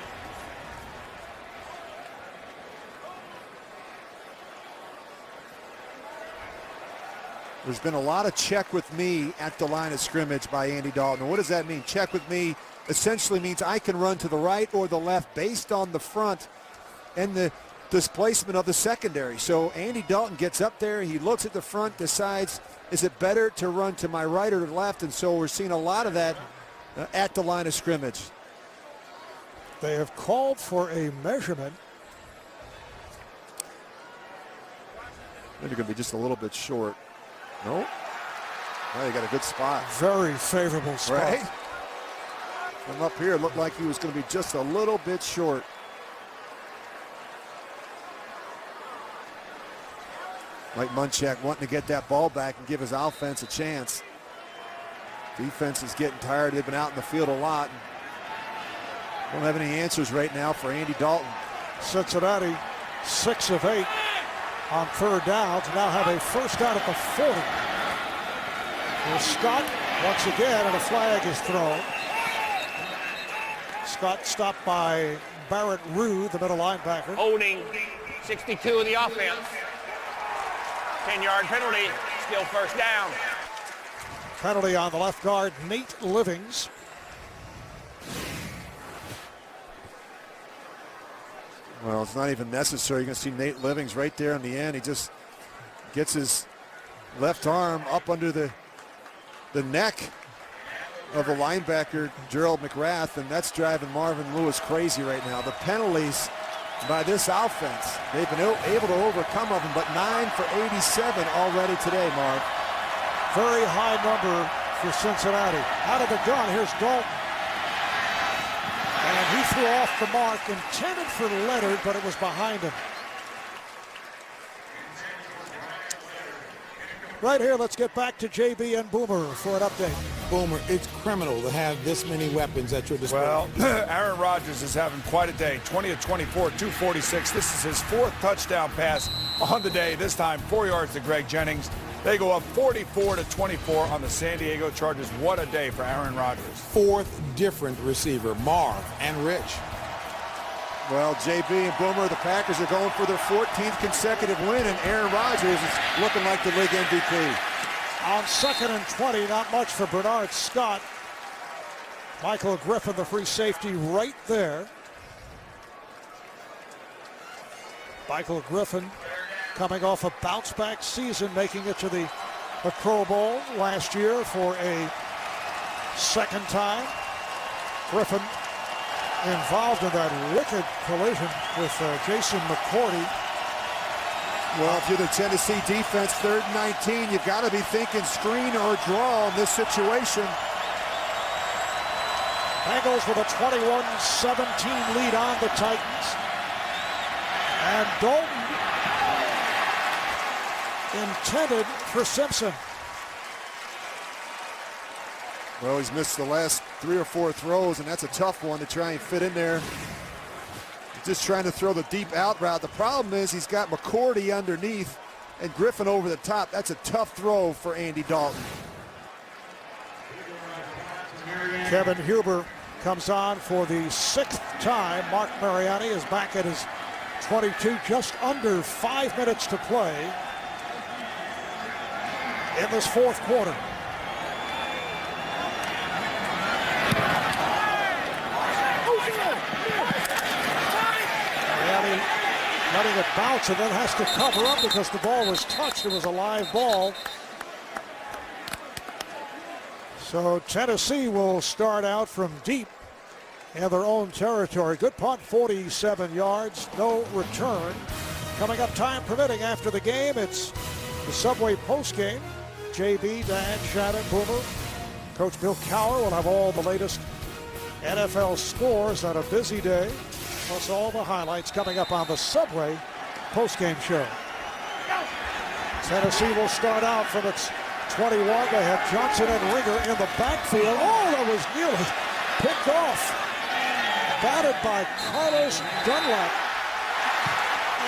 There's been a lot of check with me at the line of scrimmage by Andy Dalton. What does that mean? Check with me essentially means I can run to the right or the left based on the front and the displacement of the secondary. So Andy Dalton gets up there, he looks at the front, decides, is it better to run to my right or left? And so we're seeing a lot of that at the line of scrimmage. They have called for a measurement. They're going to be just a little bit short. No? Well, they got a good spot. Very favorable spot. Right? From up here, it looked like he was going to be just a little bit short. Mike Munchak wanting to get that ball back and give his offense a chance. Defense is getting tired. They've been out in the field a lot. Don't have any answers right now for Andy Dalton. Cincinnati 6 of 8 on 3rd downs. Now have a first down at the 40. Here's Scott once again, and a flag is thrown. Scott stopped by Barrett Rue, the middle linebacker. Holding 62 of the offense. 10-yard penalty, still first down. Penalty on the left guard, Nate Livings. Well, it's not even necessary. You're going to see Nate Livings right there in the end. He just gets his left arm up under the neck of the linebacker, Gerald McGrath, and that's driving Marvin Lewis crazy right now. The penalties by this offense, they've been able to overcome of them, but 9 for 87 already today, Marv. Very high number for Cincinnati. Out of the gun, here's Dalton. And he threw off the mark, intended for Leonard, but it was behind him. Right here, let's get back to JB and Boomer for an update. Boomer, it's criminal to have this many weapons at your disposal. Well, Aaron Rodgers is having quite a day. 20 of 24, 246. This is his 4th touchdown pass on the day. This time, 4 yards to Greg Jennings. They go up 44-24 on the San Diego Chargers. What a day for Aaron Rodgers. 4th Different receiver, Marv and Rich. Well, JB and Boomer, the Packers are going for their 14th consecutive win, and Aaron Rodgers is looking like the league MVP. On 2nd and 20, not much for Bernard Scott. Michael Griffin, the free safety, right there. Michael Griffin coming off a bounce-back season, making it to the Pro Bowl last year for a second time. Griffin involved in that wicked collision with Jason McCourty. Well, if you're the Tennessee defense, 3rd and 19, you've got to be thinking screen or draw in this situation. Bengals with a 21-17 lead on the Titans. And Dalton intended for Simpson. Well, he's missed the last 3 or 4 throws, and that's a tough one to try and fit in there. Just trying to throw the deep out route. The problem is he's got McCourty underneath and Griffin over the top. That's a tough throw for Andy Dalton. Kevin Huber comes on for the 6th time. Mark Mariani is back at his 22, just under 5 minutes to play in this 4th quarter. Mariani letting it bounce and then has to cover up because the ball was touched. It was a live ball. So Tennessee will start out from deep in their own territory. Good punt, 47 yards, no return. Coming up, time permitting, after the game, it's the Subway postgame. JB, Dan, Shannon, Boomer, Coach Bill Cowher will have all the latest NFL scores on a busy day, plus all the highlights coming up on the Subway postgame show. Tennessee will start out from its 21. They have Johnson and Ringer in the backfield. Oh, that was nearly picked off. Batted by Carlos Dunlap.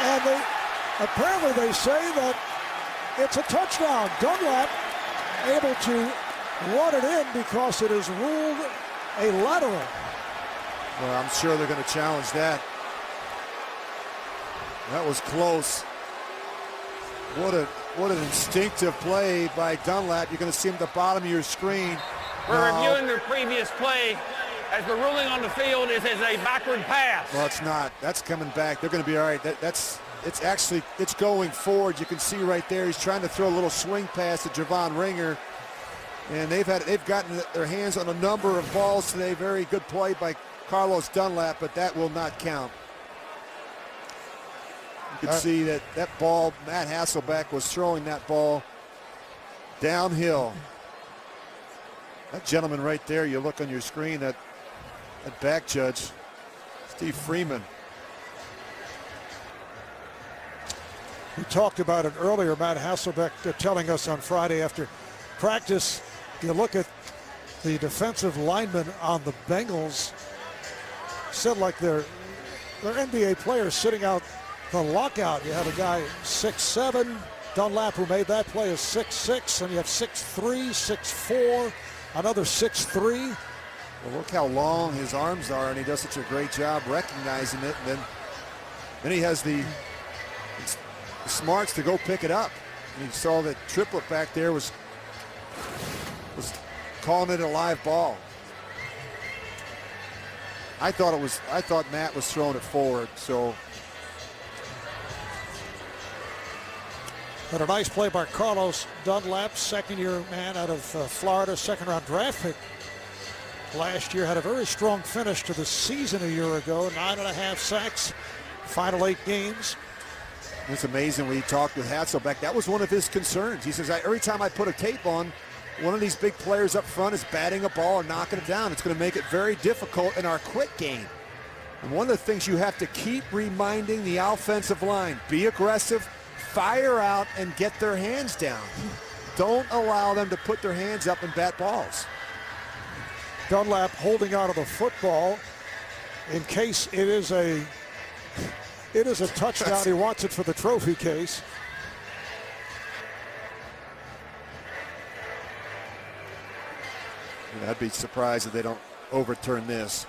And apparently they say that it's a touchdown. Dunlap able to run it in because it is ruled a lateral. Well, I'm sure they're going to challenge that. That was close. What an instinctive play by Dunlap. You're going to see him at the bottom of your screen. We're reviewing the previous play, as the ruling on the field is as a backward pass. Well, it's not. That's coming back. They're going to be all right. It's going forward. You can see right there. He's trying to throw a little swing pass to Javon Ringer, and they've gotten their hands on a number of balls today. Very good play by Carlos Dunlap, but that will not count. You can see that ball, Matt Hasselbeck was throwing that ball downhill. That gentleman right there, you look on your screen, that back judge, Steve Freeman. We talked about it earlier, Matt Hasselbeck telling us on Friday after practice, you look at the defensive linemen on the Bengals, said like they're NBA players sitting out the lockout. You have a guy 6'7", Dunlap, who made that play, is 6'6", and you have 6'3", 6'4", another 6'3". Well, look how long his arms are, and he does such a great job recognizing it. And then he has the smarts to go pick it up. And you saw that triplet back there was calling it a live ball. I thought Matt was throwing it forward. So. But a nice play by Carlos Dunlap, second-year man out of Florida, second-round draft pick. Last year had a very strong finish to the season a year ago, 9.5 sacks, final 8 games. It's amazing when he talked with Hasselbeck. That was one of his concerns. He says, every time I put a tape on, one of these big players up front is batting a ball and knocking it down. It's going to make it very difficult in our quick game. And one of the things you have to keep reminding the offensive line, be aggressive, fire out, and get their hands down. Don't allow them to put their hands up and bat balls. Dunlap holding on to the football in case it is a touchdown. He wants it for the trophy case. Yeah, I'd be surprised if they don't overturn this.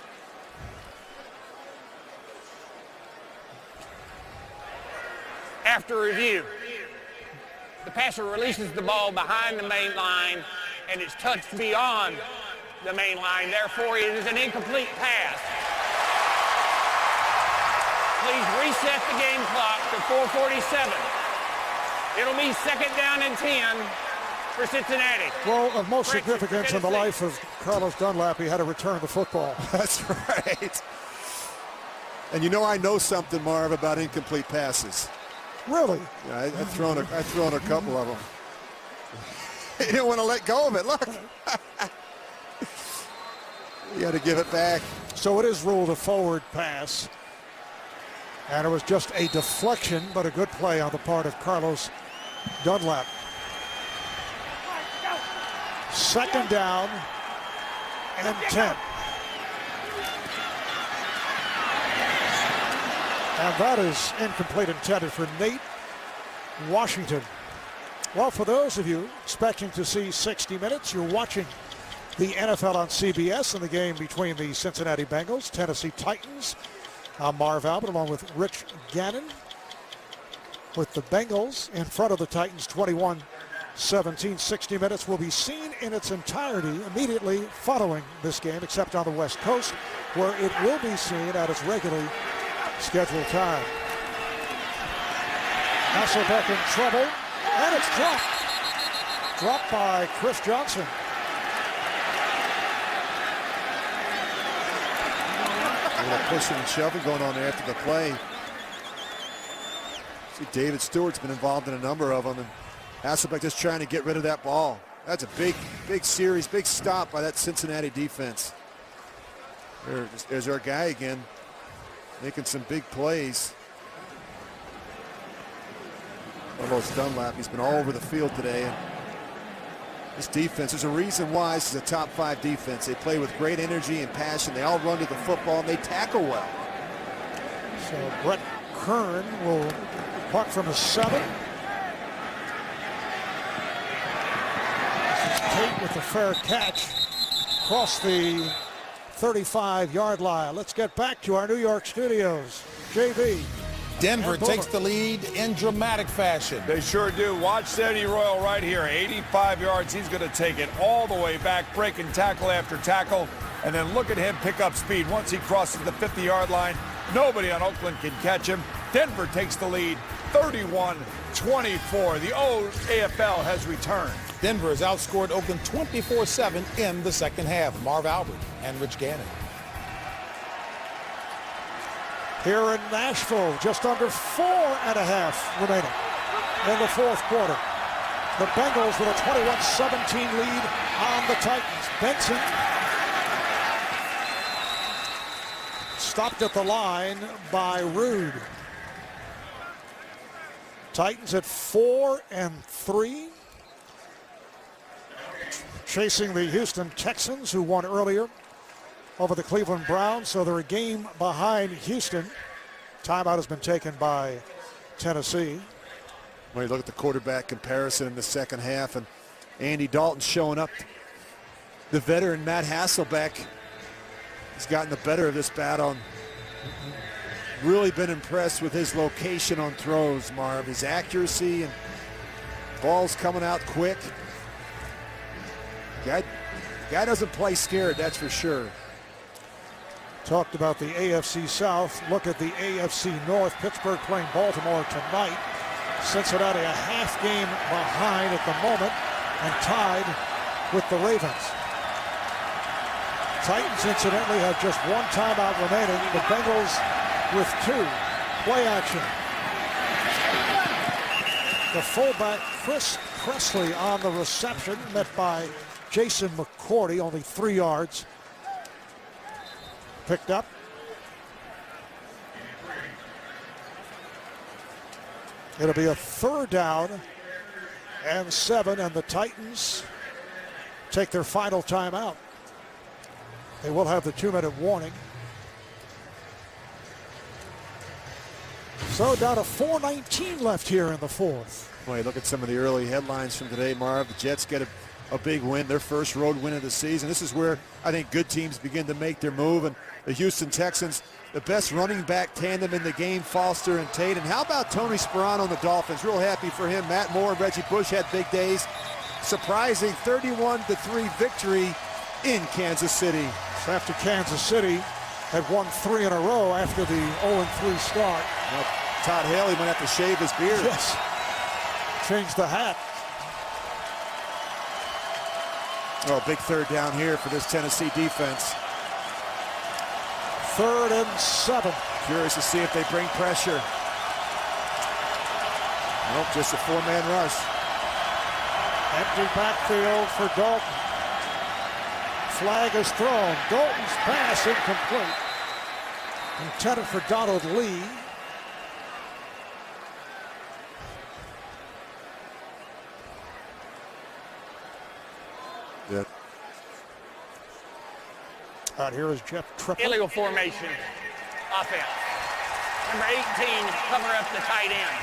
After review, the passer releases the ball behind the main line and it's touched beyond the main line. Therefore, it is an incomplete pass. Please reset the game clock to 4:47. It'll be 2nd down and 10 for Cincinnati. Well, of most significance in the life of Carlos Dunlap, he had to return the football. That's right. And you know I know something, Marv, about incomplete passes. Really? Yeah, I've thrown a couple of them. He didn't want to let go of it. Look. You had to give it back. So it is ruled a forward pass. And it was just a deflection, but a good play on the part of Carlos Dunlap. 2nd down and 10. And that is incomplete intended for Nate Washington. Well, for those of you expecting to see 60 minutes, you're watching the NFL on CBS in the game between the Cincinnati Bengals, Tennessee Titans. I'm Marv Albert along with Rich Gannon with the Bengals in front of the Titans 21-17. 60 minutes will be seen in its entirety immediately following this game, except on the West Coast, where it will be seen at its regularly scheduled time. Hasselbeck in trouble, and it's dropped. Dropped by Chris Johnson. A little pushing and shoving going on there after the play. See, David Stewart's been involved in a number of them, and Hasselbeck just trying to get rid of that ball. That's a big series, big stop by that Cincinnati defense. There's our guy again, making some big plays. Carlos Dunlap, he's been all over the field today. And this defense, there's a reason why this is a top 5 defense. They play with great energy and passion. They all run to the football and they tackle well. So Brett Kern will punt from the 7. This is Tate with the fair catch across the 35-yard line. Let's get back to our New York studios. JB. Denver takes the lead in dramatic fashion. They sure do. Watch Eddie Royal right here. 85 yards. He's going to take it all the way back, breaking tackle after tackle. And then look at him pick up speed. Once he crosses the 50-yard line, nobody on Oakland can catch him. Denver takes the lead, 31-24. The old AFL has returned. Denver has outscored Oakland 24-7 in the second half. Marv Albert and Rich Gannon. Here in Nashville, just under 4.5 remaining in the 4th quarter. The Bengals with a 21-17 lead on the Titans. Benson stopped at the line by Rude. Titans at 4-3. Chasing the Houston Texans, who won earlier over the Cleveland Browns, so they're a game behind Houston. Timeout has been taken by Tennessee. When you look at the quarterback comparison in the second half, and Andy Dalton showing up, the veteran Matt Hasselbeck has gotten the better of this battle. Really been impressed with his location on throws, Marv. His accuracy and balls coming out quick. Guy doesn't play scared, that's for sure. Talked about the AFC South. Look at the AFC North. Pittsburgh playing Baltimore tonight. Cincinnati a half game behind at the moment and tied with the Ravens. Titans incidentally have just 1 timeout remaining. The Bengals with 2. Play action. The fullback Chris Presley on the reception, met by Jason McCourty, only 3 yards. Picked up. It'll be a 3rd down and 7, and the Titans take their final timeout. They will have the 2-minute warning. So down to 4:19 left here in the 4th. Well, you look at some of the early headlines from today, Marv. The Jets get a big win, their first road win of the season. This is where I think good teams begin to make their move. And the Houston Texans, the best running back tandem in the game, Foster and Tate. And how about Tony Sperano and the Dolphins? Real happy for him. Matt Moore and Reggie Bush had big days. Surprising 31-3 victory in Kansas City. After Kansas City had won 3 in a row after the 0-3 start. Todd Haley might have to shave his beard. Yes. Change the hat. Oh, big third down here for this Tennessee defense. 3rd and 7. Curious to see if they bring pressure. Nope, just a 4-man rush. Empty backfield for Dalton. Flag is thrown. Dalton's pass incomplete. Intended for Donald Lee. Yeah. Out here is Jeff Triplett. Illegal formation offense. Number 18, cover up the tight end.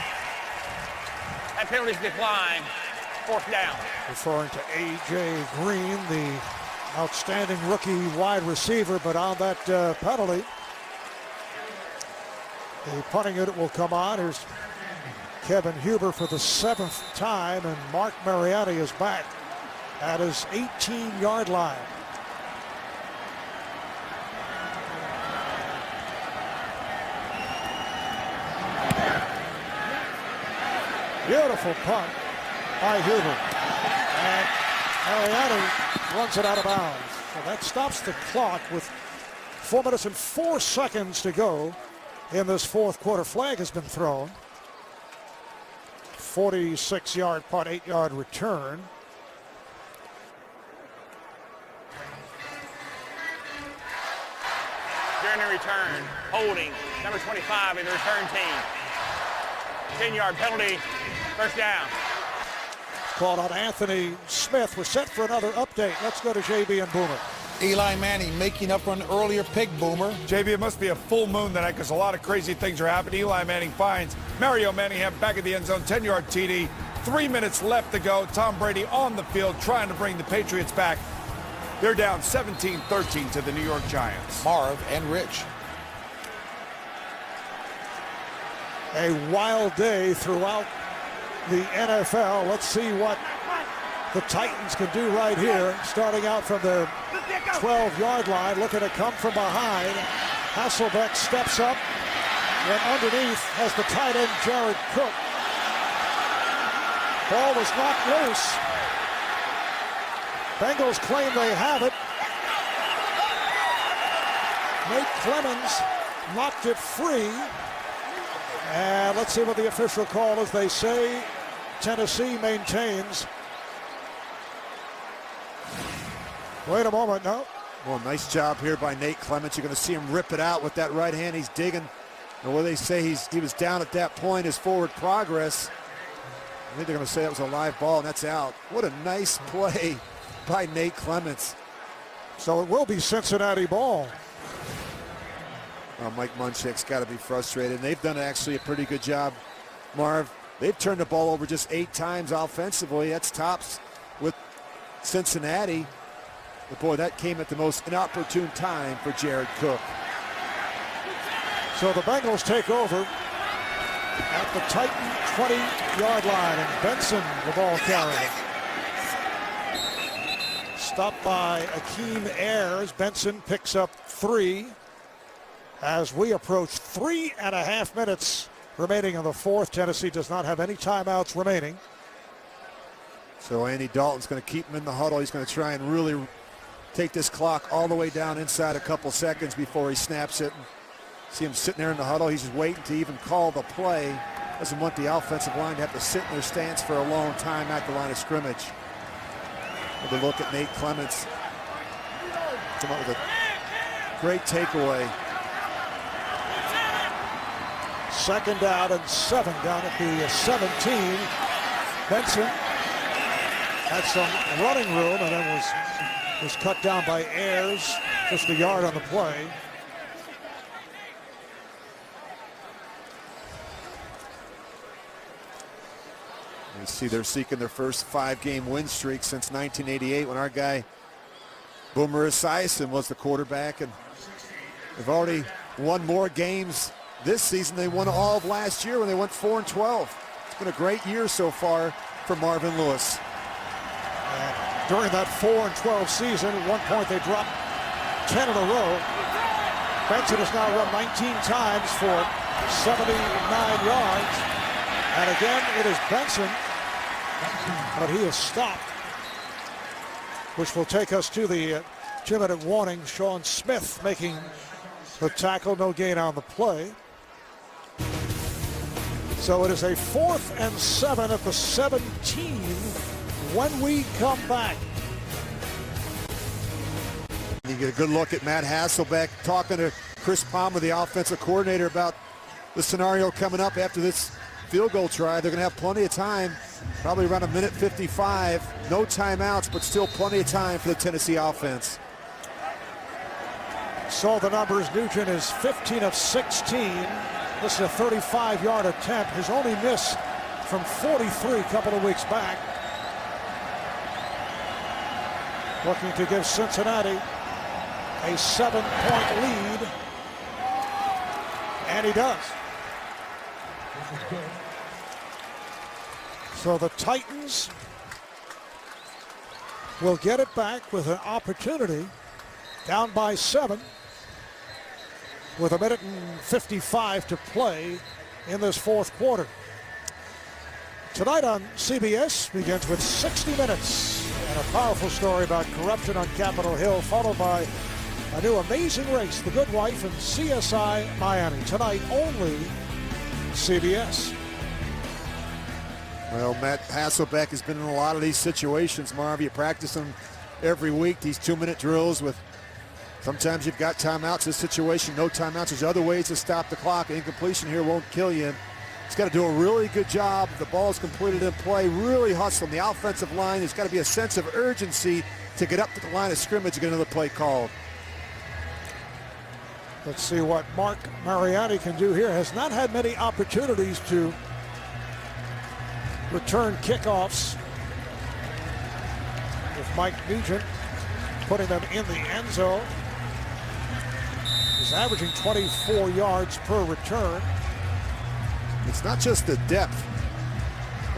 That penalty's declined. 4th down. Referring to A.J. Green, the outstanding rookie wide receiver, but on that penalty, the punting unit will come on. Here's Kevin Huber for the 7th time, and Mark Mariani is back at his 18-yard line. Beautiful punt by Huber. And Mariani runs it out of bounds. So that stops the clock with 4 minutes and 4 seconds to go in this 4th quarter. Flag has been thrown. 46-yard punt, 8-yard return. During the return, holding number 25 in the return team. 10-yard penalty, 1st down. Called on Anthony Smith. We're set for another update. Let's go to JB and Boomer. Eli Manning making up for an earlier pick, Boomer. JB, it must be a full moon tonight because a lot of crazy things are happening. Eli Manning finds Mario Manningham back at the end zone, 10-yard TD. 3 minutes left to go. Tom Brady on the field trying to bring the Patriots back. They're down 17-13 to the New York Giants. Marv and Rich. A wild day throughout the NFL. Let's see what the Titans can do right here. Starting out from the 12-yard line, looking to come from behind. Hasselbeck steps up, and underneath has the tight end Jared Cook. Ball was knocked loose. Bengals claim they have it. Nate Clemens knocked it free. And let's see what the official call is. They say Tennessee maintains. Wait a moment, no. Well, nice job here by Nate Clemens. You're going to see him rip it out with that right hand. He's digging. And what they say, he was down at that point, his forward progress. I think they're going to say that was a live ball, and that's out. What a nice play by Nate Clemens. So it will be Cincinnati ball. Mike Munchak's got to be frustrated. And they've done actually a pretty good job, Marv. They've turned the ball over just 8 times offensively. That's tops with Cincinnati. But boy, that came at the most inopportune time for Jared Cook. So the Bengals take over at the Titan 20-yard line, and Benson, the ball carrier. Stopped by Akeem Ayers. Benson picks up 3 as we approach 3.5 minutes remaining in the 4th. Tennessee does not have any timeouts remaining. So Andy Dalton's going to keep him in the huddle. He's going to try and really take this clock all the way down inside a couple seconds before he snaps it. See him sitting there in the huddle. He's just waiting to even call the play. Doesn't want the offensive line to have to sit in their stance for a long time at the line of scrimmage. With a look at Nate Clemens. Come up with a great takeaway. 2nd down and 7 down at the 17. Benson had some running room and then was cut down by Ayers, just a yard on the play. You see they're seeking their first 5-game win streak since 1988 when our guy Boomer Esiason was the quarterback, and they've already won more games this season. They won all of last year when they went 4-12. It's been a great year so far for Marvin Lewis. During that 4-12 season, at one point they dropped 10 in a row. Benson has now run 19 times for 79 yards. And again, it is Benson, but he is stopped, which will take us to the 2-minute warning. Sean Smith making the tackle, no gain on the play. So it is a 4th and 7 at the 17 when we come back. You get a good look at Matt Hasselbeck talking to Chris Palmer, the offensive coordinator, about the scenario coming up after this field goal try. They're going to have plenty of time, probably around 1:55. No timeouts, but still plenty of time for the Tennessee offense. Saw the numbers. Nugent is 15 of 16. This is a 35-yard attempt. His only miss from 43 a couple of weeks back. Looking to give Cincinnati a 7-point lead. And he does. So the Titans will get it back with an opportunity, down by 7, with 1:55 to play in this 4th quarter. Tonight on CBS begins with 60 Minutes and a powerful story about corruption on Capitol Hill, followed by a new Amazing Race, The Good Wife, and CSI Miami. Tonight only CBS. Well, Matt Hasselbeck has been in a lot of these situations, Marv. You practice them every week, these 2-minute drills with sometimes you've got timeouts. This situation, no timeouts. There's other ways to stop the clock. Incompletion here won't kill you. He's got to do a really good job. The ball's completed in play, really hustling. The offensive line, there's got to be a sense of urgency to get up to the line of scrimmage and get another play called. Let's see what Mark Mariani can do here. Has not had many opportunities to return kickoffs, with Mike Nugent putting them in the end zone. He's averaging 24 yards per return. It's not just the depth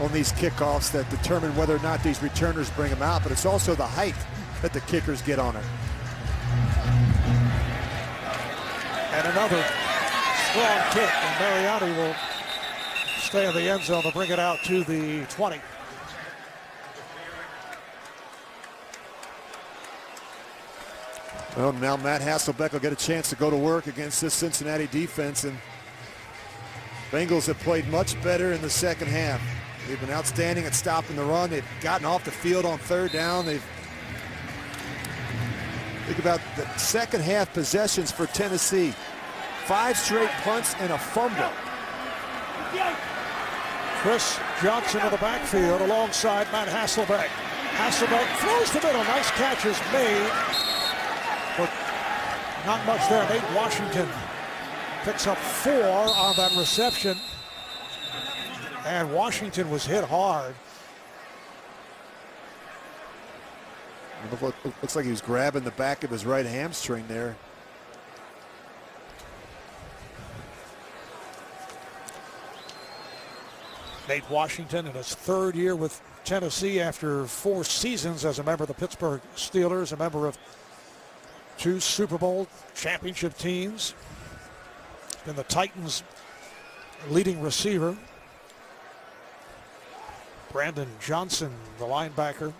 on these kickoffs that determine whether or not these returners bring them out, but it's also the height that the kickers get on it. And another strong kick, and Mariani will stay in the end zone to bring it out to the 20. Well, now Matt Hasselbeck will get a chance to go to work against this Cincinnati defense, and Bengals have played much better in the second half. They've been outstanding at stopping the run. They've gotten off the field on 3rd down. Think about the second half possessions for Tennessee. 5 straight punts and a fumble. Chris Johnson in the backfield alongside Matt Hasselbeck. Hasselbeck throws the middle. Nice catch is made, but not much there. Nate Washington picks up 4 on that reception, and Washington was hit hard. Looks like he was grabbing the back of his right hamstring there. Nate Washington in his 3rd year with Tennessee after 4 seasons as a member of the Pittsburgh Steelers, a member of 2 Super Bowl championship teams. Been the Titans' leading receiver. Brandon Johnson, the linebacker,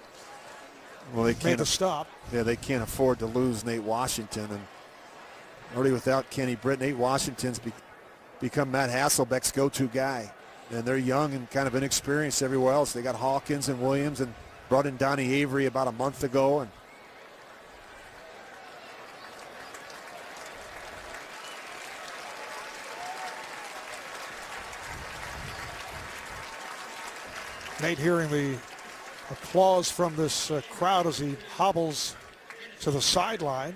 Well, they made can't the stop. Yeah, they can't afford to lose Nate Washington, and already without Kenny Britt, Nate Washington's become Matt Hasselbeck's go-to guy. And they're young and kind of inexperienced everywhere else. They got Hawkins and Williams, and brought in Donnie Avery about a month ago. And Nate hearing the applause from this crowd as he hobbles to the sideline.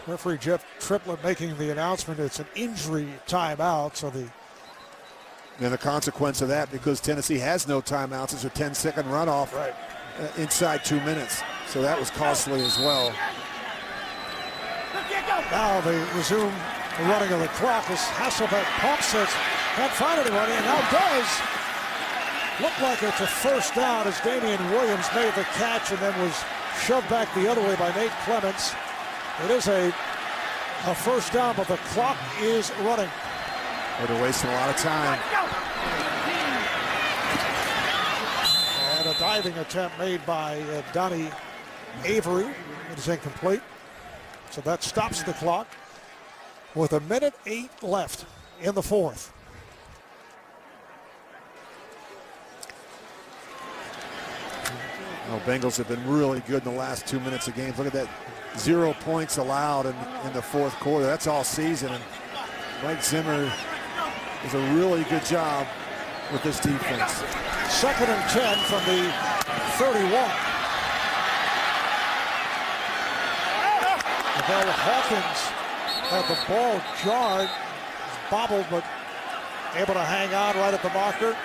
Referee Jeff Triplett making the announcement. It's an injury timeout, so And the consequence of that, because Tennessee has no timeouts, is a 10-second runoff inside 2 minutes. So that was costly as well. Now they resume the running of the clock as Hasselbeck pumps it Can't find anybody, and now does look like it's a first down as Damian Williams made the catch and then was shoved back the other way by Nate Clements. It is a first down, but the clock is running. They're wasting a lot of time. And a diving attempt made by Donnie Avery. It is incomplete. So that stops the clock with 1:08 left in the fourth. Oh, Bengals have been really good in the last 2 minutes of games. Look at that, 0 points allowed in the fourth quarter. That's all season. And Mike Zimmer does a really good job with this defense. 2nd and 10 from the 31. Miguel Hawkins had the ball jarred, bobbled, but able to hang on right at the marker.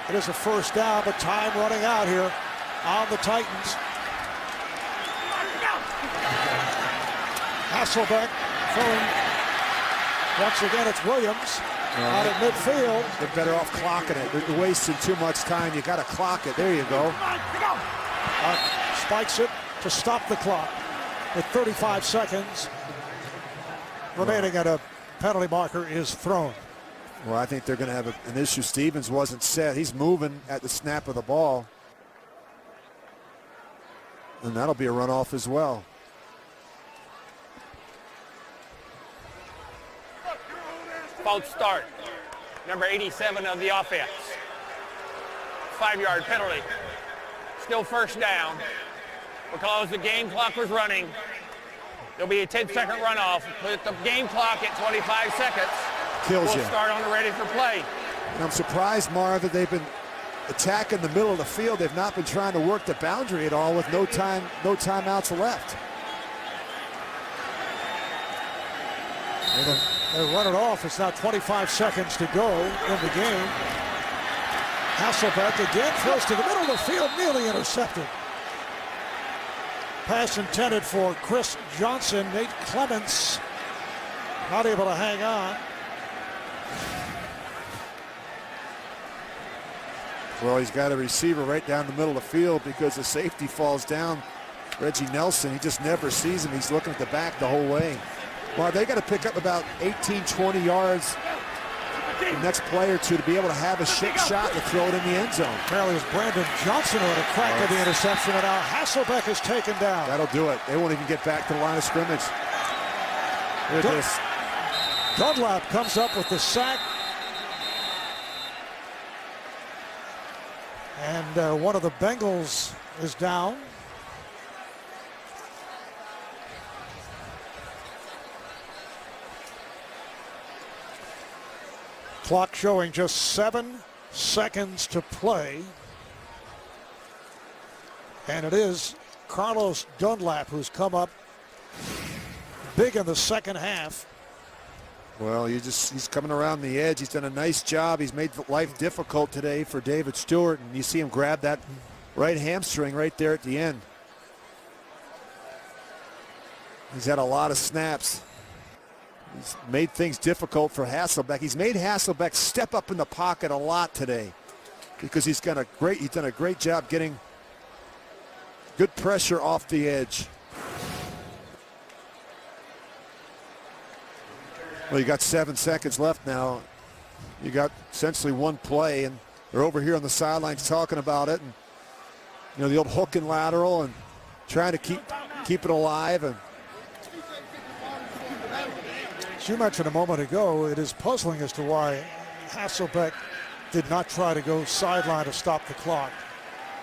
It is a first down, but time running out here on the Titans. Hasselbeck throwing. Once again, it's Williams out at midfield. They're better off clocking it. They're wasting too much time. You got to clock it. There you go. Spikes it to stop the clock with 35 seconds remaining, and a penalty marker is thrown. Well, I think they're going to have an issue. Stevens wasn't set. He's moving at the snap of the ball. And that'll be a runoff as well. False start. Number 87 of the offense. 5-yard penalty. Still first down. Because the game clock was running, there'll be a 10-second runoff. Put the game clock at 25 seconds. Kills you. We'll start on the ready for play. And I'm surprised, Marv, that they've been attacking the middle of the field. They've not been trying to work the boundary at all with no timeouts left. They run it off. It's now 25 seconds to go in the game. Hasselbeck again throws to the middle of the field, nearly intercepted. Pass intended for Chris Johnson. Nate Clements not able to hang on. Well, he's got a receiver right down the middle of the field because the safety falls down. Reggie Nelson, he just never sees him. He's looking at the back the whole way. Well, they got to pick up about 18, 20 yards the next play or two to be able to have a shot to throw it in the end zone. Apparently it was Brandon Johnson who had a crack at the interception, and now Hasselbeck is taken down. That'll do it. They won't even get back to the line of scrimmage. Look at this. Dunlap comes up with the sack. And one of the Bengals is down. Clock showing just 7 seconds to play. And it is Carlos Dunlap who's come up big in the second half. Well, he's coming around the edge. He's done a nice job. He's made life difficult today for David Stewart. And you see him grab that right hamstring right there at the end. He's had a lot of snaps. He's made things difficult for Hasselbeck. He's made Hasselbeck step up in the pocket a lot today because he's done a great job getting good pressure off the edge. Well, you got 7 seconds left now. You got essentially one play, and they're over here on the sidelines talking about it. And you know, the old hook and lateral and trying to keep it alive. And as you mentioned a moment ago, it is puzzling as to why Hasselbeck did not try to go sideline to stop the clock.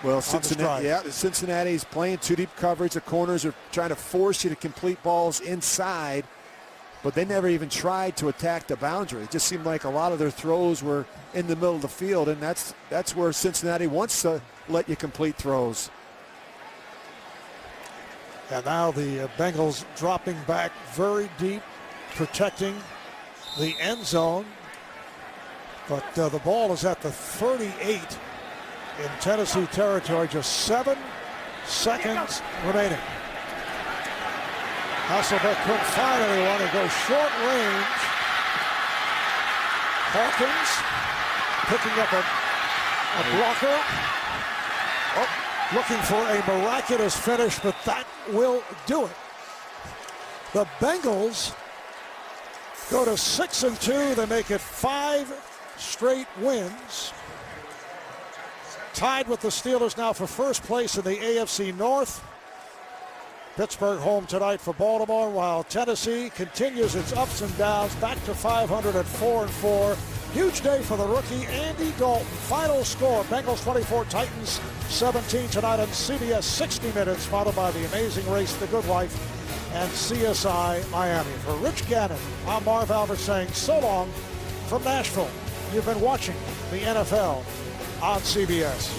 Well, Cincinnati's playing too deep coverage. The corners are trying to force you to complete balls inside, but they never even tried to attack the boundary. It just seemed like a lot of their throws were in the middle of the field, and that's where Cincinnati wants to let you complete throws. And now the Bengals dropping back very deep, protecting the end zone. But the ball is at the 38 in Tennessee territory. Just 7 seconds remaining. Hasselbeck couldn't find anyone and goes short range. Hawkins picking up a blocker. Oh, looking for a miraculous finish, but that will do it. The Bengals go to 6-2. They make it 5 straight wins. Tied with the Steelers now for first place in the AFC North. Pittsburgh home tonight for Baltimore, while Tennessee continues its ups and downs, back to 500 at 4-4. Huge day for the rookie Andy Dalton. Final score, Bengals 24, Titans 17 tonight on CBS, 60 minutes, followed by The Amazing Race, The Good Wife, and CSI Miami. For Rich Gannon, I'm Marv Albert saying so long from Nashville. You've been watching the NFL on CBS.